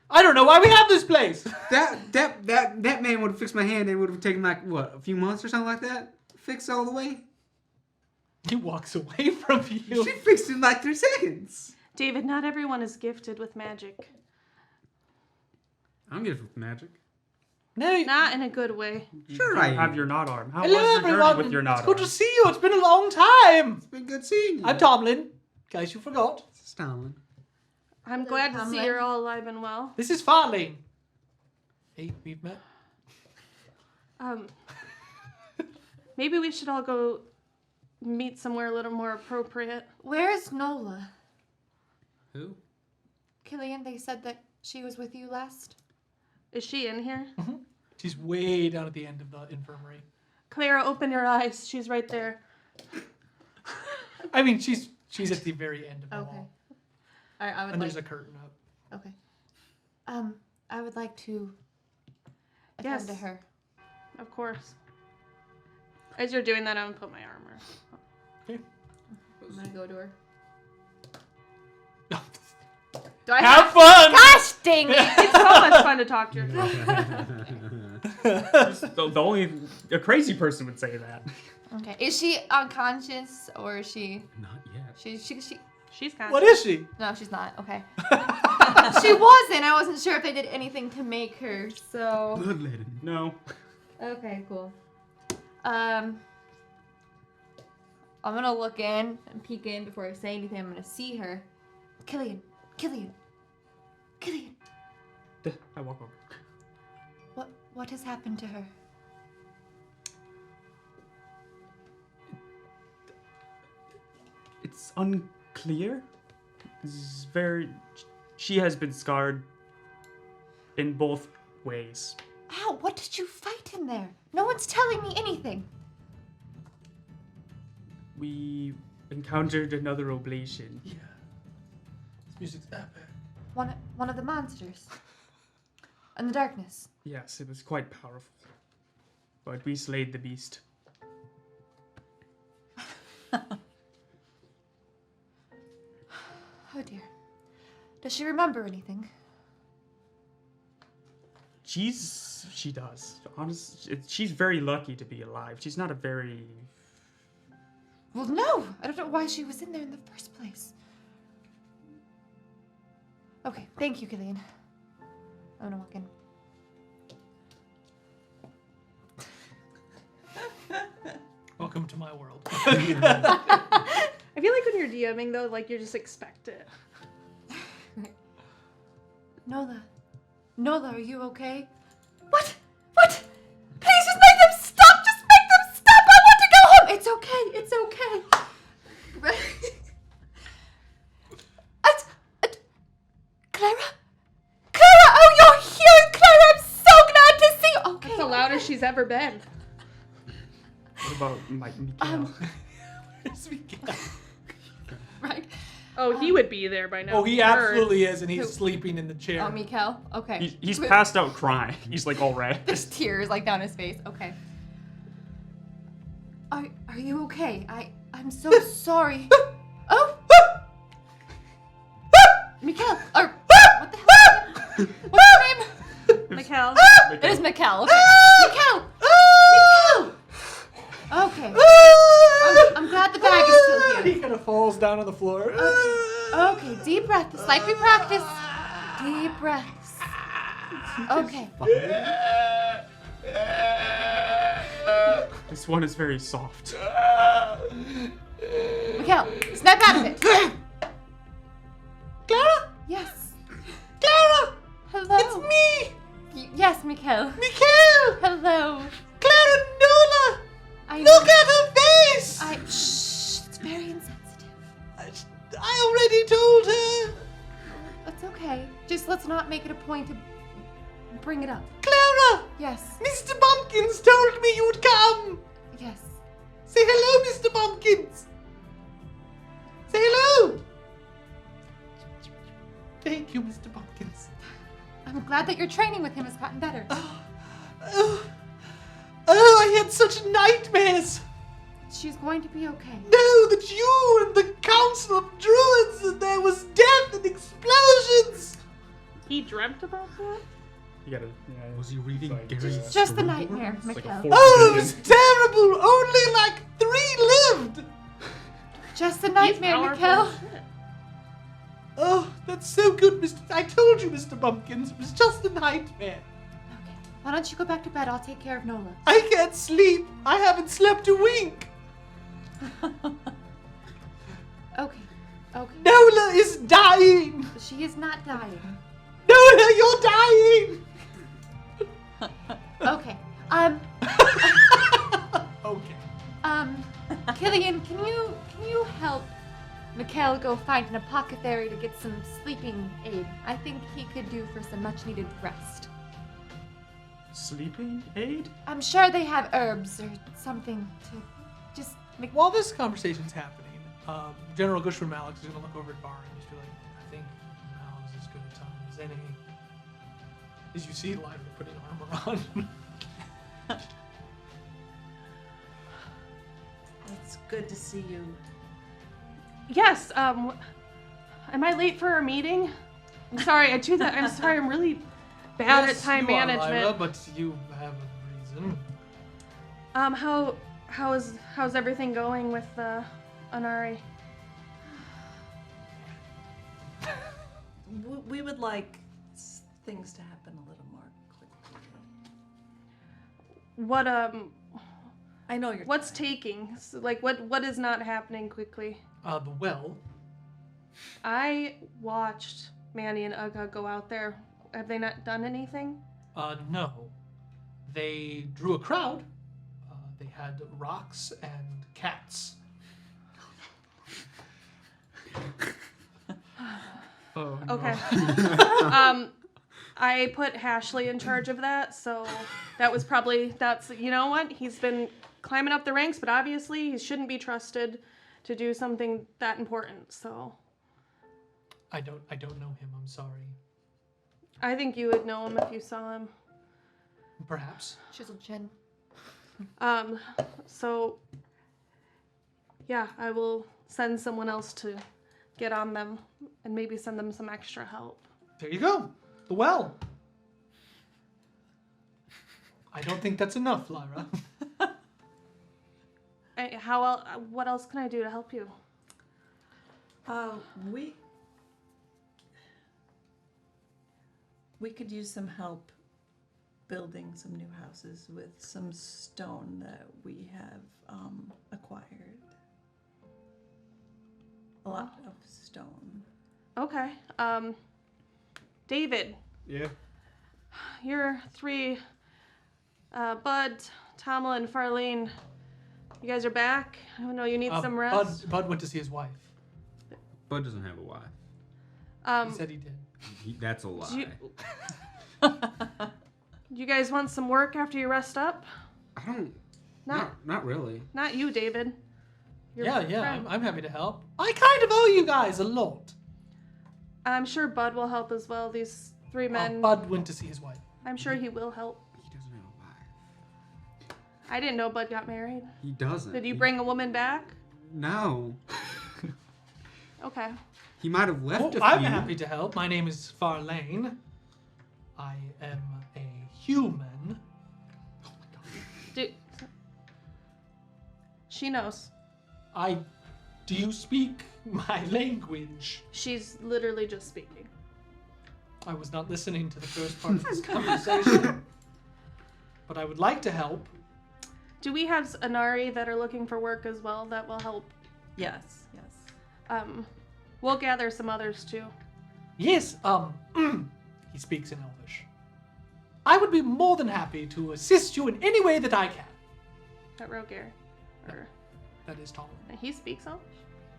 A: I don't know why we have this place.
F: That man would have fixed my hand and it would have taken like what, a few months or something like that? Fix all the way?
A: He walks away from you.
F: She fixed it in like 3 seconds.
C: David, not everyone is gifted with magic.
F: I'm good with magic.
A: No,
C: Not in a good way.
F: Sure
E: You
F: I
E: have
F: am.
E: your knot arm. How
A: hello
E: was your
A: everyone.
E: journey with your knot
A: It's good
E: arm?
A: to see you. It's been a long time.
F: It's been good seeing you.
A: I'm Tomlin, in case you forgot.
F: It's Tomlin.
C: I'm glad to see
H: Tomlin.
C: you're all alive and well.
A: This is Farlane. Hey, we've met.
C: Maybe we should all go meet somewhere a little more appropriate.
H: Where's Nola?
F: Who?
H: Killian, they said that she was with you last.
C: Is she in here?
A: She's way down at the end of the infirmary.
C: Clara, open your eyes. She's right there.
A: I mean, she's at the very end of the
H: Okay.
A: hall.
H: I would
A: And
H: like...
A: there's a curtain up.
H: Okay. I would like to attend
C: Yes.
H: to her.
C: Of course. As you're doing that, I'm gonna put my armor.
H: I'm gonna go to her.
D: Do I
A: Have fun!
H: Gosh dang it!
C: It's so much fun to talk to her.
E: A crazy person would say that.
H: Okay. Is she unconscious or is she?
F: Not yet.
C: She's kind
A: What is she?
H: No, she's not. Okay. She wasn't. I wasn't sure if they did anything to make her. So.
F: Bloodletting.
E: No.
H: Okay. Cool. I'm gonna look in and peek in before I say anything. I'm gonna see her. Killian.
E: I walk over.
H: What has happened to her?
E: It's unclear. She has been scarred in both ways.
H: Ow, what did you fight in there? No one's telling me anything.
E: We encountered another oblation.
A: Yeah. This music's epic.
H: One of the monsters. In the darkness.
E: Yes, it was quite powerful. But we slayed the beast.
H: Oh dear. Does she remember anything?
E: She does. Honestly, she's very lucky to be alive. She's not a very...
H: Well, no. I don't know why she was in there in the first place. Okay, thank you, Killian. I'm gonna walk in.
A: Welcome to my world.
C: I feel like when you're DMing though, like you just expect it.
H: Nola, are you okay? What? Please just make them stop! Just make them stop! I want to go home! It's okay. Clara? Oh, you're here, Clara! I'm so glad to see you! Okay.
C: That's the loudest she's ever been.
E: What about Mikael?
A: Where's Mikael?
H: Right.
C: Oh, he would be there by now.
A: Oh, he
C: Heard.
A: absolutely is, and he's
H: Who?
A: sleeping in the chair.
H: Oh, Mikael? Okay.
E: He's passed out crying. He's like all red.
H: There's tears like down his face. Okay. Are you okay? I'm so sorry. Oh! Mikael! Or what the hell? What's your name?
C: Mikkel.
H: It is Mikael. Okay. Mikael! Okay. I'm glad the bag is still
A: He
H: here.
A: kind of falls down on the floor.
H: Okay, deep breath. It's like we practice. Deep breaths. Okay.
E: This one is very soft.
H: Mikael, snap out of it.
A: Clara?
H: Yes.
A: Clara!
H: Hello.
A: It's me!
H: Yes, Mikael.
A: Mikael!
H: Hello.
A: Clara Nola!
H: I
A: Look at her face!
H: Shh. It's very insensitive.
A: I already told her!
H: It's okay. Just let's not make it a point to bring it up.
A: Clara!
H: Yes.
A: Mr. Bumpkins told me you'd come!
H: Yes.
A: Say hello, Mr. Bumpkins! Say hello! Thank you, Mr. Bumpkins.
H: I'm glad that your training with him has gotten better.
A: I had such nightmares!
H: She's going to be okay.
A: No, that you and the Council of Druids, and there was death and explosions!
C: He dreamt about that?
E: You gotta.
F: Was he reading
E: Like,
F: Gary's
H: Just the
F: storyboard?
H: nightmare,
E: It's like a
H: Mikael.
E: fourth
A: Oh, it
E: vision.
A: was terrible! Only like 3 lived!
H: Just the
C: He's
H: nightmare,
C: powerful
H: Mikael.
C: as shit.
A: Oh, that's so good, Mr. I told you, Mr. Bumpkins, it was just a nightmare.
H: Okay. Why don't you go back to bed? I'll take care of Nola.
A: I can't sleep. I haven't slept a wink.
H: Okay.
A: Nola is dying.
H: She is not dying.
A: Nola, you're dying.
H: Okay.
A: Okay.
H: Killian, can you help Mikael go find an apothecary to get some sleeping aid? I think he could do for some much needed rest.
E: Sleeping aid?
H: I'm sure they have herbs or something to just make.
A: While this conversation's happening, General Gushman Malik is going to look over at Bar and just be like, I think now is as good a time as any. As you see Lyra putting armor on.
G: good to see you.
C: Yes, am I late for our meeting? I'm sorry, I do that. I'm sorry, I'm really bad at time
A: you are,
C: management.
A: Lyra, but you have a reason.
C: How's everything going with Anari?
G: We would like things to happen a little more quickly.
C: What
G: I know you're.
C: what's taking? So, like what is not happening quickly?
A: The well.
C: I watched Manny and Uga go out there. Have they not done anything?
A: No. They drew a crowd. They had rocks and cats.
E: Oh, no.
C: Okay. I put Hashley in charge of that, so that's you know what? He's been climbing up the ranks, but obviously he shouldn't be trusted to do something that important, so
A: I don't know him, I'm sorry.
C: I think you would know him if you saw him.
A: Perhaps.
H: Chisel chin.
C: So yeah, I will send someone else to get on them and maybe send them some extra help.
A: There you go. The well. I don't think that's enough, Lyra.
C: What else can I do to help you?
G: We could use some help building some new houses with some stone that we have acquired. A lot of stone.
C: Okay. David,
F: Yeah.
C: your three, Bud, Tamla, and Farlene, you guys are back? I don't know, you need some rest?
A: Bud went to see his wife.
F: Bud doesn't have a wife.
A: He said he did.
F: That's a lie.
C: You guys want some work after you rest up?
F: I don't.
C: Not
F: Not really.
C: not you, David. Your
A: Yeah,
C: friend.
A: I'm happy to help. I kind of owe you guys a lot.
C: I'm sure Bud will help as well. These three men.
A: Bud went to see his wife.
C: I'm sure he will help.
F: He doesn't have a wife.
C: I didn't know Bud got married.
F: He doesn't.
C: Did you bring a woman back?
F: No.
C: Okay.
F: He might have left a few.
A: I'm happy to help. My name is Farlane. I am a human.
C: She knows.
A: Do you speak my language?
C: She's literally just speaking.
A: I was not listening to the first part of this conversation. But I would like to help.
C: Do we have Anari that are looking for work as well that will help?
G: Yes.
C: We'll gather some others too.
A: Yes, he speaks in Elvish. I would be more than happy to assist you in any way that I can.
C: That Roger. Or
A: That is Tom.
C: he speaks Elvish?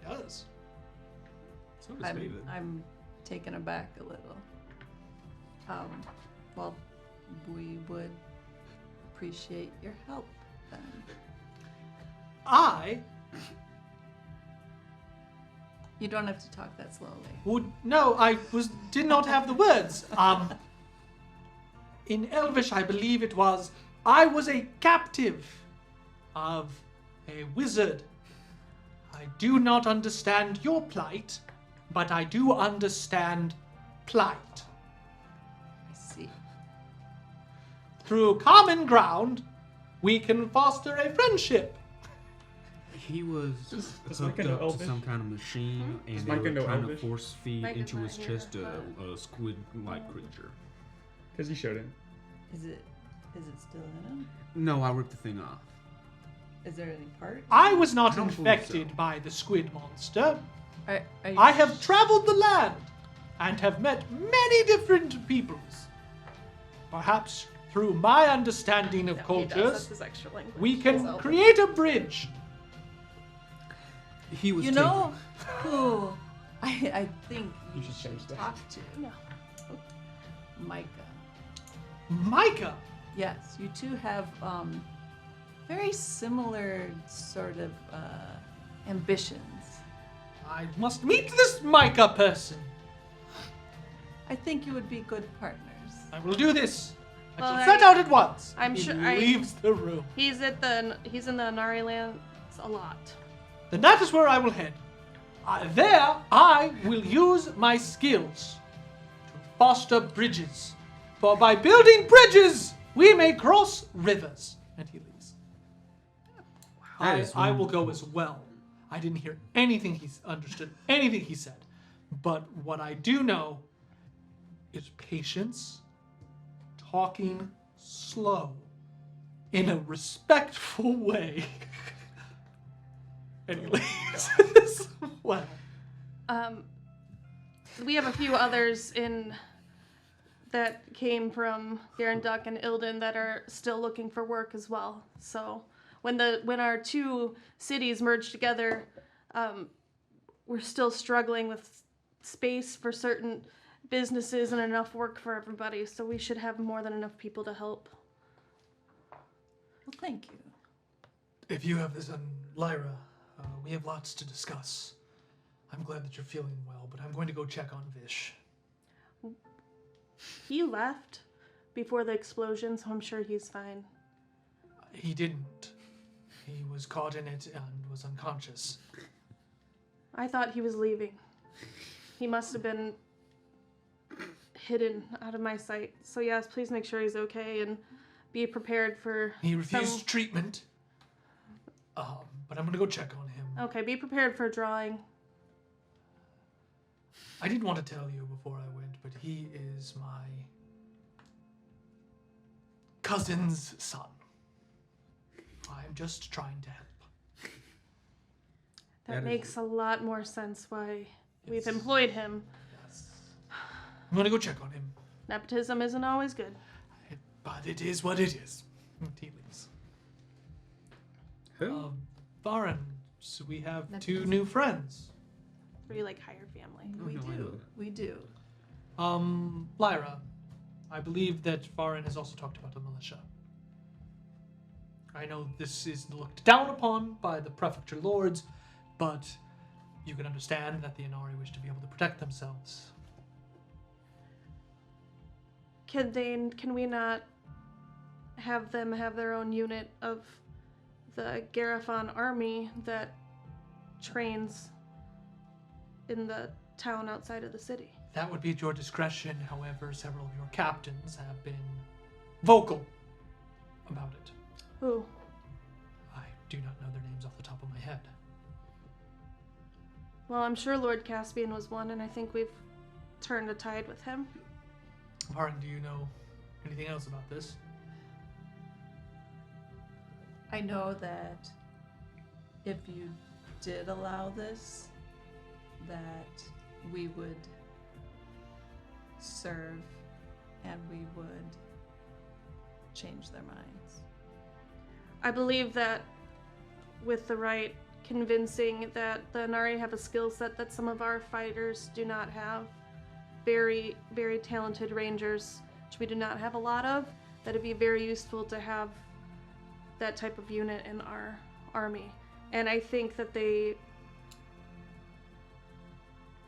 A: He does.
F: So does David.
G: I'm taken aback a little. Well, we would appreciate your help then. You don't have to talk that slowly.
A: Did not have the words. In Elvish, I believe it was, I was a captive of a wizard. I do not understand your plight, but I do understand plight.
G: I see.
A: Through common ground, we can foster a friendship.
F: He was
E: Does
F: hooked
E: Micah know
F: up to
E: Elvish?
F: some kind of machine, and
E: Does
F: they
E: Micah
F: were
E: know
F: trying to
E: Elvish?
F: force feed
C: Micah's
F: into
C: not
F: his
C: here,
F: chest a squid-like creature.
E: Because you showed him.
G: Is it still in him?
F: No, I ripped the thing off.
G: Is there any part?
A: I was not
F: I don't believe
A: infected
F: so.
A: by the squid monster.
G: Are you
A: I have traveled the land and have met many different peoples. Perhaps through my understanding of
C: That's
A: cultures,
C: his extra language.
A: we
C: His
A: can
C: Elvish.
A: create a bridge.
F: He was
G: You know who I think
E: You
G: you
E: should
G: should
E: change that.
G: talk to?
C: No.
G: Micah.
A: Micah,
G: Yes, you two have very similar sort of ambitions.
A: I must meet this Micah person.
G: I think you would be good partners.
A: I will do this. I
C: Well,
A: shall set out at once.
C: I'm
A: He
C: sure-
A: leaves the room.
C: He's in the Anari lands a lot.
A: then that is where I will head. There, I will use my skills to foster bridges. For by building bridges, we may cross rivers. And he leaves. I will go as well. I didn't hear anything he understood, anything he said. But what I do know is patience, talking slow, in a respectful way. And he leaves as well.
C: We have a few others that came from Garanduk and Ilden that are still looking for work as well. So when our two cities merge together, we're still struggling with space for certain businesses and enough work for everybody. So we should have more than enough people to help.
G: Well, thank you.
B: If you have this on Lyra, we have lots to discuss. I'm glad that you're feeling well, but I'm going to go check on Vish.
C: He left before the explosion, so I'm sure he's fine.
B: He didn't. He was caught in it and was unconscious.
C: I thought he was leaving. He must have been hidden out of my sight. So yes, please make sure he's okay and be prepared for
B: He refused treatment. But I'm going to go check on him.
C: Okay, be prepared for drawing.
B: I didn't want to tell you before I went, but he is my cousin's son. I'm just trying to help.
C: That makes a lot more sense why we've employed him.
B: Yes. I'm going to go check on him.
C: Nepotism isn't always good.
B: But it is what it is. He leaves.
F: Who?
A: Varin, so we have two new friends.
C: Pretty like higher family.
G: We do.
A: Lyra, I believe that Varin has also talked about the militia. I know this is looked down upon by the prefecture lords, but you can understand that the Inari wish to be able to protect themselves.
C: Can we not have them have their own unit of the Garifon army that trains in the town outside of the city?
A: That would be at your discretion. However, several of your captains have been vocal about it.
C: Who?
A: I do not know their names off the top of my head.
C: Well, I'm sure Lord Caspian was one, and I think we've turned a tide with him.
A: Varin, do you know anything else about this?
G: I know that if you did allow this, that we would serve and we would change their minds.
C: I believe that with the right convincing that the Inari have a skill set that some of our fighters do not have, very, very talented rangers, which we do not have a lot of, that it'd be very useful to have that type of unit in our army. And I think that they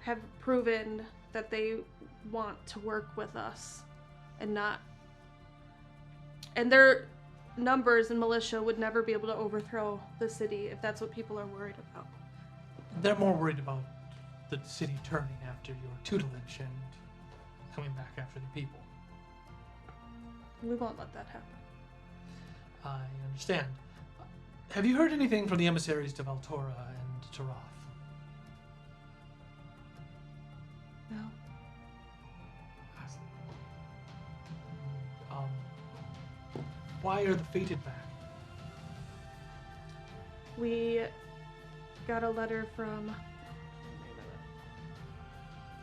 C: have proven that they want to work with us and not. And their numbers in militia would never be able to overthrow the city if that's what people are worried about.
A: They're more worried about the city turning after your tutelage and coming back after the people.
C: We won't let that happen.
A: I understand. Have you heard anything from the emissaries to Valtora and to Roth?
C: No.
A: Why are the fated back?
C: We got a letter from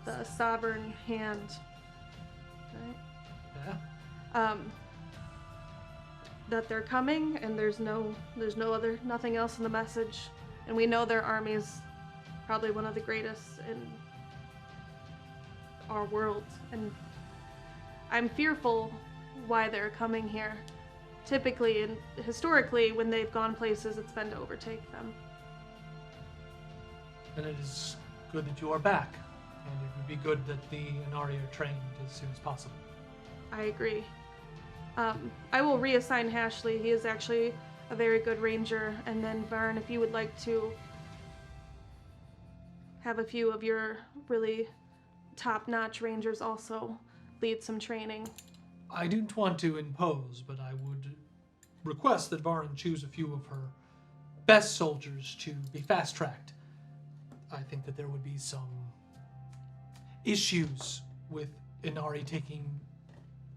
C: the Sovereign Hand, right?
A: Yeah.
C: That they're coming, and there's nothing else in the message, and we know their army is probably one of the greatest in our world, and I'm fearful why they're coming here. Typically and historically, when they've gone places, it's been to overtake them.
A: Then it is good that you are back, and it would be good that the Inari are trained as soon as possible.
C: I agree. I will reassign Hashley. He is actually a very good ranger. And then Varn, if you would like to have a few of your really top-notch rangers also lead some training.
A: I didn't want to impose, but I would request that Varin choose a few of her best soldiers to be fast-tracked. I think that there would be some issues with Inari taking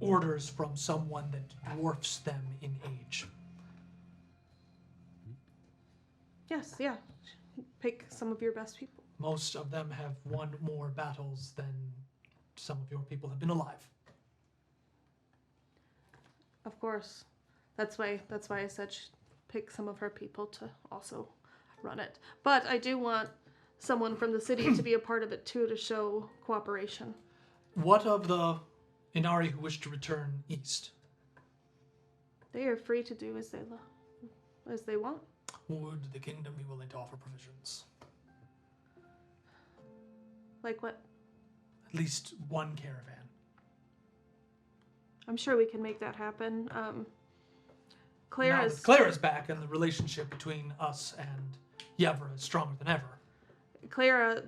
A: orders from someone that dwarfs them in age.
C: Yes, yeah. Pick some of your best people.
A: Most of them have won more battles than some of your people have been alive.
C: Of course. That's why I said pick some of her people to also run it. But I do want someone from the city to be a part of it too, to show cooperation.
A: What of the Inari who wish to return east?
C: They are free to do as they want.
A: Would the kingdom be willing to offer provisions?
C: Like what?
A: At least one caravan.
C: I'm sure we can make that happen.
A: Now that Clara's back and the relationship between us and Yevra is stronger than ever.
C: Clara,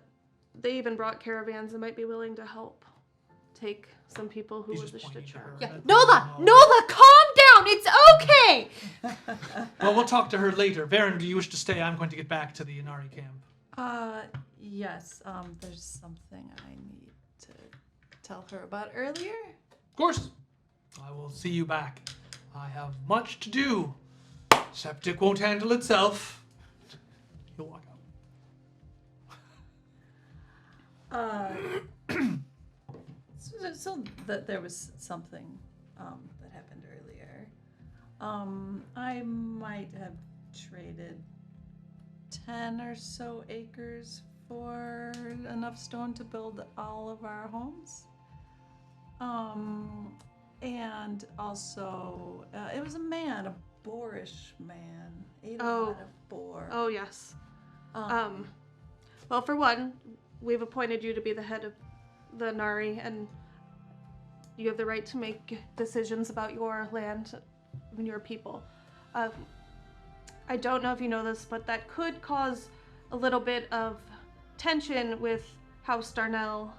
C: they even brought caravans and might be willing to help take some people who
A: He's
C: would
A: just
C: wish to
A: pointing to her.
C: travel.
H: Yeah. Nola, calm down. It's okay.
A: Well, we'll talk to her later. Varen, do you wish to stay? I'm going to get back to the Inari camp.
G: Yes. There's something I need to tell her about earlier.
A: Of course. I will see you back. I have much to do. Septic won't handle itself. You'll walk out.
G: So that there was something that happened earlier. I might have traded 10 or so acres for enough stone to build all of our homes. And also, it was a boorish man, ate a lot of boar.
C: Oh, yes. Well, for one, we've appointed you to be the head of the Nari, and you have the right to make decisions about your land and your people. I don't know if you know this, but that could cause a little bit of tension with House Darnell,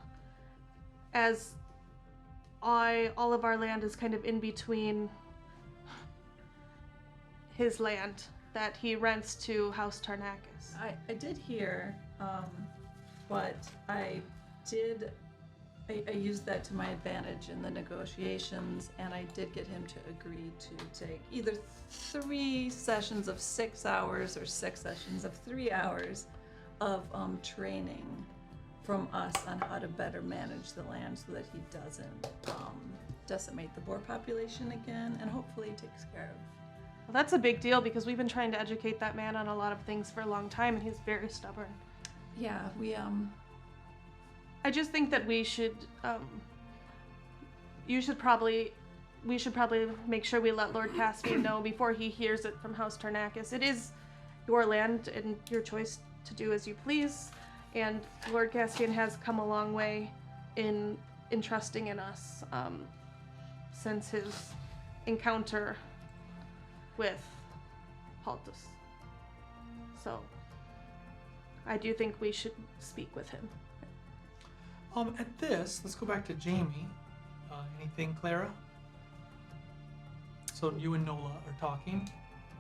C: as all of our land is kind of in between his land that he rents to House Tarnakis.
G: I did hear, but I used that to my advantage in the negotiations, and I did get him to agree to take either 3 sessions of 6 hours or 6 sessions of 3 hours of training from us on how to better manage the land so that he doesn't decimate the boar population again, and hopefully takes care of.
C: Well, that's a big deal because we've been trying to educate that man on a lot of things for a long time, and he's very stubborn.
G: Yeah,
C: I just think that we should probably make sure we let Lord Caspian know before he hears it from House Tarnakis. It is your land and your choice to do as you please, and Lord Caspian has come a long way in trusting in us since his encounter with Haltus. So I do think we should speak with him.
A: At this, let's go back to Jamie. Anything, Clara? So you and Nola are talking.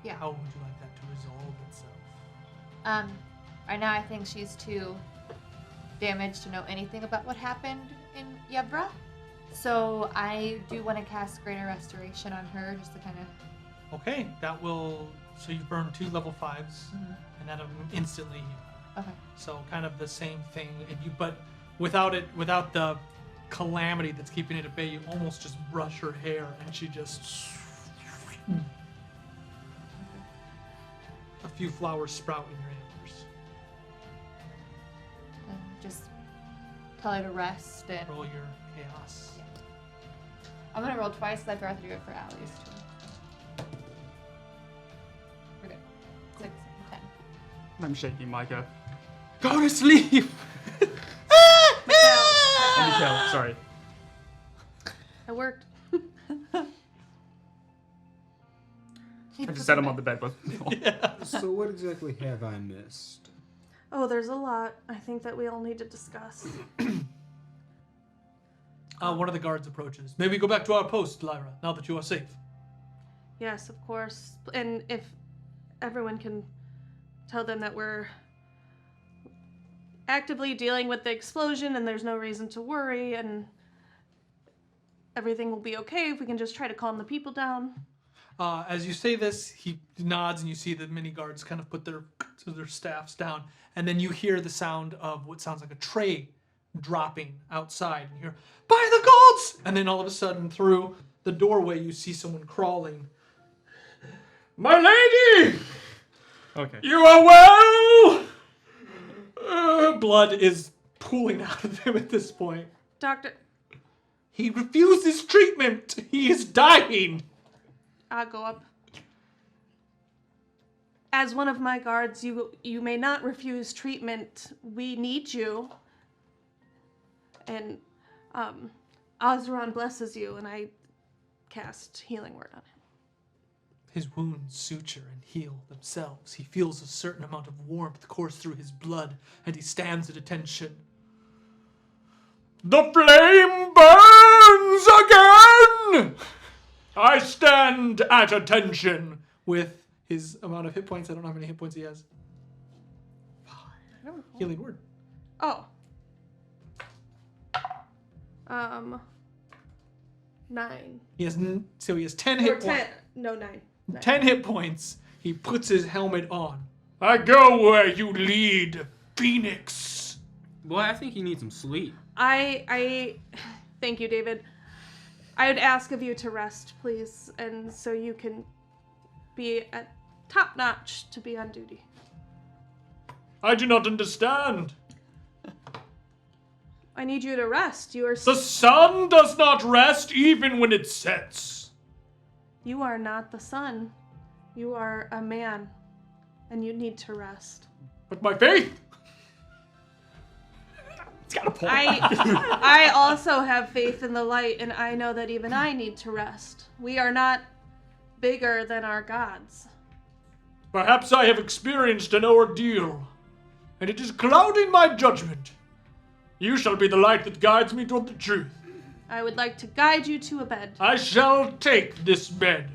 H: Yeah.
A: How would you like that to resolve itself?
H: Right now I think she's too damaged to know anything about what happened in Yevra. So I do want to cast Greater Restoration on her just to kind of...
A: Okay, that will... So you burn 2 level 5s, and that'll instantly heal.
H: Okay.
A: So kind of the same thing, but without the calamity that's keeping it at bay, you almost just brush her hair, and she just... A few flowers sprout in your antlers.
H: And just tell her to rest and...
A: Roll your chaos.
H: Yeah. I'm gonna roll twice, so I forgot to do it for Allie's too. We're good. 6, 10.
E: I'm shaking Micah.
A: Go to sleep!
E: Mikhail, sorry.
C: It worked.
E: I just set him on the bed with.
F: So what exactly have I missed?
C: Oh, there's a lot I think that we all need to discuss.
A: One of the guards approaches. May we go back to our post, Lyra, now that you are safe?
C: Yes, of course. And if everyone can tell them that we're actively dealing with the explosion and there's no reason to worry and everything will be okay if we can just try to calm the people down.
A: As you say this, he nods and you see the mini guards kind of put their staffs down. And then you hear the sound of what sounds like a tray dropping outside. And you hear, "By the gods!" And then all of a sudden through the doorway you see someone crawling.
E: My lady! Okay.
A: You are well! Blood is pooling out of him at this point.
C: Doctor,
A: He refuses treatment. He is dying.
C: I'll go up. As one of my guards, you may not refuse treatment. We need you. And Osron blesses you, and I cast healing word on him.
A: His wounds suture and heal themselves. He feels a certain amount of warmth course through his blood, and he stands at attention. The flame burns again! I stand at attention. With his amount of hit points, I don't know how many hit points he has. 5. Healing word.
C: Oh. 9.
A: He has so he has 10
C: Or
A: hit
C: 10.
A: points.
C: No, 9.
A: 10 hit points. He puts his helmet on. I go where you lead, Phoenix.
F: Boy, I think he needs some sleep.
C: I thank you, David. I would ask of you to rest, please, and so you can be at top notch to be on duty.
A: I do not understand.
C: I need you to rest. You are
A: The sun does not rest even when it sets.
C: You are not the sun. You are a man, and you need to rest.
A: But my faith.
E: It's got a point.
C: I also have faith in the light, and I know that even I need to rest. We are not bigger than our gods.
A: Perhaps I have experienced an ordeal, and it is clouding my judgment. You shall be the light that guides me toward the truth.
C: I would like to guide you to a bed.
A: I shall take this bed.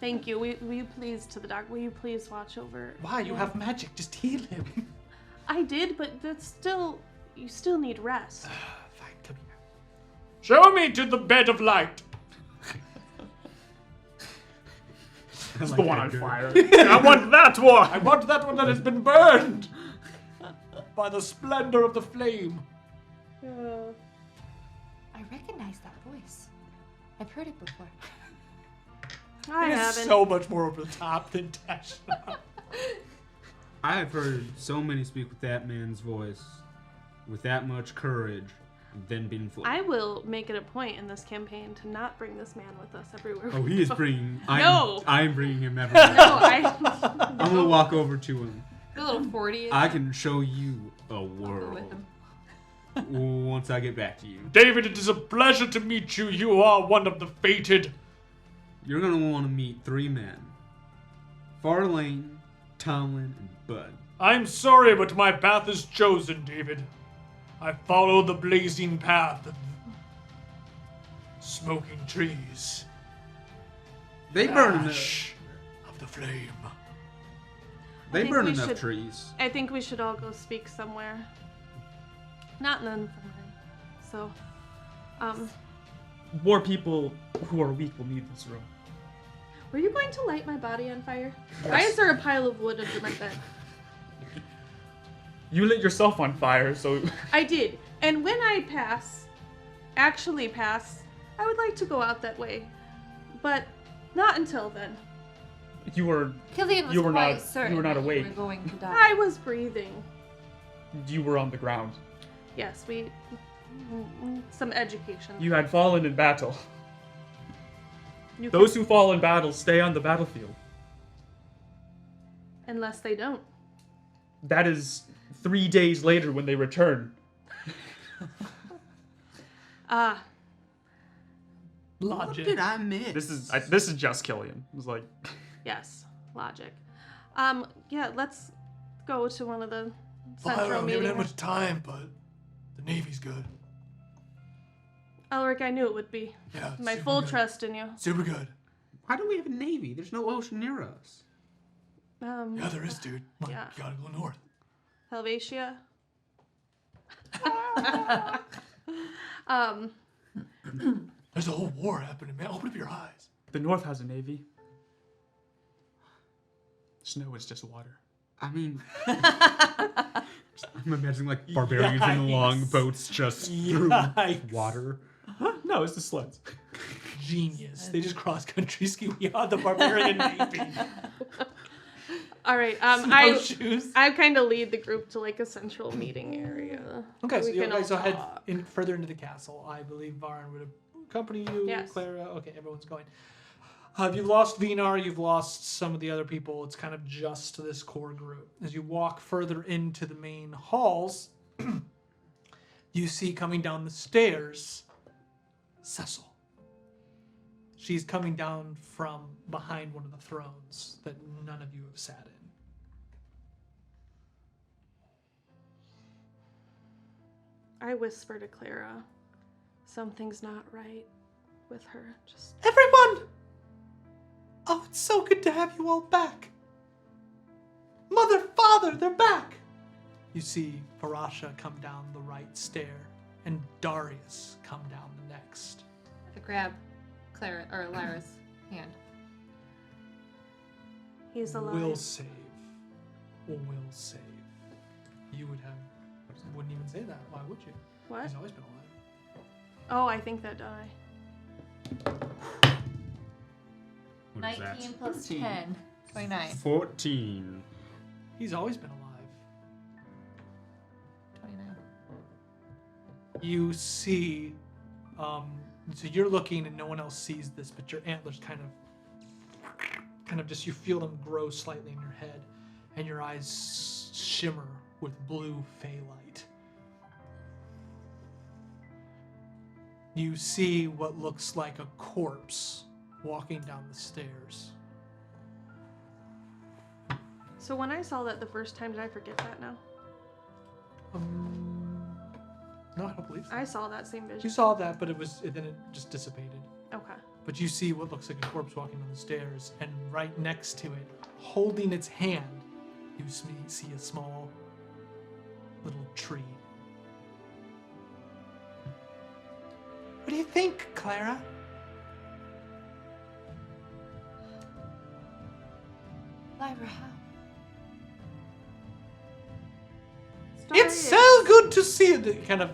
C: Thank you. Will you please, to the doctor, will you please watch over...
A: Why? You have magic. Just heal him.
C: I did, but that's still... You still need rest.
A: Fine, come here. Show me to the bed of light.
E: It's the one on fire. I want that one!
A: I want that one that has been burned by the splendor of the flame.
H: I recognize that voice. I've heard it before.
C: I
A: It is
C: haven't.
A: so much more over the top than Tashna.
F: I have heard so many speak with that man's voice, with that much courage, and then being full.
C: I will make it a point in this campaign to not bring this man with us everywhere.
F: Oh, he is bringing.
C: No.
F: I'm bringing him everywhere.
C: No, I...
F: I'm gonna walk over to him.
D: The little 40.
F: I can show you a
D: I'll go
F: world
D: with him.
F: once I get back to you.
A: David, it is a pleasure to meet you. You are one of the fated.
F: You're gonna want to meet 3 men: Farlane, Tomlin, and Bud.
A: I'm sorry, but my path is chosen, David. I follow the blazing path of smoking trees.
F: They burn enough.
A: Ash of the flame.
F: They
C: think
F: burn
C: we
F: enough
C: should-
F: trees.
C: I think we should all go speak somewhere. Not in the infirmary. So,
E: More people who are weak will need this room.
C: were you going to light my body on fire? Why is there a pile of wood under my bed?
E: You lit yourself on fire, so
C: I did. And when I actually pass, I would like to go out that way. But not until then.
E: you were
H: Killian was
E: You were
H: quite
E: not-
H: certain
E: you were not
H: that
E: awake.
H: You were going to die.
C: I was breathing.
E: on the ground.
C: Yes, some education.
E: You had fallen in battle.
C: You
E: Those who fall in battle stay on the battlefield.
C: Unless they don't.
E: That is 3 days later when they return.
C: Ah,
F: What
A: Logic.
F: did I miss?
E: This is just Killian. It was like
C: yes, logic. Yeah, let's go to one of the
B: Lyra,
C: central
B: we haven't had
C: meetings.
B: much time, but the Navy's good.
C: Elric, I knew it would be.
B: Yeah,
C: My
B: super
C: full
B: good.
C: trust in you.
B: Super good.
F: Why do we have a navy? There's no ocean near us.
B: Yeah, there is, dude. Come on,
C: Yeah.
B: you gotta go north.
C: Helvetia.
B: There's a whole war happening, man. Open up your eyes.
E: The North has a navy. Snow is just water.
F: I mean, I'm imagining like barbarians in
A: Yikes.
F: long boats just through
A: Yikes.
F: water.
E: No, it's the sleds.
A: Genius. They just cross country ski beyond the barbarian navy.
C: All right.
A: Snowshoes.
C: I kind of lead the group to like a central meeting area.
A: Okay, so
C: We
A: you
C: can all
A: guys head
C: talk.
A: in further into the castle. I believe Varn would accompany you,
C: Yes.
A: Clara. Okay, everyone's going. You've lost Vinar, you've lost some of the other people. It's kind of just this core group. As you walk further into the main halls, you see coming down the stairs Cecil. She's coming down from behind one of the thrones that none of you have sat in.
C: I whisper to Clara, something's not right with her. Just
A: Everyone! Oh, it's so good to have you all back. Mother, father, they're back. You see Farasha come down the right stair and Darius come down the next.
H: I grab Clara or Lyra's hand.
C: he's alive.
A: Will save. Will save. You wouldn't even say that. Why would you?
C: What?
A: He's always been alive.
C: Oh, I think that die.
F: What is
H: 19 plus 10. 29.
F: 14.
A: He's always been alive.
H: 29.
A: You see, so you're looking and no one else sees this, but your antlers kind of just, you feel them grow slightly in your head and your eyes shimmer with blue phalite. You see what looks like a corpse walking down the stairs.
C: So when I saw that the first time, did I forget that now?
A: No, I don't believe so.
C: I saw that same vision.
A: You saw that, but then it just dissipated.
C: Okay.
A: But you see what looks like a corpse walking down the stairs, and right next to it, holding its hand, you see a small little tree. What do you think, Clara?
H: Lyra, how?
A: It's so good to see you. It kind of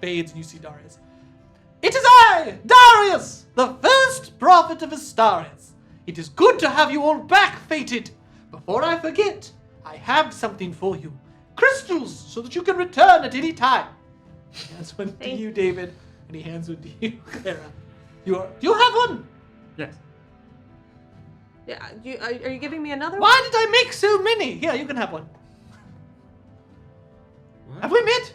A: fades, and you see Darius. It is I, Darius, the first prophet of Astarias. It is good to have you all back, fated. Before I forget, I have something for you. Crystals, so that you can return at any time. He hands one to you, David, and he hands one to you, Clara. You have one.
E: Yes.
C: Yeah. Are you giving me another one?
A: Why did I make so many? Here, you can have one.
F: What?
A: Have we met?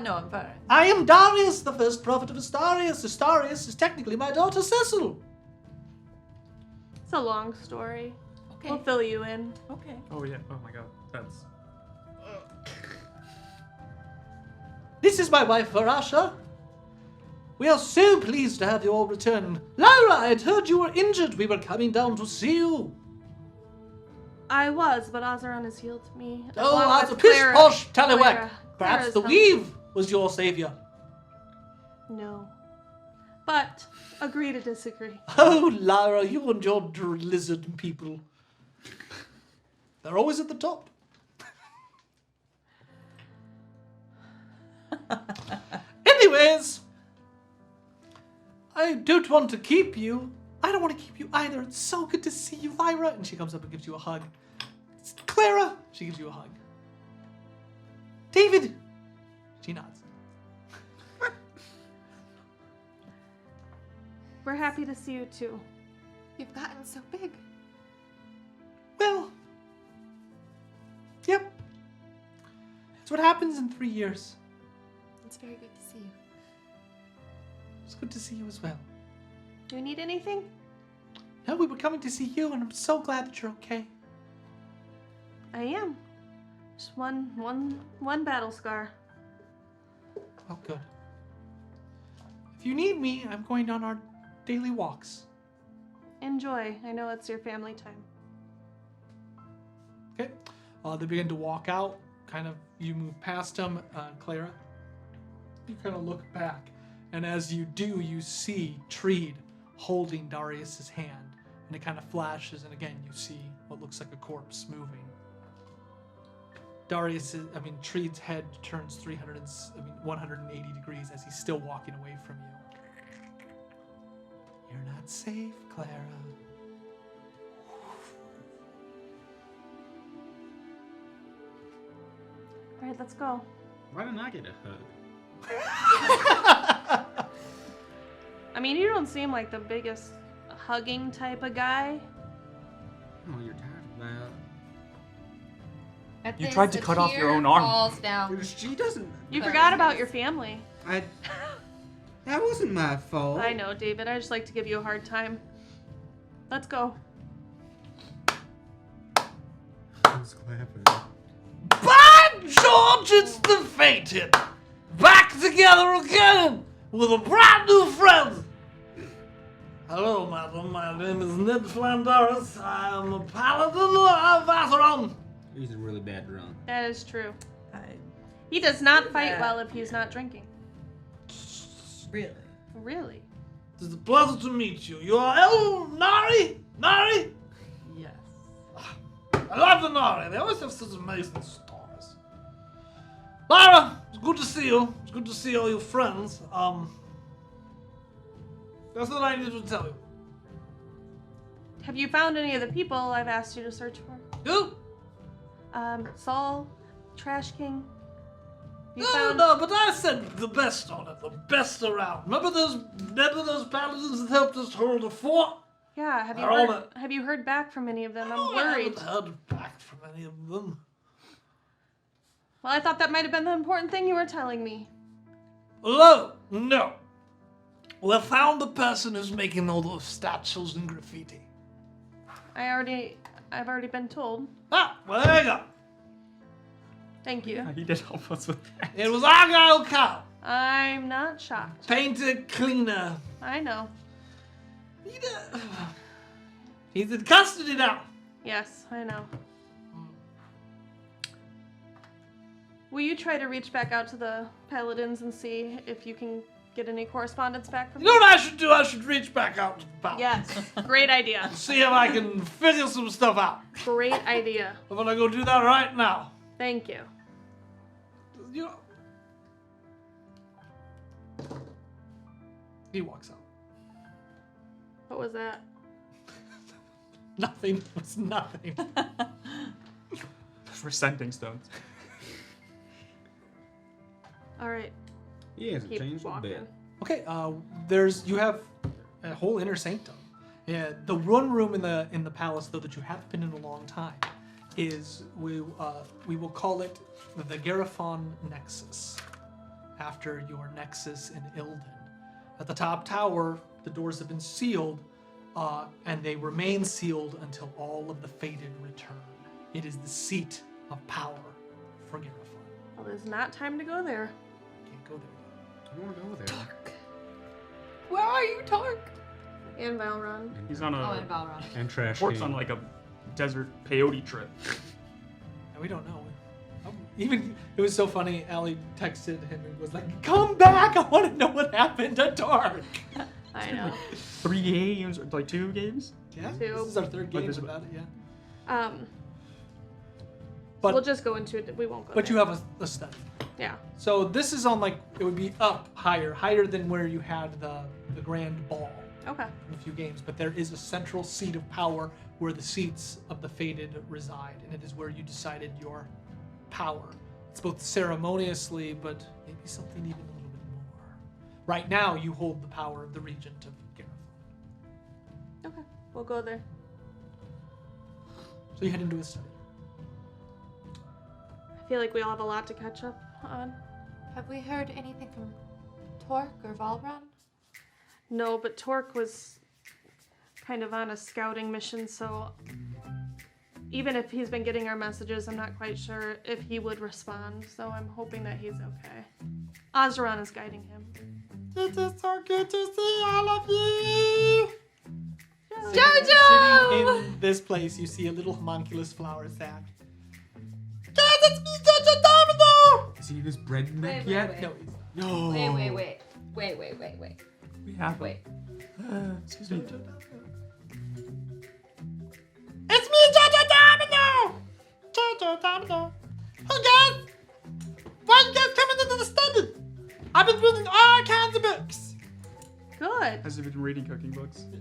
G: No, I'm fine.
A: I am Darius, the first prophet of Astarias. Astarias is technically my daughter Cecil.
C: It's a long story.
G: Okay.
C: We'll fill you in.
G: Okay.
E: Oh yeah. Oh my god. That's.
A: This is my wife, Farasha. We are so pleased to have you all return. Lyra, I had heard you were injured. We were coming down to see you.
C: I was, but Ozeron has healed me.
A: Oh,
C: along
A: as a
C: with
A: pish
C: Clara.
A: posh tallywhack.
C: Clara.
A: Perhaps
C: Clara's
A: the
C: helped.
A: weave was your savior.
C: No. But agree to disagree.
A: Oh, Lyra, you and your lizard people. They're always at the top. Anyways, I don't want to keep you. I don't want to keep you either. It's so good to see you, Lyra. And she comes up and gives you a hug. It's Clara. She gives you a hug. David. She nods.
C: We're happy to see you too.
H: You've gotten so big.
A: Well, yep. It's what happens in 3 years.
H: It's very good to see you.
A: It's good to see you as well.
C: Do you need anything?
A: No, we were coming to see you, and I'm so glad that you're okay.
C: I am. Just one battle scar.
A: Oh, good. If you need me, I'm going on our daily walks.
C: Enjoy. I know it's your family time.
A: Okay. They begin to walk out. Kind of, you move past them, Clara. You kind of look back, and as you do, you see Treed holding Darius's hand, and it kind of flashes, and again, you see what looks like a corpse moving. Treed's head turns 180 degrees as he's still walking away from you. You're not safe, Clara.
C: All right, let's go.
F: Why didn't I get a hug?
C: I mean, you don't seem like the biggest hugging type of guy.
F: Oh, you're tired of that.
D: At
E: You
D: this,
E: tried to
D: a
E: cut off your
D: tear
E: own arm.
D: Falls down.
F: She doesn't.
C: You forgot about your family.
F: That wasn't my fault.
C: I know, David. I just like to give you a hard time. Let's go.
F: Who's clapping?
B: By George, it's the fated! Back together again with a brand new friend! Hello, madam. My name is Ned Flandaris. I am a paladin of Azeron.
F: He's a really bad drunk.
C: That is true. He does not fight
G: that.
C: well if he's not drinking.
G: Really?
C: Really?
B: It is a pleasure to meet you. You are El Nari? Nari?
G: Yes.
B: I love the Nari. They always have such amazing stories. Lara, it's good to see you. It's good to see all your friends. That's what I needed to tell you.
C: Have you found any of the people I've asked you to search for?
B: You?
C: Saul, Trash King. You
B: No, but I said the best on it, the best around. Remember those paladins that helped us hold the fort?
C: Yeah, have you heard back from any of them? I'm
B: I
C: worried.
B: haven't heard back from any of them.
C: Well, I thought that might have been the important thing you were telling me.
B: Hello? No. We found the person who's making all those statues and graffiti.
C: I've already been told.
B: Ah, well, there you go.
C: Thank you.
E: Yeah, he did help us with that.
B: It was Argyle Cow.
C: I'm not shocked.
B: Painted cleaner.
C: I know.
B: He's in custody now.
C: Yes, I know. Will you try to reach back out to the paladins and see if you can get any correspondence back from
B: You know what I should do? I should reach back out to the palace.
C: Yes, great idea.
B: See if I can figure some stuff out.
C: Great idea.
B: I'm gonna go do that right now.
C: Thank you.
B: You know. He walks out.
C: What was that?
A: Nothing. It was nothing.
E: For sending stones.
C: All right.
F: He hasn't
C: Keep
F: changed a
C: walking.
F: bit.
A: Okay, you have a whole inner sanctum. Yeah, the one room in the palace though that you haven't been in a long time is we will call it the Garifon Nexus, after your nexus in Ilden. At the top tower, the doors have been sealed, and they remain sealed until all of the Fated return. It is the seat of power for Garifon.
C: Well, it's not time to go there.
A: Can't go there.
F: I don't want to go there.
D: Where are you, Tark?
C: And Valron.
E: He's on
D: Oh,
E: a
D: and Balron.
F: And trash.
E: Port's
F: can.
E: on like a desert peyote trip.
A: And we don't know. Even it was so funny. Allie texted him and was like, "Come back! I want to know what happened to Dark."
C: I know.
E: 3 games, or like 2 games?
A: Yeah,
C: Two.
A: this is our third
E: Like
A: game
E: this-
A: about it. Yeah,
C: We'll
A: but
C: just go into it. We won't go
A: but
C: there.
A: you have a study.
C: Yeah.
A: So this is on like it would be up higher than where you had the grand ball
C: Okay.
A: in a few games. But there is a central seat of power where the seats of the Fated reside, and it is where you decided your power. It's both ceremoniously, but maybe something even a little bit more. Right now, you hold the power of the Regent of Garifon.
C: Okay. We'll go there.
A: So you head into a study.
C: I feel like we all have a lot to catch up on.
H: Have we heard anything from Torque or Valron?
C: No, but Torque was kind of on a scouting mission, so even if he's been getting our messages, I'm not quite sure if he would respond. So I'm hoping that he's okay. Ozeron is guiding him.
F: It is so good to see all of you.
A: Sitting in this place, you see a little homunculus Floursack.
F: Guys, it's me, Jojo Domino. Is he in his bread neck
H: Wait,
F: yet?
H: wait.
A: No, he's not.
F: No.
H: Wait.
E: We have him.
H: Wait.
E: Excuse me.
F: It's me, Jojo Domino. Jojo Domino. Hey guys, why are you guys coming into the study? I've been reading all kinds of books.
C: Good.
E: Has he been reading cooking books? Yeah.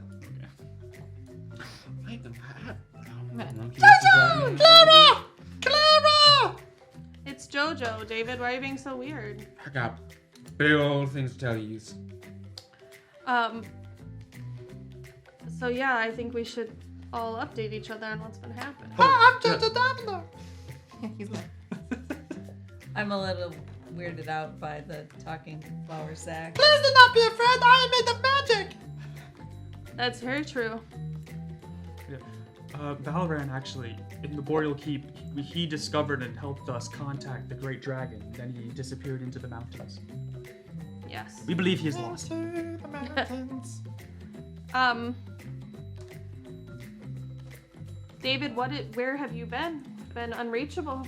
F: Jojo, Clara.
C: It's JoJo, David. Why are you being so weird?
F: I got big old things to tell you.
C: So yeah, I think we should all update each other on what's been happening.
F: Hi, I'm Jojo Domino.
G: He's mad. I'm a little weirded out by the talking Floursack.
F: Please do not be afraid. I am made of magic.
C: That's very true.
E: Valran actually, in the Boreal Keep, he discovered and helped us contact the Great Dragon. Then he disappeared into the mountains.
C: Yes.
E: We believe he is lost.
F: To the mountains.
C: David, where have you been? Been unreachable.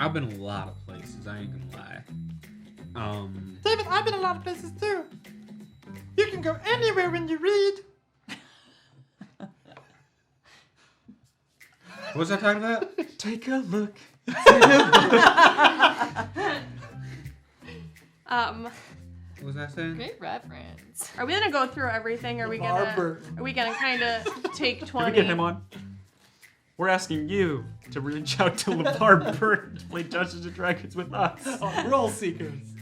F: I've been a lot of places. I ain't gonna lie.
A: David, I've been a lot of places too. You can go anywhere when you read.
F: What was I talking about?
E: Take a look.
F: What was I saying?
H: Great reference.
C: Are we gonna go through everything? Are we gonna kind of take 20?
E: Can we get him on? We're asking you to reach out to LeVar Burton to play Dungeons and Dragons with us.
A: On Roll Seekers.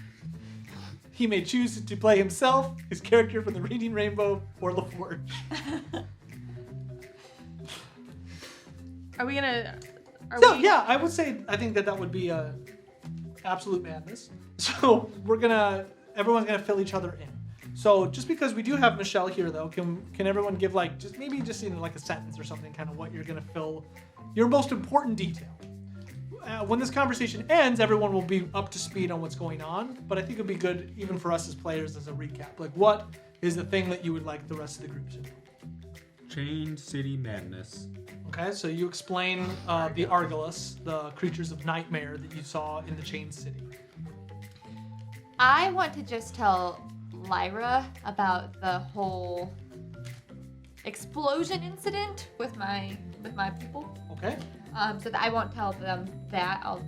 A: He may choose to play himself, his character from the Reading Rainbow, or the Forge.
C: Are we gonna?
A: So yeah, I would say I think that would be absolute madness. So everyone's gonna fill each other in. So just because we do have Michelle here though, can everyone give just in like a sentence or something, kind of what you're gonna fill your most important detail. When this conversation ends, everyone will be up to speed on what's going on. But I think it'd be good even for us as players as a recap. Like, what is the thing that you would like the rest of the group to know?
F: Chain City Madness.
A: Okay, so you explain the Argolus, the creatures of nightmare that you saw in the Chain City.
H: I want to just tell Lyra about the whole explosion incident with my people.
A: Okay.
H: So that I won't tell them that. I'll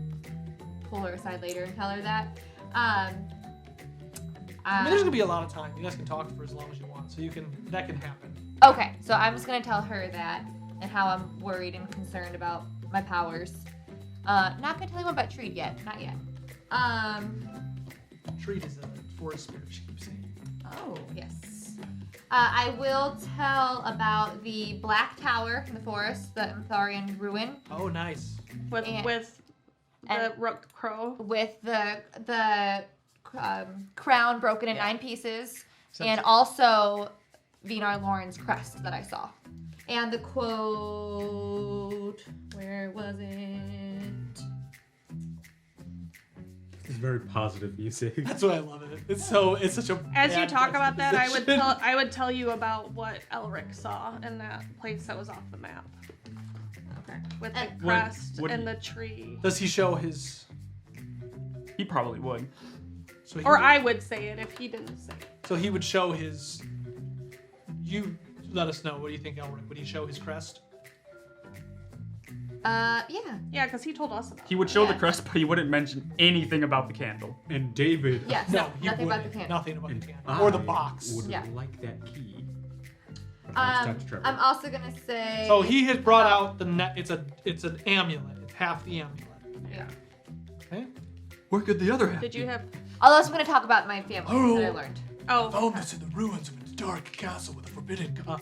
H: pull her aside later and tell her that.
A: I mean, there's gonna be a lot of time. You guys can talk for as long as you want, so that can happen.
H: Okay, so I'm just gonna tell her that and how I'm worried and concerned about my powers. Not gonna tell anyone about Treed yet. Not yet.
A: Treat is a forest spirit, she keeps saying.
H: Oh, yes. I will tell about the Black Tower in the forest, the Mtharian ruin.
A: Oh, nice.
C: With the rook crow.
H: With the crown broken in 9 pieces. And
A: Sense.
H: also Vinar Lauren's crest that I saw. And the quote, where was it?
F: This is very positive music.
A: That's why I love it. It's such a.
C: As you
A: bad
C: talk about that,
A: juxtaposition.
C: I would tell you about what Elric saw in that place that was off the map.
H: Okay.
C: With the
H: And-
C: crest
E: What-
C: and the tree.
A: Does he show his?
E: He probably would.
A: So he
C: Or
A: would,
C: I would say it if he didn't say it.
A: So he would show his. You let us know. What do you think, Elric? Would he show his crest?
H: Yeah.
C: Yeah, because he told us about
E: He would show the crest, but he wouldn't mention anything about the candle.
F: And David.
H: Yes.
A: No, he
H: nothing about the
A: wouldn't.
H: candle.
A: Nothing about
F: And
A: the candle or the
F: I
A: box.
F: Would
H: Yeah.
F: like that key.
H: I'm also gonna say.
A: So he has brought out the net. It's an amulet. It's half the amulet.
H: Yeah.
A: Okay.
E: Where could the other half
C: Did you have?
H: I'm also gonna talk about my family that I learned.
C: Oh,
B: Found this in the ruins of a dark castle with a forbidden god.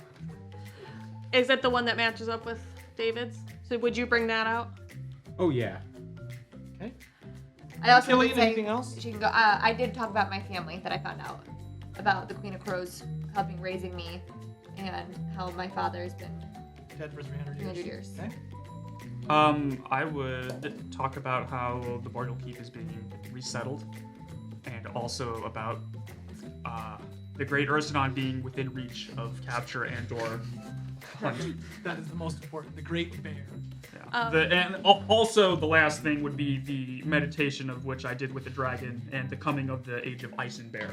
C: is it the one that matches up with David's? So would you bring that out?
F: Oh yeah.
A: Okay.
H: I also
A: Killian,
H: would say
A: anything else?
H: she can go. I did talk about my family that I found out about the Queen of Crows helping raising me, and how my father has been
A: Dead for 300 years.
H: 300 years.
A: Okay.
E: I would talk about how the Boreal Keep is being resettled, and also about the Great Ursanon being within reach of capture and/or hunt.
A: That is the most important. The Great Bear.
E: Yeah. And also the last thing would be the meditation of which I did with the dragon and the coming of the Age of Ice and Bear.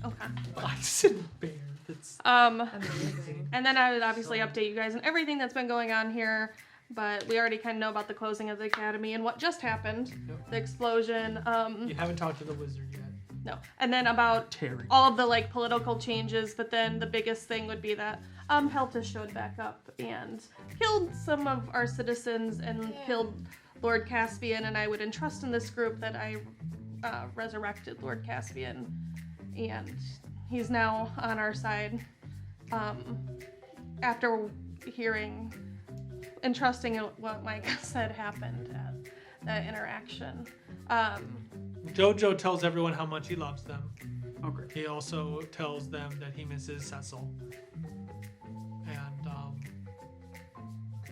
C: Okay.
A: Bison Bear. That's
H: Amazing.
C: And then I would obviously update you guys on everything that's been going on here. But we already kind of know about the closing of the academy and what just happened,
A: Yep.
C: the explosion.
A: You haven't talked to the wizard yet.
C: No, and then about
E: Terry.
C: all of the like political changes. But then the biggest thing would be that Helta showed back up and killed some of our citizens and killed Lord Caspian. And I would entrust in this group that I resurrected Lord Caspian, and he's now on our side. After hearing and trusting in what Mike said happened at that interaction.
A: Jojo tells everyone how much he loves them.
E: Oh, great.
A: He also tells them that he misses Cecil. And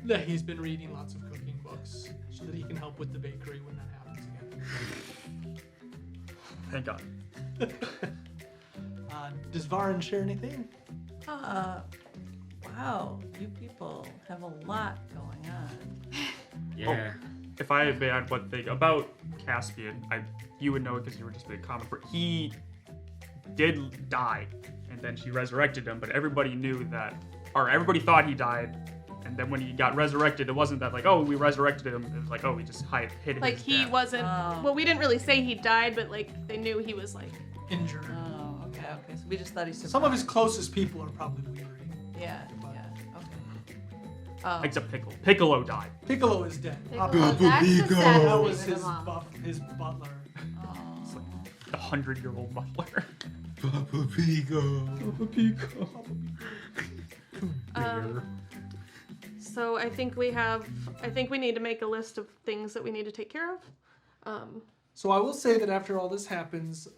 A: that he's been reading lots of cooking books so that he can help with the bakery when that happens again.
E: Thank God.
A: Does Varin share anything?
G: Wow, you people have a lot going on.
F: Yeah.
E: If I had add one thing about Caspian, you would know it because you were just a comic book. He did die, and then she resurrected him. But everybody knew that, or everybody thought he died. And then when he got resurrected, it wasn't that like, oh, we resurrected him. It was like, oh, we just hid
C: Like
E: his
C: he
E: death.
C: wasn't. Well, we didn't really say he died, but like they knew he was like.
A: Injured.
G: Oh, okay. So we just thought he survived.
A: Some of his closest people are probably weary.
G: Yeah. Okay.
E: Except Piccolo. Piccolo died.
A: Piccolo is dead.
H: That's the sad
A: That was
H: thing,
A: his,
H: Mom.
A: his butler.
E: It's like the 100-year-old butler.
F: Papa Pico.
C: So I think we need to make a list of things that we need to take care of.
A: So I will say that after all this happens,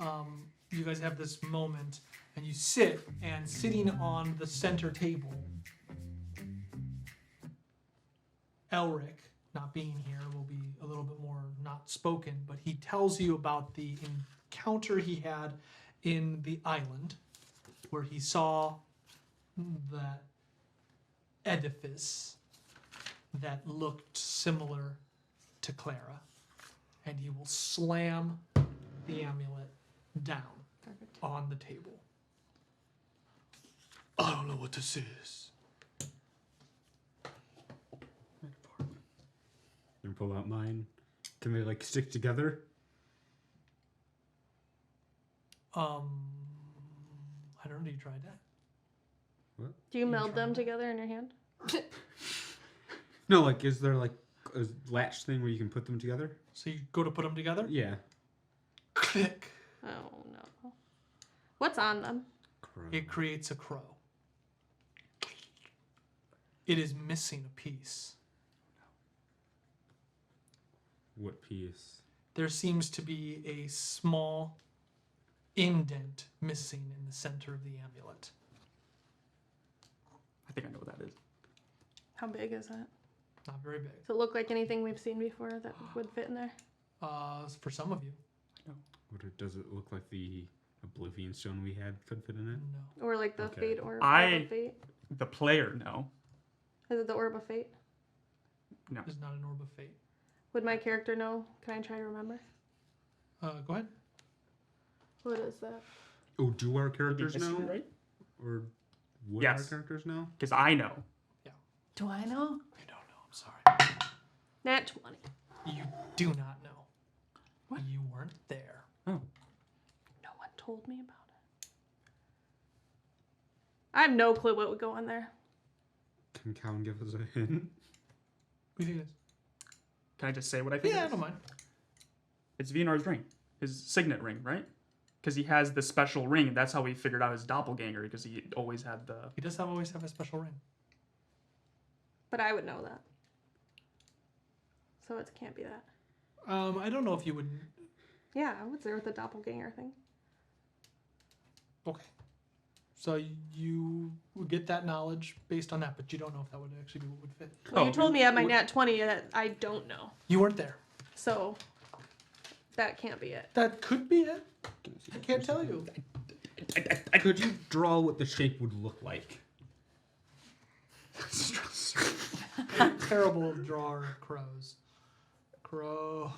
A: you guys have this moment, and you sit, and sitting on the center table, Elric, not being here, will be a little bit more not spoken, but he tells you about the encounter he had in the island, where he saw that edifice that looked similar to Clara, and he will slam the amulet down on the table.
B: I don't know what this is.
F: And pull out mine. Can they like stick together?
A: I don't know. You tried that?
C: Do you meld them together in your hand?
F: No, like is there like a latch thing where you can put them together?
A: So you go to put them together?
F: Yeah.
A: Click.
C: Oh no. What's on them?
A: It creates a crow. It is missing a piece.
F: What piece?
A: There seems to be a small indent missing in the center of the amulet.
E: I think I know what that is.
C: How big is it?
A: Not very big.
C: Does it look like anything we've seen before that would fit in there?
A: For some of you,
F: Does it look like the Oblivion Stone we had could fit in it?
A: no.
C: Or like the
F: Okay.
C: fate orb of fate?
E: The player, no.
C: Is it the orb of fate?
E: No.
A: It's not an orb of fate.
C: Would my character know? Can I try to remember?
A: Go ahead.
C: What is that?
F: Oh, do our characters
E: History,
F: know?
E: right?
F: Or would
E: Yes.
F: our characters know?
E: Because I know.
G: Do I know?
A: I don't know. I'm sorry.
C: Nat 20.
A: You do not know.
E: What?
A: You weren't there.
E: Oh.
C: No one told me about it. I have no clue what would go in there.
F: Can Calvin give us a hint?
A: What do you think it is?
E: Can I just say what I think?
A: Yeah,
E: it
A: I
E: is?
A: don't mind.
E: It's Vienar's ring. His signet ring, right? Because he has the special ring, and that's how we figured out his doppelganger, because he always had the...
A: He does always have a special ring.
C: But I would know that. So it can't be that.
A: I don't know if you would.
C: Yeah, I was there with the doppelganger thing.
A: Okay. So you would get that knowledge based on that, but you don't know if that would actually be what would fit.
C: Well, you told me at my nat 20 that I don't know.
A: You weren't there.
C: So that can't be it.
A: That could be it. I can't tell you.
F: Could you draw what the shape would look like?
A: Terrible drawer of crows. Crow.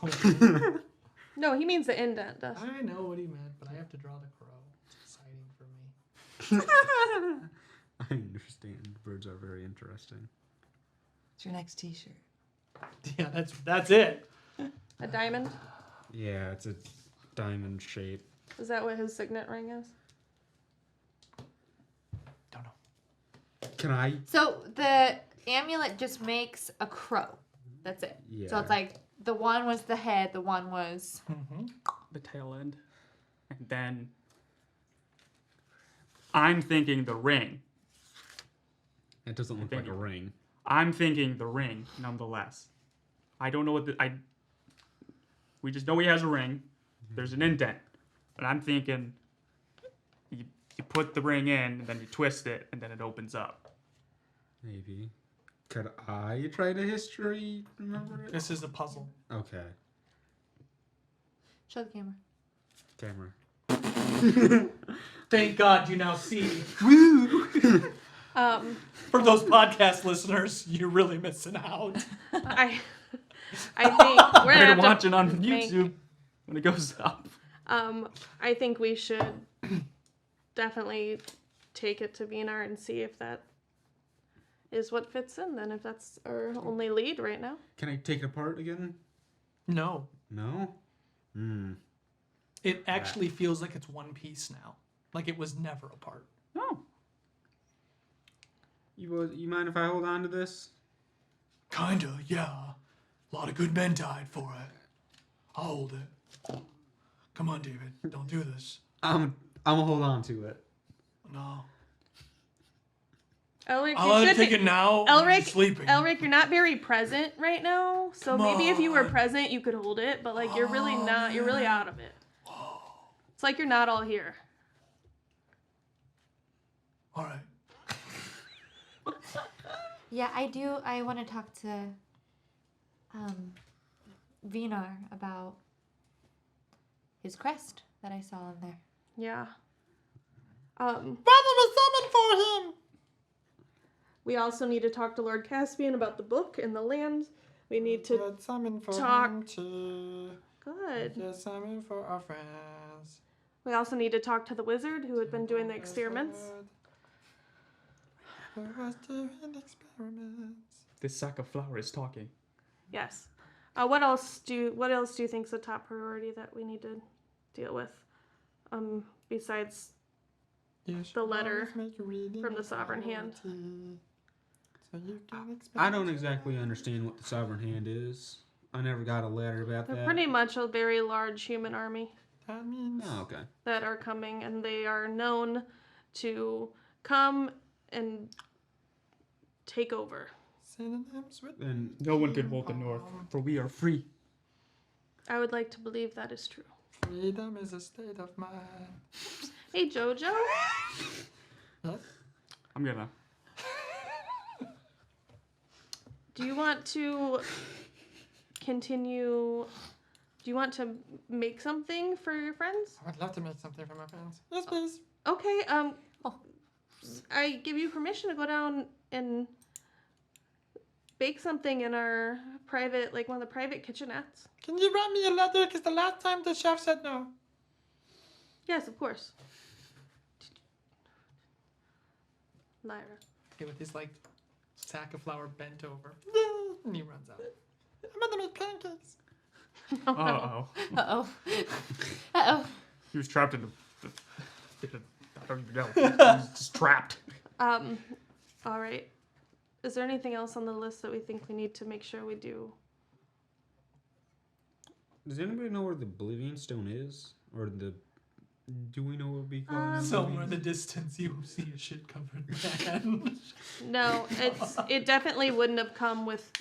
C: No, he means the indent.
A: I know what he meant, but I have to draw the crow. It's exciting for me.
F: I understand. Birds are very interesting.
G: It's your next T-shirt.
A: Yeah, that's it.
C: A diamond?
F: Yeah, it's a diamond shape.
C: Is that what his signet ring is?
A: Don't know.
F: Can I?
H: So the amulet just makes a crow. That's it.
F: Yeah.
H: So it's like the one was the head, the one was.
E: The tail end. And then I'm thinking the ring.
F: It doesn't look like a ring.
E: I'm thinking the ring, nonetheless. I don't know what we just know he has a ring. There's an indent. But I'm thinking you put the ring in, and then you twist it, and then it opens up.
F: Maybe. Could I try to history remember it?
A: This is a puzzle.
F: Okay.
H: Show the camera.
F: Camera.
A: Thank God you now see.
C: Um,
A: For those podcast listeners, you're really missing out.
C: I think we're
E: Better
C: gonna
E: watch
C: have
E: it on
C: to make,
E: YouTube when it goes up.
C: I think we should definitely take it to Vinar and see if that is what fits in. Then, if that's our only lead right now.
F: Can I take it apart again?
A: No.
F: No?
A: It actually feels like it's one piece now. Like it was never apart.
E: No.
F: You mind if I hold on to this?
B: Kinda, yeah. A lot of good men died for it. I'll hold it. Come on, David. Don't do this.
F: I'm gonna hold on to it.
B: No.
C: Elric,
B: I'll
C: you
B: either
C: should
B: take
C: be,
B: it now or you're sleeping.
C: Elric, you're not very present right now. So
B: Come
C: maybe if you were
B: on.
C: present, you could hold it. But like, you're really not. You're really out of it. It's like you're not all here.
B: All right.
H: Yeah, I want to talk to Vinar about his crest that I saw in there.
C: Yeah.
A: Brother was summoned for him!
C: We also need to talk to Lord Caspian about the book and the land. We need to
A: Summon for
C: talk.
A: him too.
C: Good.
A: Just summon for our friends.
C: We also need to talk to the wizard who had been doing the experiments.
E: This sack of flour is talking.
C: Yes. What else do you think is a top priority that we need to deal with? Besides the letter from the Sovereign Hand.
F: I don't exactly understand what the Sovereign Hand is. I never got a letter about
C: They're
F: that.
C: pretty much a very large human army
A: That means
F: Oh, okay.
C: that are coming, and they are known to come and take over.
A: synonyms with
F: Then
E: No one can hold the north, for we are free.
C: I would like to believe that is true.
A: freedom is a state of mind.
C: Hey, Jojo.
A: What?
E: I'm gonna.
C: Do you want to continue? Do you want to make something for your friends?
A: I would love to make something for my friends. Yes, please.
C: Okay. I give you permission to go down and bake something in our private, like one of the private kitchenettes.
A: Can you write me a letter? Because the last time the chef said no.
C: Yes, of course. Lyra.
A: Okay, with his like sack of flour bent over, and he runs out. I'm gonna make pancakes.
E: Uh-oh.
H: Uh-oh. Uh-oh.
E: He was trapped in the I don't even know. He was just trapped.
C: All right. Is there anything else on the list that we think we need to make sure we do?
F: does anybody know where the Oblivion Stone is? Or do we know what would be called?
A: Somewhere in the distance, you see a shit-covered man.
C: No, it definitely wouldn't have come with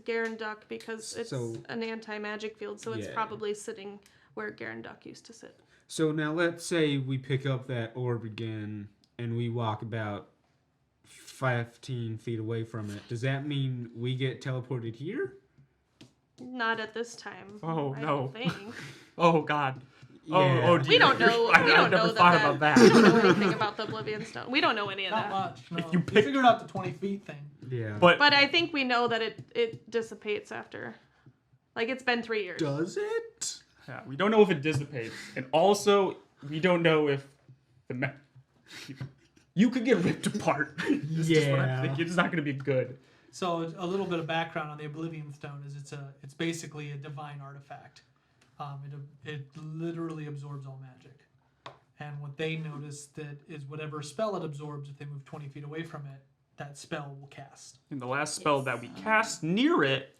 C: Garanduk because it's
F: So-
C: an anti-magic field, so it's
F: Yeah.
C: probably sitting where Garanduk used to sit.
F: So now let's say we pick up that orb again and we walk about 15 feet away from it, does that mean we get teleported here?
C: Not at this time.
E: Oh,
C: I
E: no.
C: don't think.
E: Oh God.
F: Yeah.
E: Oh,
C: We don't know.
E: I
C: We don't
E: never
C: know
E: thought about that.
C: We don't know anything about the Oblivion Stone. We don't know any of
A: Not
C: that.
A: much. No.
E: If you
A: We
E: pick-
A: figured out the 20 feet thing.
F: Yeah.
E: But
C: But I think we know that it dissipates after. Like, it's been 3 years.
F: does it?
E: yeah, we don't know if it dissipates, and also we don't know if the you could get ripped apart. It's just what I'm
F: Yeah.
E: thinking. It's not going to be good.
A: So a little bit of background on the Oblivion Stone is it's basically a divine artifact. It literally absorbs all magic, and what they notice that is whatever spell it absorbs, if they move 20 feet away from it, that spell will cast.
E: And the last spell that we cast near it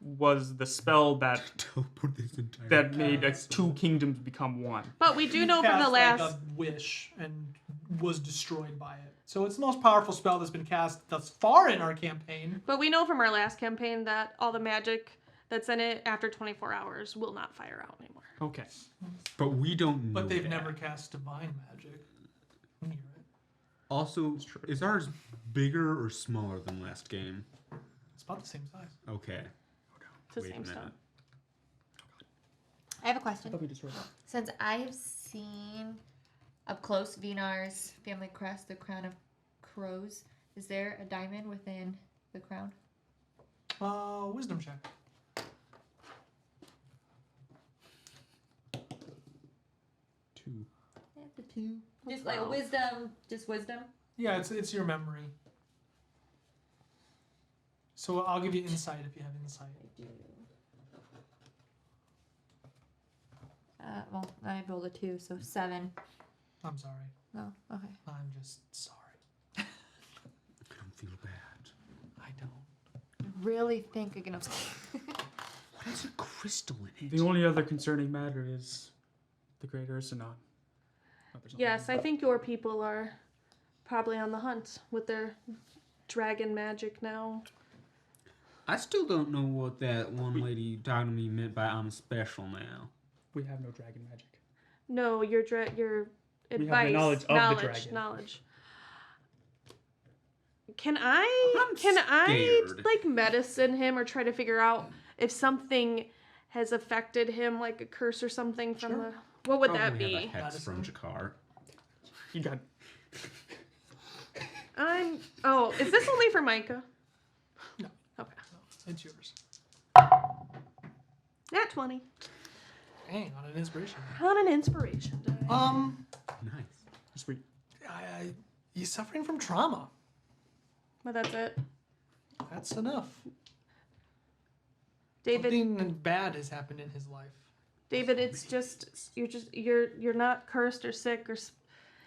E: was the spell that
F: Teleport this entire.
E: made two kingdoms become one.
C: But we do know from the
A: Cast,
C: last.
A: like, a wish and was destroyed by it. So it's the most powerful spell that's been cast thus far in our campaign.
C: But we know from our last campaign that all the magic that's in it after 24 hours will not fire out anymore.
E: Okay.
F: But we don't know.
A: But they've
F: that.
A: never cast divine magic near it.
F: Also, is ours bigger or smaller than last game?
A: It's about the same size.
F: Okay.
C: It's the
F: Wait a
C: same
F: minute.
C: stone.
H: I have a question.
E: we just wrote that.
H: Since I have seen up close Vinar's family crest, the crown of crows, is there a diamond within the crown?
A: Wisdom check.
E: Two.
H: That's a 2. Just like a wisdom, just wisdom.
A: Yeah, it's your memory. So I'll give you insight if you have insight.
H: I do. Well, I rolled a 2, so 7.
A: I'm sorry.
H: No, okay.
A: I'm just sorry.
F: I don't feel bad.
A: I don't.
H: Really think again.
F: What is a crystal in it?
E: The only other concerning matter is the Great Ursanon. Oh, there's nothing.
C: Yes, I think your people are probably on the hunt with their dragon magic now.
F: I still don't know what that one lady talking to me meant by I'm special now.
E: We have no dragon magic.
C: No, your advice,
E: We have the knowledge of the dragon.
C: knowledge. Can I
F: scared.
C: like medicine him or try to figure out if something has affected him, like a curse or something from
A: Sure.
C: the? What would that
F: Probably
C: be?
F: have a hex from Jakar.
E: You got.
C: Is this only for Micah?
A: No.
C: Okay.
A: It's yours.
C: Nat 20
A: Dang, on an inspiration.
C: on an inspiration day.
F: Nice.
E: Sweet.
A: He's suffering from trauma.
C: But that's it.
A: That's enough.
C: David,
A: Something bad has happened in his life.
C: David, it's just you're not cursed or sick or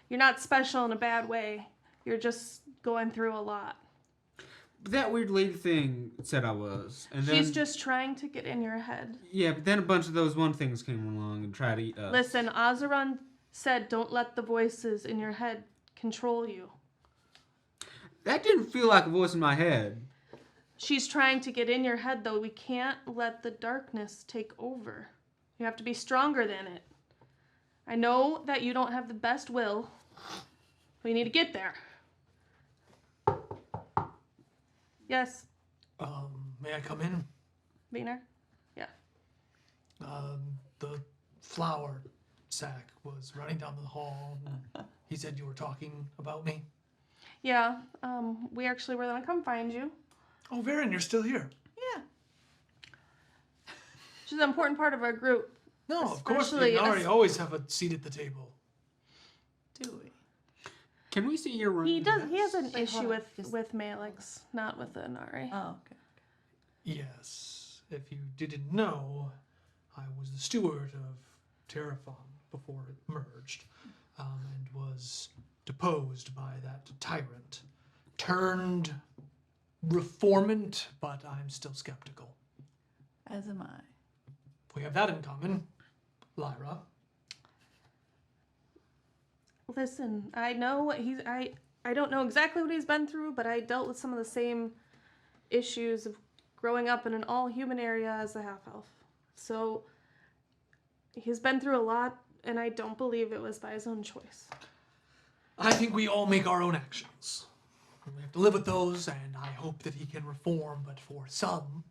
C: you're not special in a bad way. You're just going through a lot.
F: But that weird lady thing said I was. And then,
C: She's just trying to get in your head.
F: Yeah, but then a bunch of those one things came along and tried to eat us.
C: Listen, Azeron said don't let the voices in your head control you.
F: That didn't feel like a voice in my head.
C: She's trying to get in your head, though. We can't let the darkness take over. You have to be stronger than it. I know that you don't have the best will. We need to get there. Yes,
A: May I come in?
C: Wiener? Yeah.
A: The flour sack was running down the hall. And he said you were talking about me.
C: Yeah, we actually were going to come find you.
A: Oh, Varen, you're still here.
C: Yeah. She's an important part of our group.
A: No, of course.
C: Especially
A: We already
C: us-
A: always have a seat at the table.
C: Do we?
F: Can we see your
C: He does. He has an
H: Wait, hold
C: issue
H: on, just-
C: with Malix, not with the Nari.
G: Oh, okay.
A: Yes. If you didn't know, I was the steward of Terraform before it merged, and was deposed by that tyrant. Turned reformant, but I'm still skeptical.
G: As am I.
A: We have that in common, Lyra.
C: Listen, I know what he's. I don't know exactly what he's been through, but I dealt with some of the same issues of growing up in an all-human area as a half-elf. So he's been through a lot, and I don't believe it was by his own choice.
A: I think we all make our own actions. We have to live with those, and I hope that he can reform, but for some,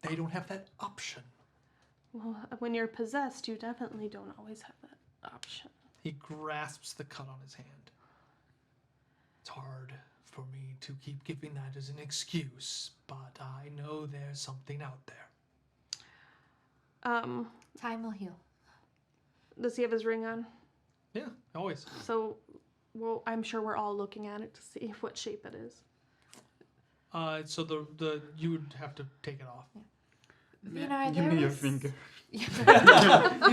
A: they don't have that option.
C: Well, when you're possessed, you definitely don't always have that option.
A: He grasps the cut on his hand. It's hard for me to keep giving that as an excuse, but I know there's something out there.
H: Time will heal.
C: Does he have his ring on?
A: Yeah, always.
C: So, well, I'm sure we're all looking at it to see what shape it is.
A: So the you would have to take it off.
H: Vinar,
E: Give
H: there
E: me your
H: was-
E: finger.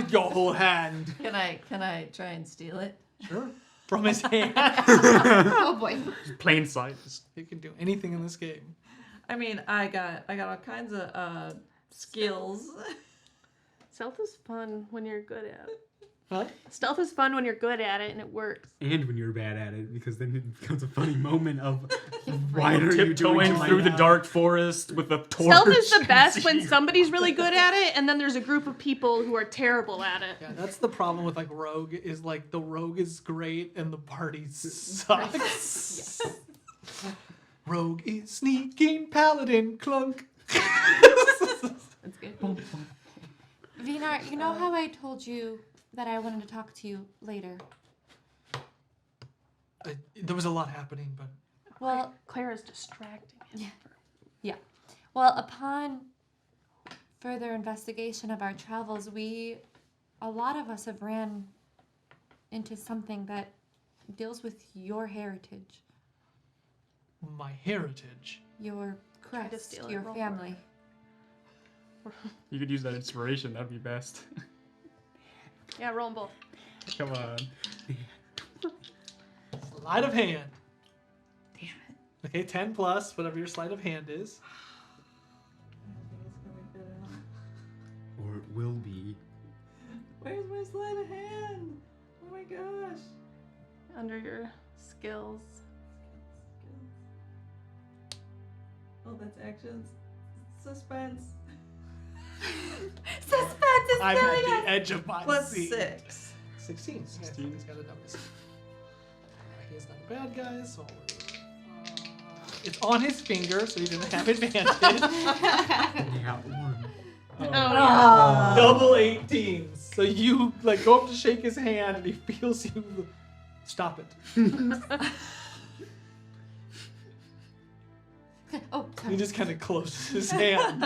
A: Your whole hand.
G: Can I try and steal it?
A: Sure. From his hand.
H: Oh boy.
E: Plain sight. Just
A: You can do anything in this game.
G: I mean, I got all kinds of skills.
C: Stealth is fun when you're good at it.
A: What?
C: Stealth is fun when you're good at it and it works.
F: And when you're bad at it, because then it becomes a funny moment of why are you doing
E: tiptoeing
F: my
E: through the dark forest with a torch.
C: Stealth is the
E: and
C: best when
E: see-
C: somebody's really good at it and then there's a group of people who are terrible at it.
A: Yeah, that's the problem with like rogue is like the rogue is great and the party sucks. Rogue is sneaking paladin clunk.
G: That's good.
H: Vinar, you know how I told you that I wanted to talk to you later?
A: There was a lot happening, but
H: Well,
C: Clara's distracting him.
H: yeah. Well, upon further investigation of our travels, a lot of us have ran into something that deals with your heritage,
A: my heritage.
H: your
C: to
H: crest,
C: steal it,
H: your
C: roll for
H: family.
E: You could use that inspiration. That'd be best.
C: Yeah, roll them both.
E: Come on.
A: Sleight of hand. Damn it. Okay, 10 plus, whatever your sleight of hand is.
F: Or it will be.
G: Where's my sleight of hand? Oh my gosh.
C: Under your skills.
G: Oh, that's actions. Suspense.
H: Suspense is
A: I'm at
H: killing us.
A: the edge of my
G: Plus
A: seat.
G: 6.
A: 16. 16. He's got a notice. He's not a bad guy, so it's on his finger, so he doesn't have advantage.
F: Yeah, one.
A: Double 18s. So you like go up to shake his hand, and he feels you. Stop it.
H: Oh,
A: He
H: sorry.
A: just kind of closes his hand.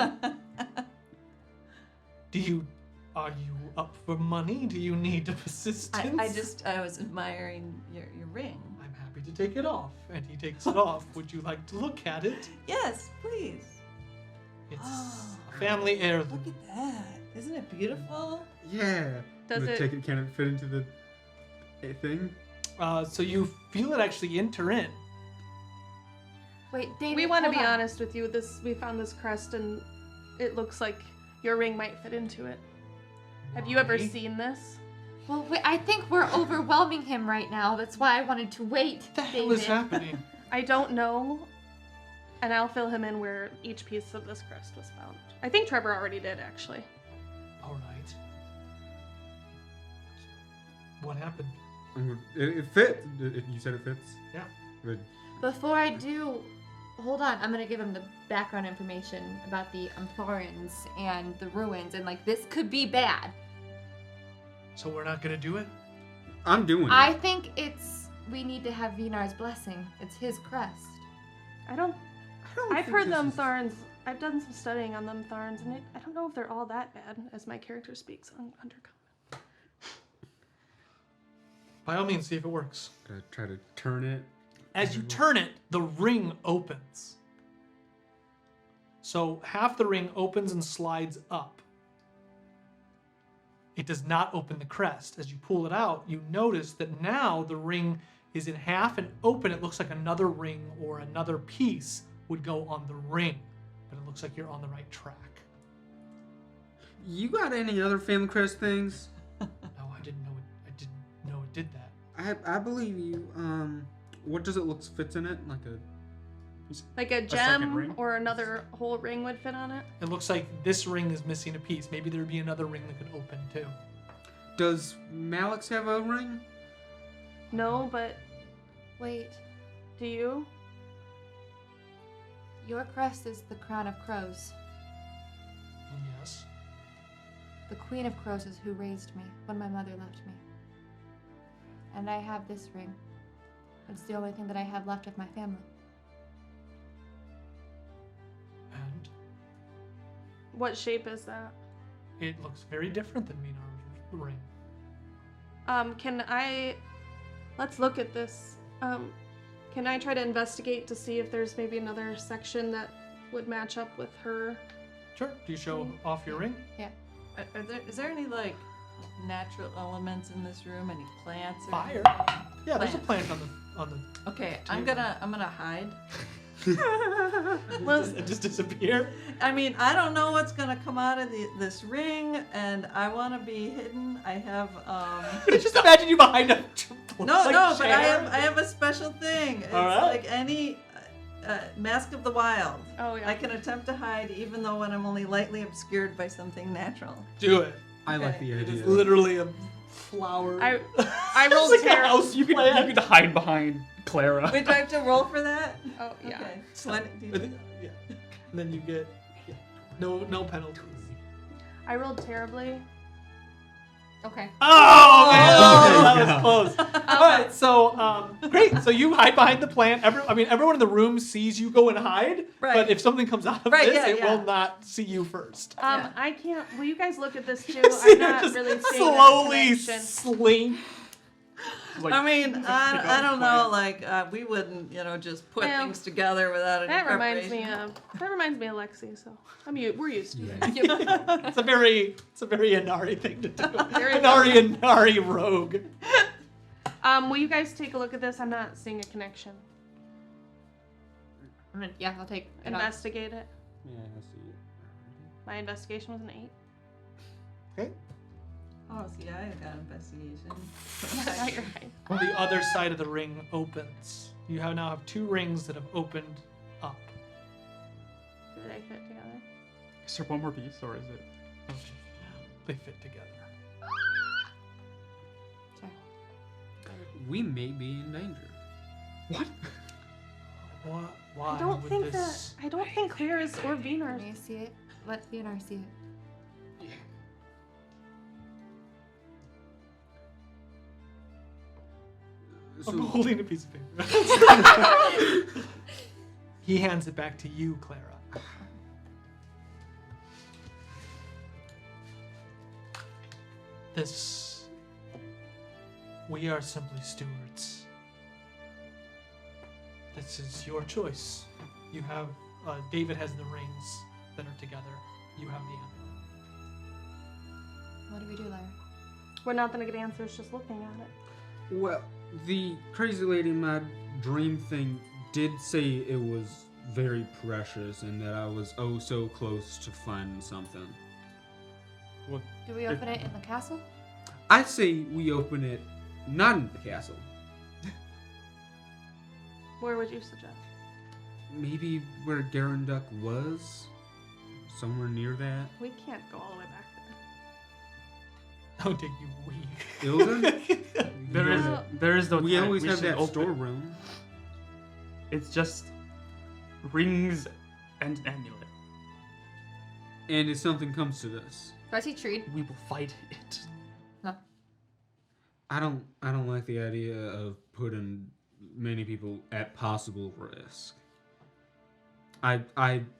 A: Are you up for money? Do you need assistance?
G: I was admiring your ring.
A: I'm happy to take it off. And he takes it off. Would you like to look at it?
G: Yes, please.
A: It's
G: Oh.
A: a family heirloom.
G: Look at that. Isn't it beautiful?
F: Yeah.
C: Does
F: I'm gonna
C: it-
F: take it? Can it fit into the thing?
A: So you feel it actually enter in.
H: Wait, David.
C: We want to
H: hold
C: be
H: on.
C: honest with you. We found this crest and it looks like your ring might fit into it. Have you ever
A: Why?
C: seen this?
H: Well, wait, I think we're overwhelming him right now. That's why I wanted to wait.
A: What the hell
H: David.
A: is happening?
C: I don't know, and I'll fill him in where each piece of this crest was found. I think Trevor already did, actually.
A: All right. What happened?
F: It fits. You said it fits?
A: Yeah.
F: Good.
H: Before I do, hold on. I'm gonna give him the background information about the Thorns and the ruins, and like this could be bad.
A: So we're not gonna do it?
F: I'm doing
H: I
F: it.
H: think we need to have Vinar's blessing. It's his crest.
C: I've heard them thorns. I've done some studying on them thorns, and I don't know if they're all that bad, as my character speaks on Undercommon.
A: By all means, see if it works.
F: Gotta try to turn it.
A: As you turn it, the ring opens. So half the ring opens and slides up. It does not open the crest. As you pull it out, you notice that now the ring is in half and open. It looks like another ring or another piece would go on the ring, but it looks like you're on the right track.
F: You got any other family crest things?
A: No, I didn't know it did that.
F: I believe you. What does it look fits in it? Like a.
C: Like a
E: second
C: gem
E: ring?
C: or another whole ring would fit on it.
A: It looks like this ring is missing a piece. Maybe there'd be another ring that could open too.
F: Does Malix have a ring?
C: No, but
H: Wait,
C: Do you?
H: your crest is the crown of crows.
B: Yes.
H: The queen of crows is who raised me when my mother left me. And I have this ring. It's the only thing that I have left of my family.
B: And
C: What shape is that?
A: It looks very different than Minar's ring.
C: Let's look at this. Can I try to investigate to see if there's maybe another section that would match up with her?
A: Sure. Do you show off your ring?
G: Is there any like natural elements in this room? Any plants? Or
A: Fire. Yeah, there's a plant on the.
G: Okay, I'm gonna hide.
A: It just disappear.
G: I mean, I don't know what's gonna come out of this ring, and I want to be hidden. I have
A: Just imagine you behind a.
G: but
A: chair.
G: I have a special thing. It's
A: All right.
G: like any Mask of the Wild.
C: Oh yeah.
G: I can attempt to hide even though when I'm only lightly obscured by something natural.
A: Do it.
F: I like
G: Okay.
F: the
A: It is
F: idea.
A: literally a flower.
C: I
A: It's
C: rolled
A: like a
C: terror.
A: house
E: You could hide behind Clara.
G: Wait, do I have to roll for that?
C: Oh yeah.
G: Okay. Do you
A: But
G: do
A: then- yeah. And then you get no penalties.
C: I rolled terribly.
H: Okay.
A: Oh, man,
F: Oh,
A: that was
F: God.
A: close. All right, so great. So you hide behind the plant. Everyone in the room sees you go and hide.
G: Right.
A: But if something comes out of
G: Right,
A: this,
G: yeah,
A: it
G: yeah.
A: will not see you first.
G: Yeah.
C: I can't. Will you guys look at this too?
A: See
C: I'm
A: her
C: not
A: just
C: really seeing that
A: slowly
C: connection.
A: slink.
E: Like,
G: I mean,
E: pick
G: I
E: up
G: don't
E: the
G: know.
E: plant.
G: Like we wouldn't, just put
C: Well,
G: things together without any
C: That reminds me
G: preparation.
C: of Lexi. So we're used to it.
A: It's a very Inari thing to do.
C: Very
A: Inari rogue.
C: Will you guys take a look at this? I'm not seeing a connection.
H: Yeah, I'll take it on.
C: Investigate it.
F: Yeah, I see it.
C: My investigation was an 8.
A: Okay.
G: Oh, see, I got investigation.
C: Yeah, you're right.
A: Well, the other side of the ring opens. You now have 2 rings that have opened up.
C: Do they fit together?
E: Is there one more piece, or is it?
A: They fit together.
F: We may be in danger.
E: What?
A: What? Why
C: I don't
A: would
C: think
A: this?
C: I don't think Claire is or
H: Let
C: Venus.
H: me see it. Let Theonar see it.
A: I'm holding a piece of paper. He hands it back to you, Clara. We are simply stewards. This is your choice. You have, David has the rings that are together. You have the amulet.
H: What do we do, Lyra?
C: We're not gonna get answers just looking at it.
F: Well, the crazy lady in my dream thing did say it was very precious and that I was oh so close to finding something.
E: What?
H: Do we open it in the castle?
F: I say we open it not in the castle.
C: Where would you suggest?
F: Maybe where Garanduk was? Somewhere near that?
C: We can't go all the way back there.
A: How did you weak?
F: Ilden?
E: There is no
F: We
E: time.
F: always have
E: should
F: that
E: open-
F: storeroom.
E: It's just rings and an amulet.
F: And if something comes to this,
H: Do I see Treed?
E: We will fight it.
F: I don't like the idea of putting many people at possible risk. I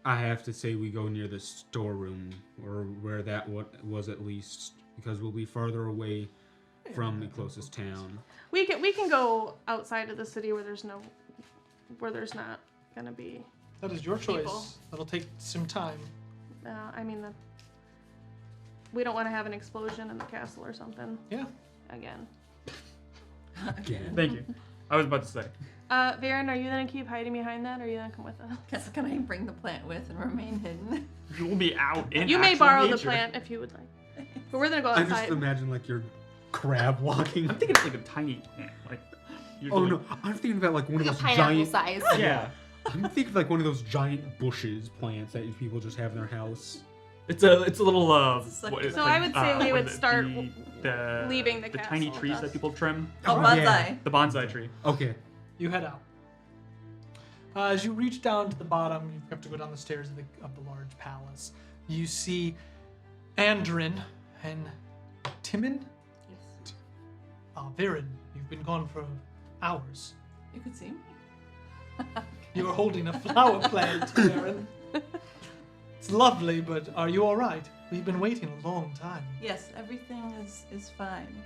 F: have to say we go near the storeroom or where that was at least because we'll be farther away from the closest town.
C: We can go outside of the city where there's not gonna be.
A: That is your choice.
C: People.
A: That'll take some time.
C: We don't want to have an explosion in the castle or something.
A: Yeah.
C: Again.
F: Again.
E: Thank you. I was about to say.
C: Varen, are you gonna keep hiding behind that, or are you gonna come with us?
G: Can I bring the plant with and remain hidden?
E: You will be out in
C: You may
E: actual
C: borrow the
E: nature.
C: plant if you would like. But we're gonna go
F: I
C: outside.
F: just imagine like your crab walking.
E: I'm thinking it's like a tiny plant. Like.
F: Oh no, I'm thinking about like one of
H: Like a
F: those
H: pineapple
F: giant.
H: size.
E: Yeah.
F: I'm thinking of like one of those giant bushes plants that people just have in their house.
E: It's a little
G: So
E: what is it,
C: I would say we
E: what
C: would
E: is it,
C: start
E: the
C: leaving the
E: tiny
C: castle
E: trees
C: with
E: that
C: us.
E: people trim.
G: Oh,
F: Yeah.
G: bonsai.
E: The bonsai tree.
F: Okay,
A: You head out. As you reach down to the bottom, you have to go down the stairs of the large palace. You see Andrin and Timon.
G: Yes.
A: Viren, you've been gone for hours.
G: You could see me.
A: You are holding a flower plant, Viren. It's lovely, but are you all right? We've been waiting a long time.
G: Yes, everything is fine.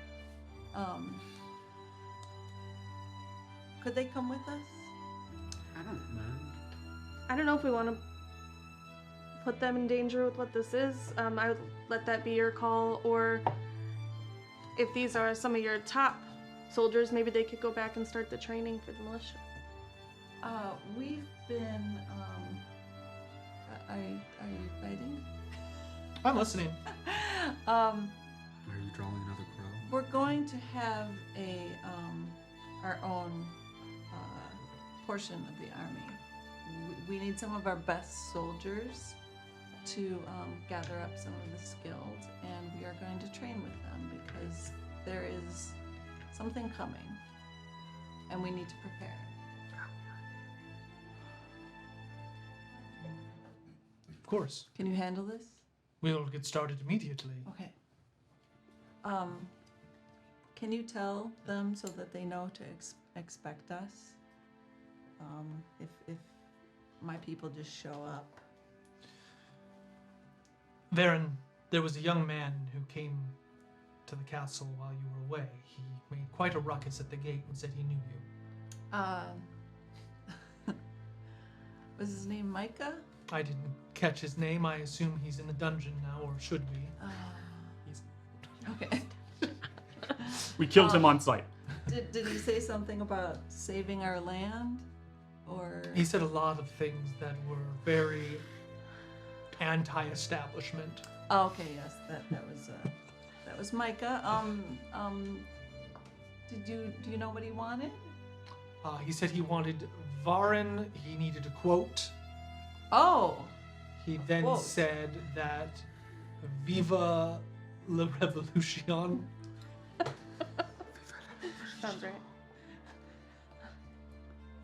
G: Could they come with us?
F: I don't know.
C: I don't know if we want to put them in danger with what this is. I would let that be your call, or if these are some of your top soldiers, maybe they could go back and start the training for the militia.
G: We've been, are you fighting?
A: I'm listening.
F: Are you drawing another crow?
G: We're going to have our own portion of the army. We need some of our best soldiers to gather up some of the skilled, and we are going to train with them because there is something coming, and we need to prepare.
A: Of course.
G: Can you handle this?
A: We'll get started immediately.
G: Okay. Can you tell them so that they know to expect us? If my people just show up.
A: Varen, there was a young man who came to the castle while you were away. He made quite a ruckus at the gate and said he knew you.
G: Was his name Micah?
A: I didn't catch his name. I assume he's in the dungeon now, or should be. He's...
G: Okay.
E: We killed him on sight.
G: Did he say something about saving our land? Or
A: He said a lot of things that were very anti-establishment.
G: oh, okay, yes, that was Micah. Do you know what he wanted?
A: He said he wanted Varen. He needed a quote.
G: Oh,
A: He then
G: Quote.
A: said that Viva la Revolution.
C: Sounds right.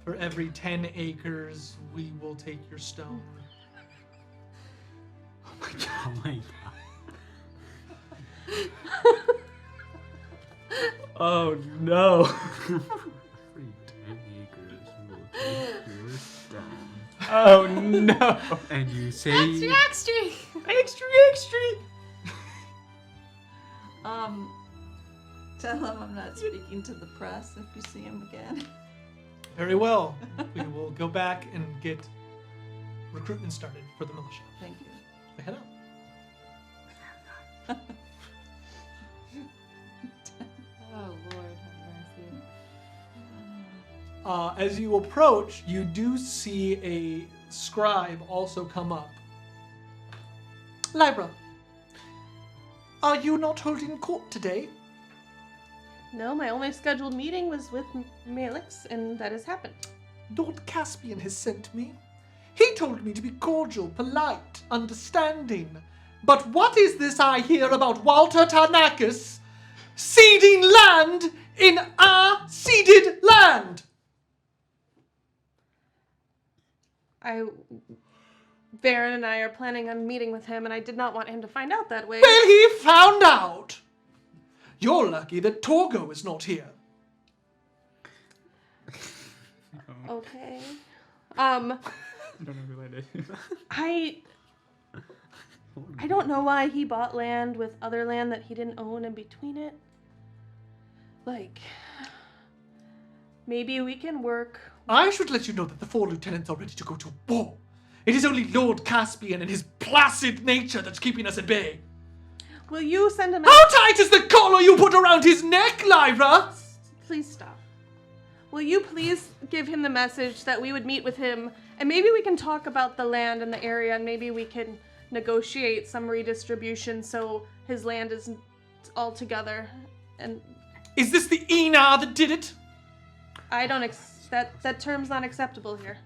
A: For every 10 acres, we will take your stone.
F: Oh my god.
E: Oh no.
F: Every 10 acres will take your stone.
E: Oh no.
F: And you say...
H: Extra!
E: Extra.
G: tell him I'm not speaking to the press if you see him again.
A: Very well. We will go back and get recruitment started for the militia.
G: Thank you.
A: We head out.
H: Oh, Lord, have mercy.
A: As you approach, you do see a scribe also come up. Lyra, are you not holding court today?
C: No, my only scheduled meeting was with Malix, and that has happened.
A: Lord Caspian has sent me. He told me to be cordial, polite, understanding. But what is this I hear about Walter Tarnakis ceding land in our ceded land?
C: Varen and I are planning on meeting with him, and I did not want him to find out that way.
A: Well, he found out. You're lucky that Torgo is not here.
C: Okay.
E: I don't know who that is.
C: I don't know why he bought land with other land that he didn't own in between it. Like, maybe we can work.
A: I should let you know that the 4 lieutenants are ready to go to war. It is only Lord Caspian and his placid nature that's keeping us at bay.
C: Will you send him
A: How tight is the collar you put around his neck, Lyra?
C: Please stop. Will you please give him the message that we would meet with him, and maybe we can talk about the land and the area, and maybe we can negotiate some redistribution so his land is all together. And
A: Is this the Enar that did it?
C: I don't that term's not acceptable here.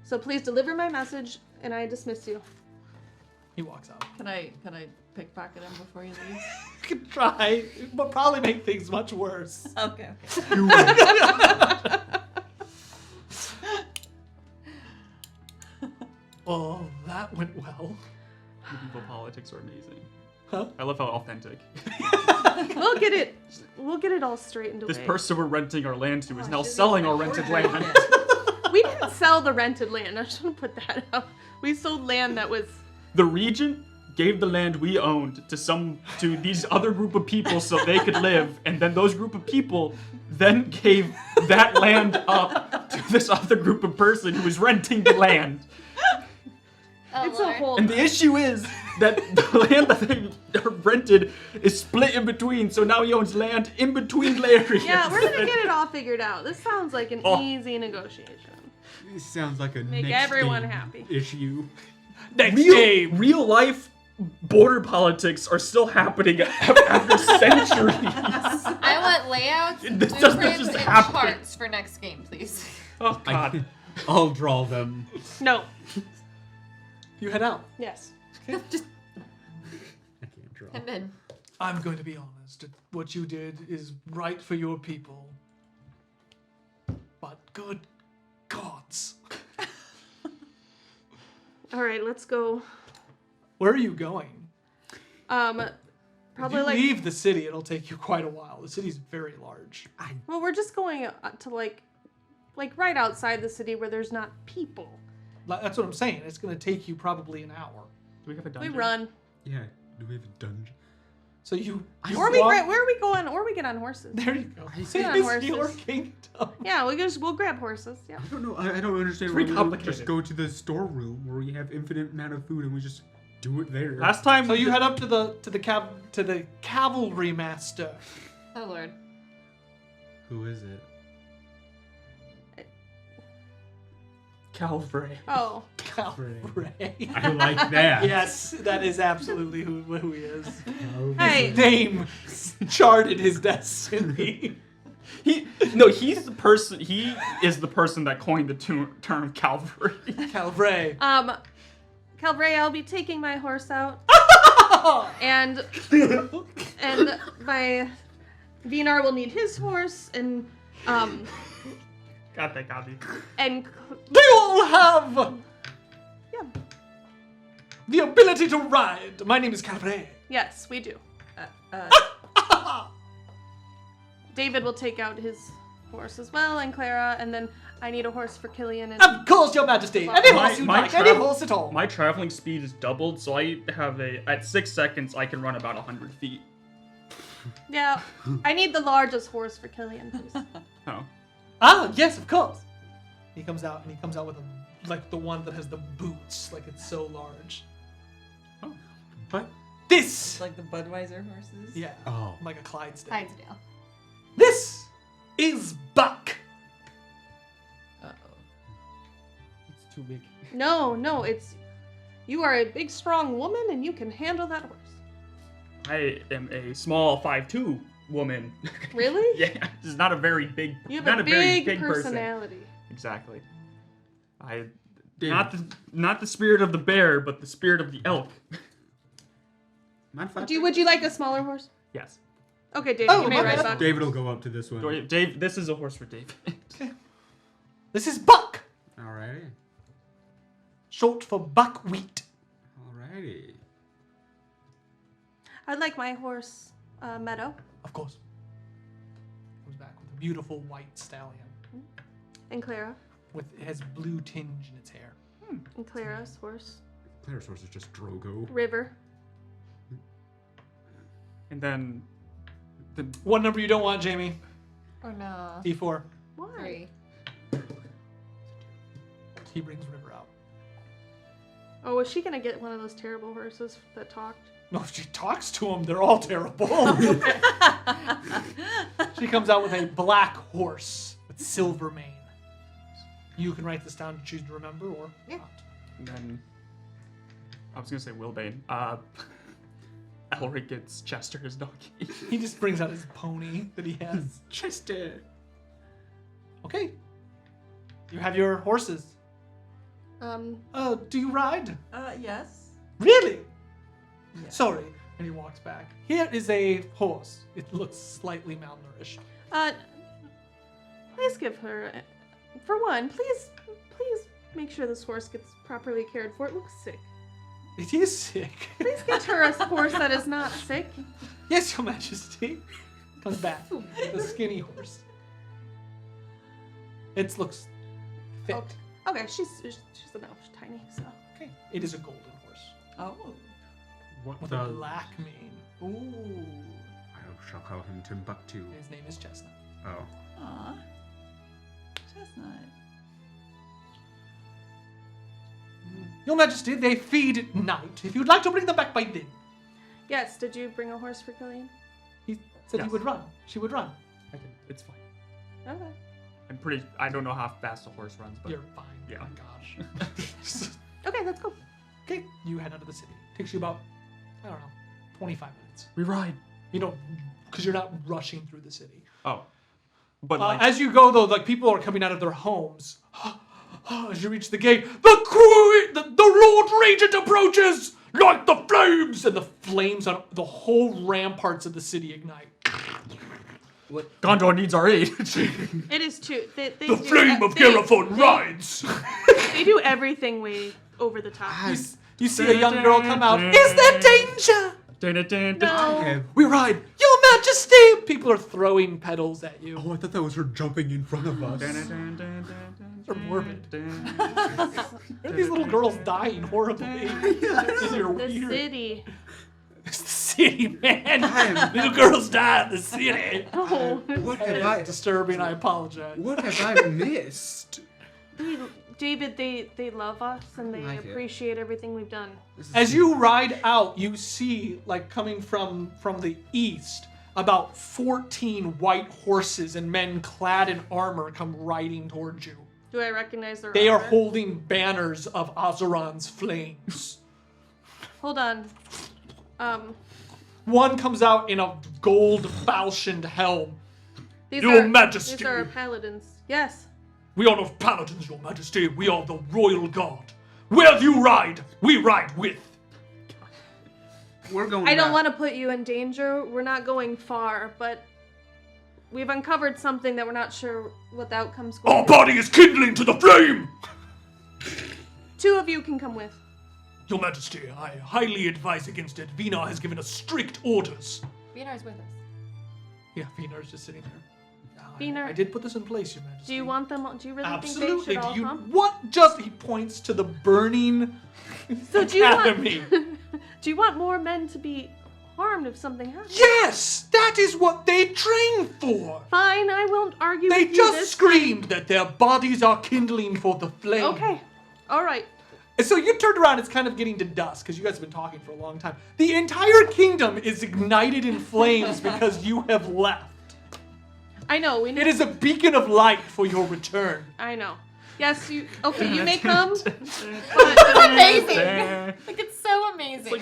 C: So please deliver my message, and I dismiss you.
A: He walks out.
G: Can I pickpocket him before he leaves?
A: You could try. It will probably make things much worse.
G: Okay.
A: Well, that went well.
E: Medieval politics are amazing.
A: Huh?
E: I love how authentic.
C: We'll get it all straightened away.
E: This person we're renting our land to is now
G: should
E: selling
G: we
E: our
G: like
E: rented
G: order
E: land.
G: it?
C: We didn't sell the rented land. I shouldn't put that up. We sold land that was.
E: The regent gave the land we owned to these other group of people so they could live, and then those group of people then gave that land up to this other group of person who was renting the land.
H: Oh,
C: It's
H: Lord.
C: a whole.
E: And the issue is that the land that they rented is split in between, so now he owns land in between areas.
C: Yeah, we're gonna get it all figured out. This sounds like an
E: Oh.
C: easy negotiation.
F: This sounds like a
C: Make
F: next
C: everyone
F: game
C: happy.
F: issue.
A: Next game.
E: Real life border politics are still happening after centuries.
H: I want layouts,
E: This doesn't
H: blueprints,
E: just
H: and
E: happen.
H: charts for next game, please.
E: Oh god.
F: I'll draw them.
C: No.
A: You head out.
C: Yes.
F: I can't draw.
H: And then
A: I'm going to be honest. What you did is right for your people. But good gods.
C: All right, let's go.
A: Where are you going?
C: Probably
A: if you
C: like.
A: leave the city, it'll take you quite a while. The city's very large.
C: Well, we're just going to like right outside the city where there's not people.
A: That's what I'm saying. It's going to take you probably an hour.
E: Do we have a
C: We
E: dungeon?
C: run.
F: Yeah. Do we have a dungeon?
A: So you
C: Or we
A: walk-
C: where are we going? Or we get on horses.
A: There you go.
C: Sit on
A: It's
C: horses.
A: your kingdom.
C: Yeah, we'll grab horses. Yeah.
F: I don't know. I don't understand
E: It's
F: why
E: very
F: we don't
E: complicated.
F: just go to the storeroom where we have infinite amount of food and we just do it there.
E: Last time
A: So you head up to the cavalry master.
H: oh Lord.
F: Who is it?
E: Calvary.
C: Oh.
A: Cavalry.
F: I like that.
A: Yes, that is absolutely who he is.
C: Hey.
A: His name charted his destiny.
E: He's the person. He is the person that coined the term Calvary.
A: Calvary.
C: Calvary, I'll be taking my horse out. and my Vinar will need his horse and
E: Got that, Gabi.
C: and
A: They all have
C: yeah.
A: the ability to ride. My name is Calvary.
C: Yes, we do. David will take out his horse as well, and Clara, and then I need a horse for Killian and
A: Of course, Your Majesty. Any horse you like. Any horse at all.
E: My traveling speed is doubled, so I have at 6 seconds I can run about 100 feet.
C: yeah. I need the largest horse for Killian, please.
E: Oh.
A: Ah, yes, of course. He comes out with the one that has the boots, like it's so large.
E: Oh.
F: What?
A: This.
G: It's like the Budweiser horses.
A: Yeah.
F: Oh.
A: Like a Clydesdale.
H: Clydesdale.
A: This is Buck.
G: Uh-oh.
E: It's too big.
C: No, it's you are a big, strong woman, and you can handle that horse.
E: I am a small 5'2" woman.
C: Really?
E: Yeah, this is not a very big.
C: You have
E: not
C: a
E: very
C: big
E: person.
C: personality.
E: Exactly.
F: Damn.
E: Not the spirit of the bear, but the spirit of the elk.
F: Mind if I-
C: Would you like a smaller horse?
E: Yes.
C: Okay, David,
A: Oh,
C: you may
A: my
C: ride
A: bad.
C: Buck.
F: David will go up to this one.
E: Dave, this is a horse for David.
A: This is Buck.
F: Alrighty.
A: Short for buckwheat.
F: Alrighty.
C: I'd like my horse, Meadow,
A: Of course. Comes back with a beautiful white stallion.
C: and Clara,
A: It has blue tinge in its hair.
C: and Clara's horse,
F: Claire's horse is just Drogo.
C: River.
E: And then the
A: What number you don't want, Jamie?
H: Oh no.
A: D4.
C: Why?
H: 3.
A: He brings River out.
C: Oh, was she gonna get one of those terrible horses that talked?
A: No, if she talks to him, they're all terrible. She comes out with a black horse with silver mane. You can write this down to choose to remember or not.
E: and then I was gonna say Wilbane. Elric gets Chester his donkey.
A: He just brings out his pony that he has.
F: Chester.
A: Okay. You have your horses. Do you ride?
G: Yes.
A: Really?
G: Yes.
A: Sorry. And he walks back. Here is a horse. It looks slightly malnourished.
C: Please give her, for one, please make sure this horse gets properly cared for. It looks sick.
A: It is sick.
C: Please get her a horse that is not sick.
A: Yes, Your Majesty. Comes back. The skinny horse. It looks fit.
C: Okay, she's enough tiny, so.
A: Okay. It is a golden horse.
G: Oh.
F: What
A: With
F: the?
A: a black mane. Ooh.
F: I shall call him Timbuktu.
A: His name is Chestnut.
F: Oh.
G: Aw. Chestnut.
A: Your Majesty, they feed at night. If you'd like to bring them back by then.
C: Yes, did you bring a horse for Killian?
A: He said he
E: Yes.
A: would run. She would run.
E: I can, it's fine.
C: Okay.
E: I don't know how fast a horse runs, but
A: You're fine.
E: Yeah.
A: Oh my gosh.
C: Okay, let's go.
A: Okay, you head out of the city. Takes you about, I don't know, 25 minutes.
E: we ride.
A: You know, because you're not rushing through the city.
E: Oh. But like,
A: As you go, though, like people are coming out of their homes. As you reach the gate, the Lord Regent approaches like the flames, and the flames on the whole ramparts of the city ignite.
E: Gondor needs our aid.
C: It is true. They
B: The
C: do,
B: flame of
C: they-
B: Garifon rides!
C: They do everything way over the top.
A: You see a young girl come out. Is there danger?
C: No.
A: We ride. Your Majesty! People are throwing petals at you.
F: Oh, I thought that was her jumping in front of us.
A: They're morbid. These little girls dying horribly. You're
C: The
A: weird.
C: city.
A: It's the city, man. Little girls die in the city.
C: Oh.
F: What have
A: It's
F: I?
A: disturbing. I apologize.
F: What have I missed?
C: David, they love us and they
F: Like it.
C: appreciate everything we've done.
A: As you ride out, you see, like coming from the east, about 14 white horses and men clad in armor come riding towards you.
C: Do I recognize their
A: They are
C: armor?
A: holding banners of Azeron's flames.
C: Hold on.
A: One comes out in a gold falchioned helm.
C: These
B: Your
C: are,
B: Majesty.
C: These are our paladins. Yes.
B: We are not paladins, Your Majesty. We are the royal guard. Where you ride, we ride with.
F: We're going.
C: I don't
F: back.
C: want to put you in danger. We're not going far, but we've uncovered something that we're not sure what the outcome's going
B: Our
C: to be.
B: body is kindling to the flame!
C: 2 of you can come with.
B: Your Majesty, I highly advise against it. Vina has given us strict orders.
H: Vinar's with us.
A: Yeah, Vinar's just sitting there.
C: Vinar-
A: I did put this in place, Your Majesty.
C: Do you want them? Do you really
A: Absolutely.
C: think they should
A: Do
C: all
A: you
C: come?
A: what? Just he points to the burning
C: So do you
A: academy.
C: Do you want more men to be harmed if something happens?
A: Yes, that is what they train for.
C: Fine, I won't argue
A: They
C: with you
A: just
C: this
A: screamed that their bodies are kindling for the flame.
C: Okay. All right.
A: And so you turned around, it's kind of getting to dusk because you guys have been talking for a long time. The entire kingdom is ignited in flames because you have left.
C: I know. We need.
A: It is a beacon of light for your return.
C: I know. Yes, you. Okay, you may come.
H: Amazing. Like, it's so amazing.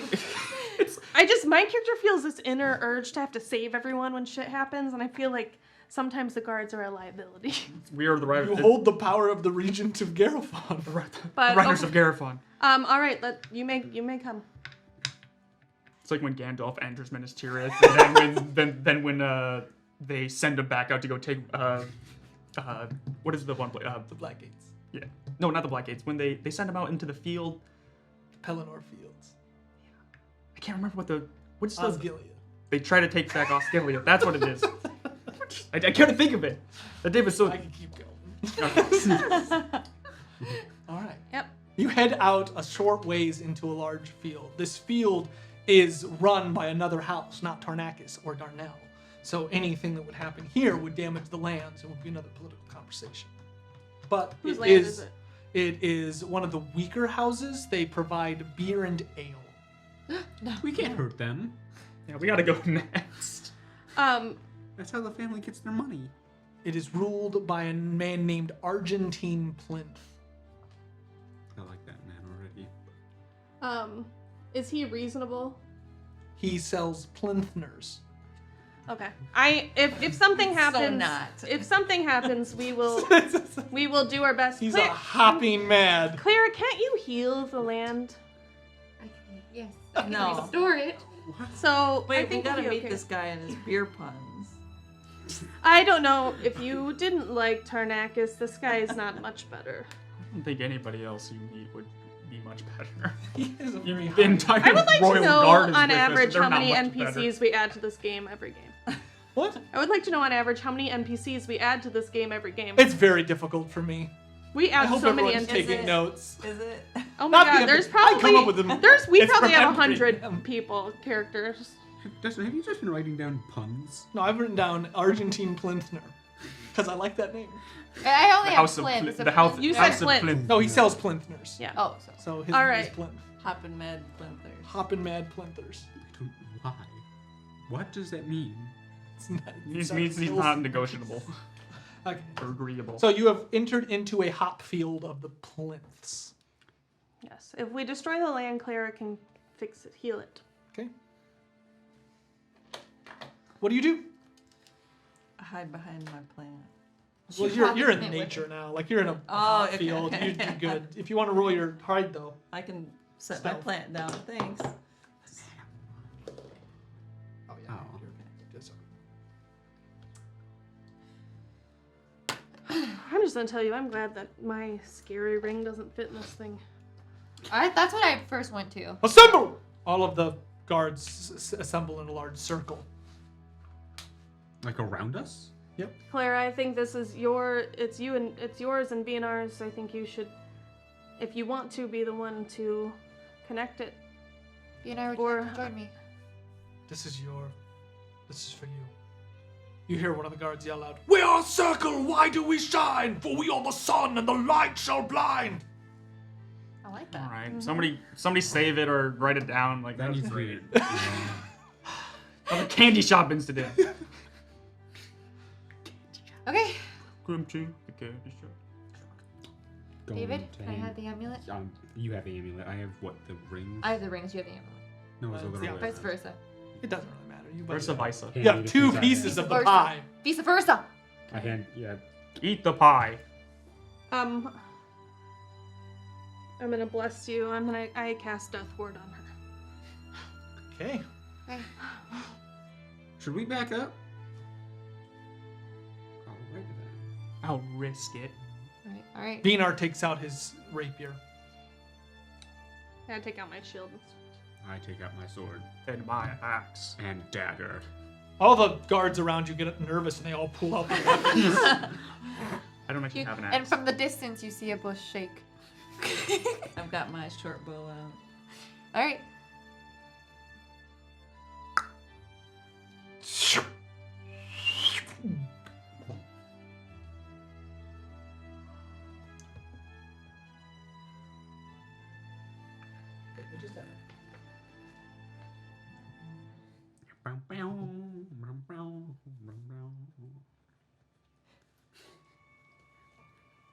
C: My character feels this inner urge to have to save everyone when shit happens, and I feel like sometimes the guards are a liability.
E: We are the right.
A: You hold the power of the Regent of Garifon.
C: But
E: the Riders of Garifon.
C: all right. You may come.
E: It's like when Gandalf enters Minas Tirith, and then when they send him back out to go take what is the one place?
A: The Black Gates.
E: Yeah, no, not the Black Gates. When they send him out into the field,
A: Pelennor Fields.
E: I can't remember what's the.
A: Osgiliath.
E: They try to take back Osgiliath. That's what it is. I can't think of it. That David so.
A: I can keep going. All right.
C: Yep.
A: You head out a short ways into a large field. This field is run by another house, not Tarnakis or Darnell. So anything that would happen here would damage the lands and would be another political conversation. But
C: Whose
A: it
C: land
A: is,
C: is it?
A: it is one of the weaker houses. They provide beer and ale.
F: We can't hurt them.
E: Yeah, we gotta go next.
F: That's how the family gets their money.
A: It is ruled by a man named Argentine Plinth.
F: I like that man already.
C: Is he reasonable?
A: He sells Plinthners.
C: Okay. If something happens,
G: not.
C: if something happens, we will do our best.
A: He's a hopping mad.
C: Clara, can't you heal the land?
H: Yes.
G: No.
H: Store it.
C: So I
G: Wait, we
C: think
G: gotta
C: we'll be
G: meet
C: okay.
G: this guy and his beer puns.
C: I don't know if you didn't like Tarnakis. This guy is not much better.
E: don't think anybody else you meet would be much better.
A: He is a very
E: The entire
C: I would like
E: Royal
C: to know
E: Guard is
C: on
E: with us,
C: average
E: they're
C: how
E: not
C: many
E: much
C: NPCs
E: better.
C: we add to this game every game.
A: What?
C: I would like to know on average how many NPCs we add to this game every game.
A: It's very difficult for me.
C: We
A: I
C: add
A: hope
C: so many
A: everyone's
C: NPCs.
A: taking notes.
G: Is it?
C: Oh my
A: Not the
C: god, there's
A: NPC. I
C: probably
A: come up with them.
C: we
A: It's
C: probably have
A: from
C: 100
A: every-
C: people characters.
F: Dustin, have you just been writing down puns?
A: No, I've written down Argentine Plinthner because I like that name.
H: I only
E: The
H: have
E: House of
H: Flint.
E: the House,
C: You said
E: House of
C: Flint.
E: Flint.
A: No, he sells Plinthners.
C: Yeah.
H: Oh, so.
A: So his
C: All
A: name
C: right.
A: is Plinth.
G: Hoppin' Mad Plinters.
A: Hoppin' Mad Plinthers.
F: I don't know why. What does that mean?
A: It's not,
E: He's not negotiable
A: Okay.
E: or agreeable.
A: So you have entered into a hop field of the Plinths.
C: Yes. If we destroy the land, Clara can fix it, heal it.
A: Okay. What do you do?
G: I hide behind my plant.
A: Well, you're in nature now. Like you're in a hop
G: okay,
A: field.
G: okay.
A: You're good. If you want to roll your hide though.
G: I can set my
A: Stealth.
G: plant down. Thanks.
A: Oh yeah.
F: Oh.
A: You're okay. Yes, sir.
C: I'm just gonna tell you, I'm glad that my scary ring doesn't fit in this thing.
H: That's what I first went to.
A: Assemble! All of the guards assemble in a large circle.
F: Like around us?
C: Clara, I think this is it's yours and being ours. I think you should, if you want to, be the one to connect it.
H: You and I
C: Or-
H: would join me.
A: This is for you. You hear one of the guards yell out, "We are circle, why do we shine? For we are the sun and the light shall blind."
H: I like
E: All
H: that.
E: right, somebody save it or write it down. Like
F: That
E: that's
F: needs
E: weird.
F: weird.
E: A candy shop incident.
H: Okay,
E: Kimchi, the candy shop.
H: David, can I have the amulet?
F: You have the amulet. I have what? The rings?
H: I have the rings, you have the amulet.
F: No, it's a little
A: Yeah.
F: bit.
H: Vice versa.
A: It doesn't really matter. You
E: Versa visa.
F: Hand
A: You
F: me
A: have
F: the
A: two
F: piece I
A: pieces
F: have.
A: of the
H: Versa.
A: pie.
H: Vice versa.
F: I hand, yeah.
E: Eat the pie.
C: I'm gonna bless you. I cast Death Ward on her.
A: Okay.
H: Okay.
F: Should we back up? All right then.
E: I'll risk it.
H: All right.
A: Vinar takes out his rapier.
C: I take out my shield.
F: I take out my sword
E: Then my axe.
F: and dagger.
A: All the guards around you get nervous and they all pull out their weapons.
E: I don't actually have an
H: And
E: axe.
H: from the distance, you see a bush shake.
G: I've got my short bow out.
H: All right.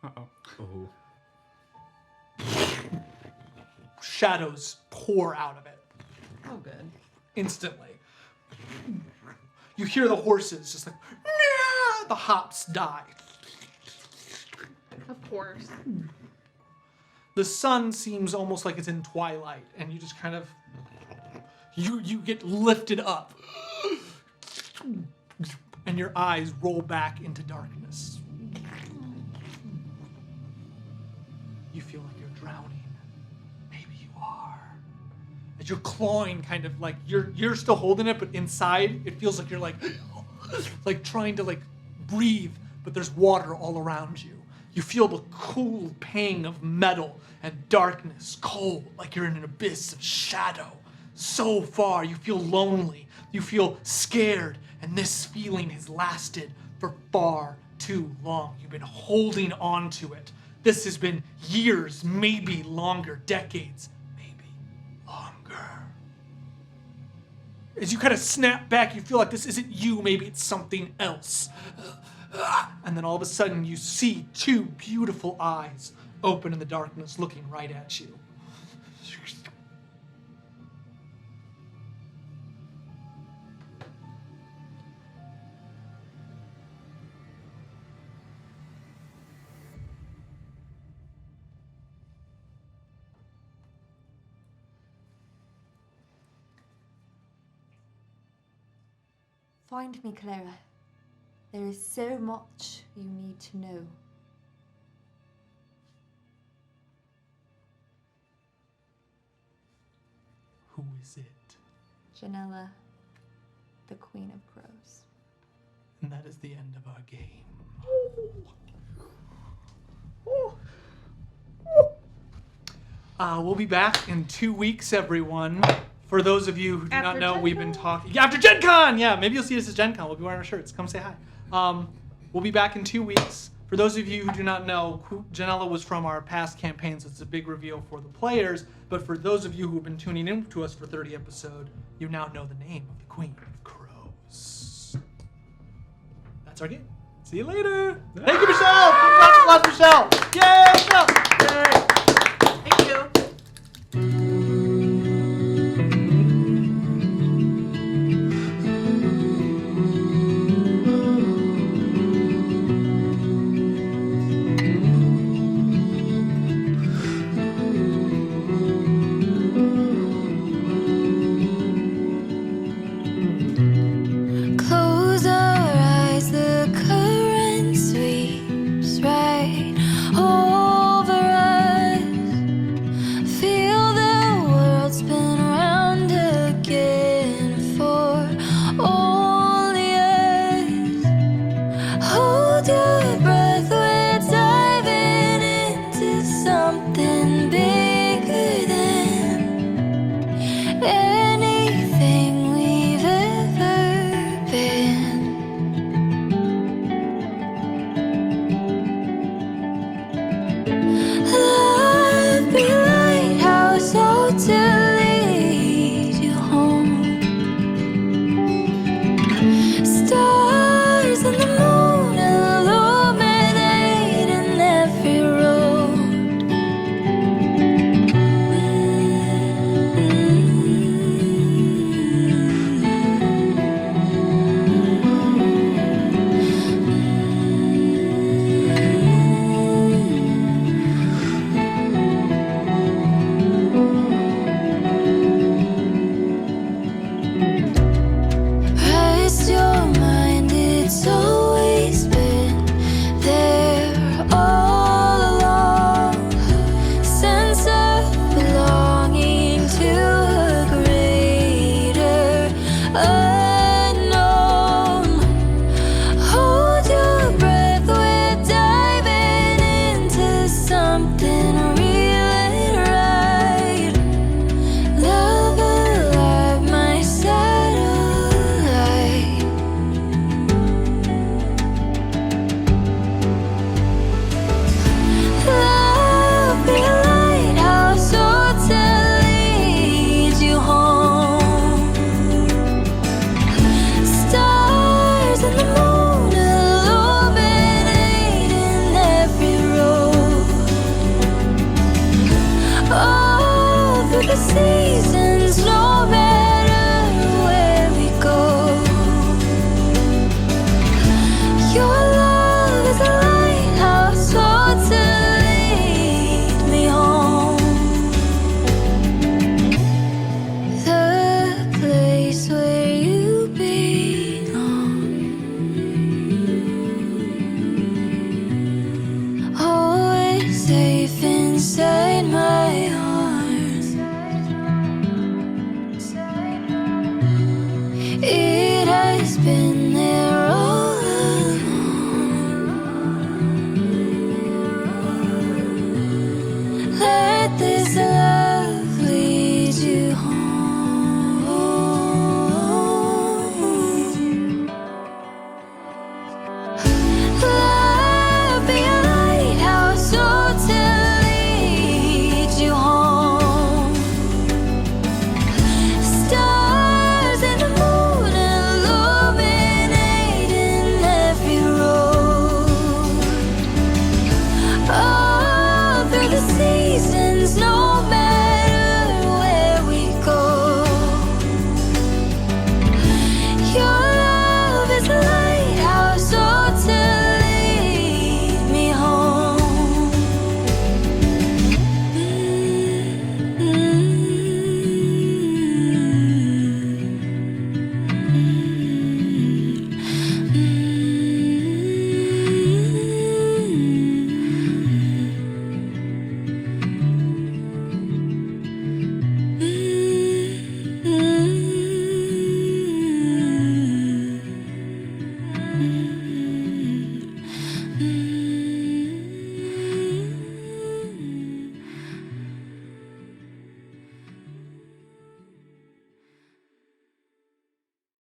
E: Uh-oh.
F: Oh.
A: Shadows pour out of it
G: Oh, good.
A: instantly. You hear the horses just like, "Nah!" The hops die.
C: Of course.
A: The sun seems almost like it's in twilight, and you just kind of you get lifted up, and your eyes roll back into darkness. You feel like you're drowning. Maybe you are. As you're clawing, kind of like you're still holding it, but inside it feels like you're like trying to like breathe, but there's water all around you. You feel the cool pang of metal and darkness, cold, like you're in an abyss of shadow. So far, you feel lonely, you feel scared, and this feeling has lasted for far too long. You've been holding on to it. This has been years, maybe longer, decades, maybe longer. As you kind of snap back, you feel like this isn't you, maybe it's something else. And then all of a sudden, you see two beautiful eyes open in the darkness, looking right at you.
H: Find me, Clara. There is so much you need to know.
A: is it?
H: Janella, the Queen of Crows.
A: And that is the end of our game. We'll be back in 2 weeks, everyone. For those of you who do not
C: After
A: know,
C: Gen
A: we've been
C: Con.
A: talking after Gen Con. Yeah, maybe you'll see us at Gen Con. We'll be wearing our shirts. Come say hi. We'll be back in 2 weeks. For those of you who do not know, Janella was from our past campaigns. So it's a big reveal for the players. But for those of you who have been tuning in to us for 30 episodes, you now know the name of the Queen of Crows. That's our game. See you later. Thank you, Michelle. Last Michelle. Yay, Michelle. Yay.
G: Thank you.
I: Close our eyes, the current sweeps right over us. Feel the world spin round again for only us. Hold your breath, we're diving into something bigger than anything we've ever been. Love be lighthouse, so to lead you home. Stars and the moon illuminating every road. Rest your mind, it's always been there all along. Sense of belonging to a greater unknown. Hold your breath, we're diving into something real and right. Love alive, my satellite. Love be lighthouse, so to lead you home. Stars and the moon illuminating every road. All through the seasons, no matter where we go. Your love is a lighthouse, so to lead me home. The place where you belong. Always safe inside my arms. It has been there all along. Let this love lead you home. Love be a lighthouse, so to lead you home. Stars and the moon illuminating every road. All through the seasons, no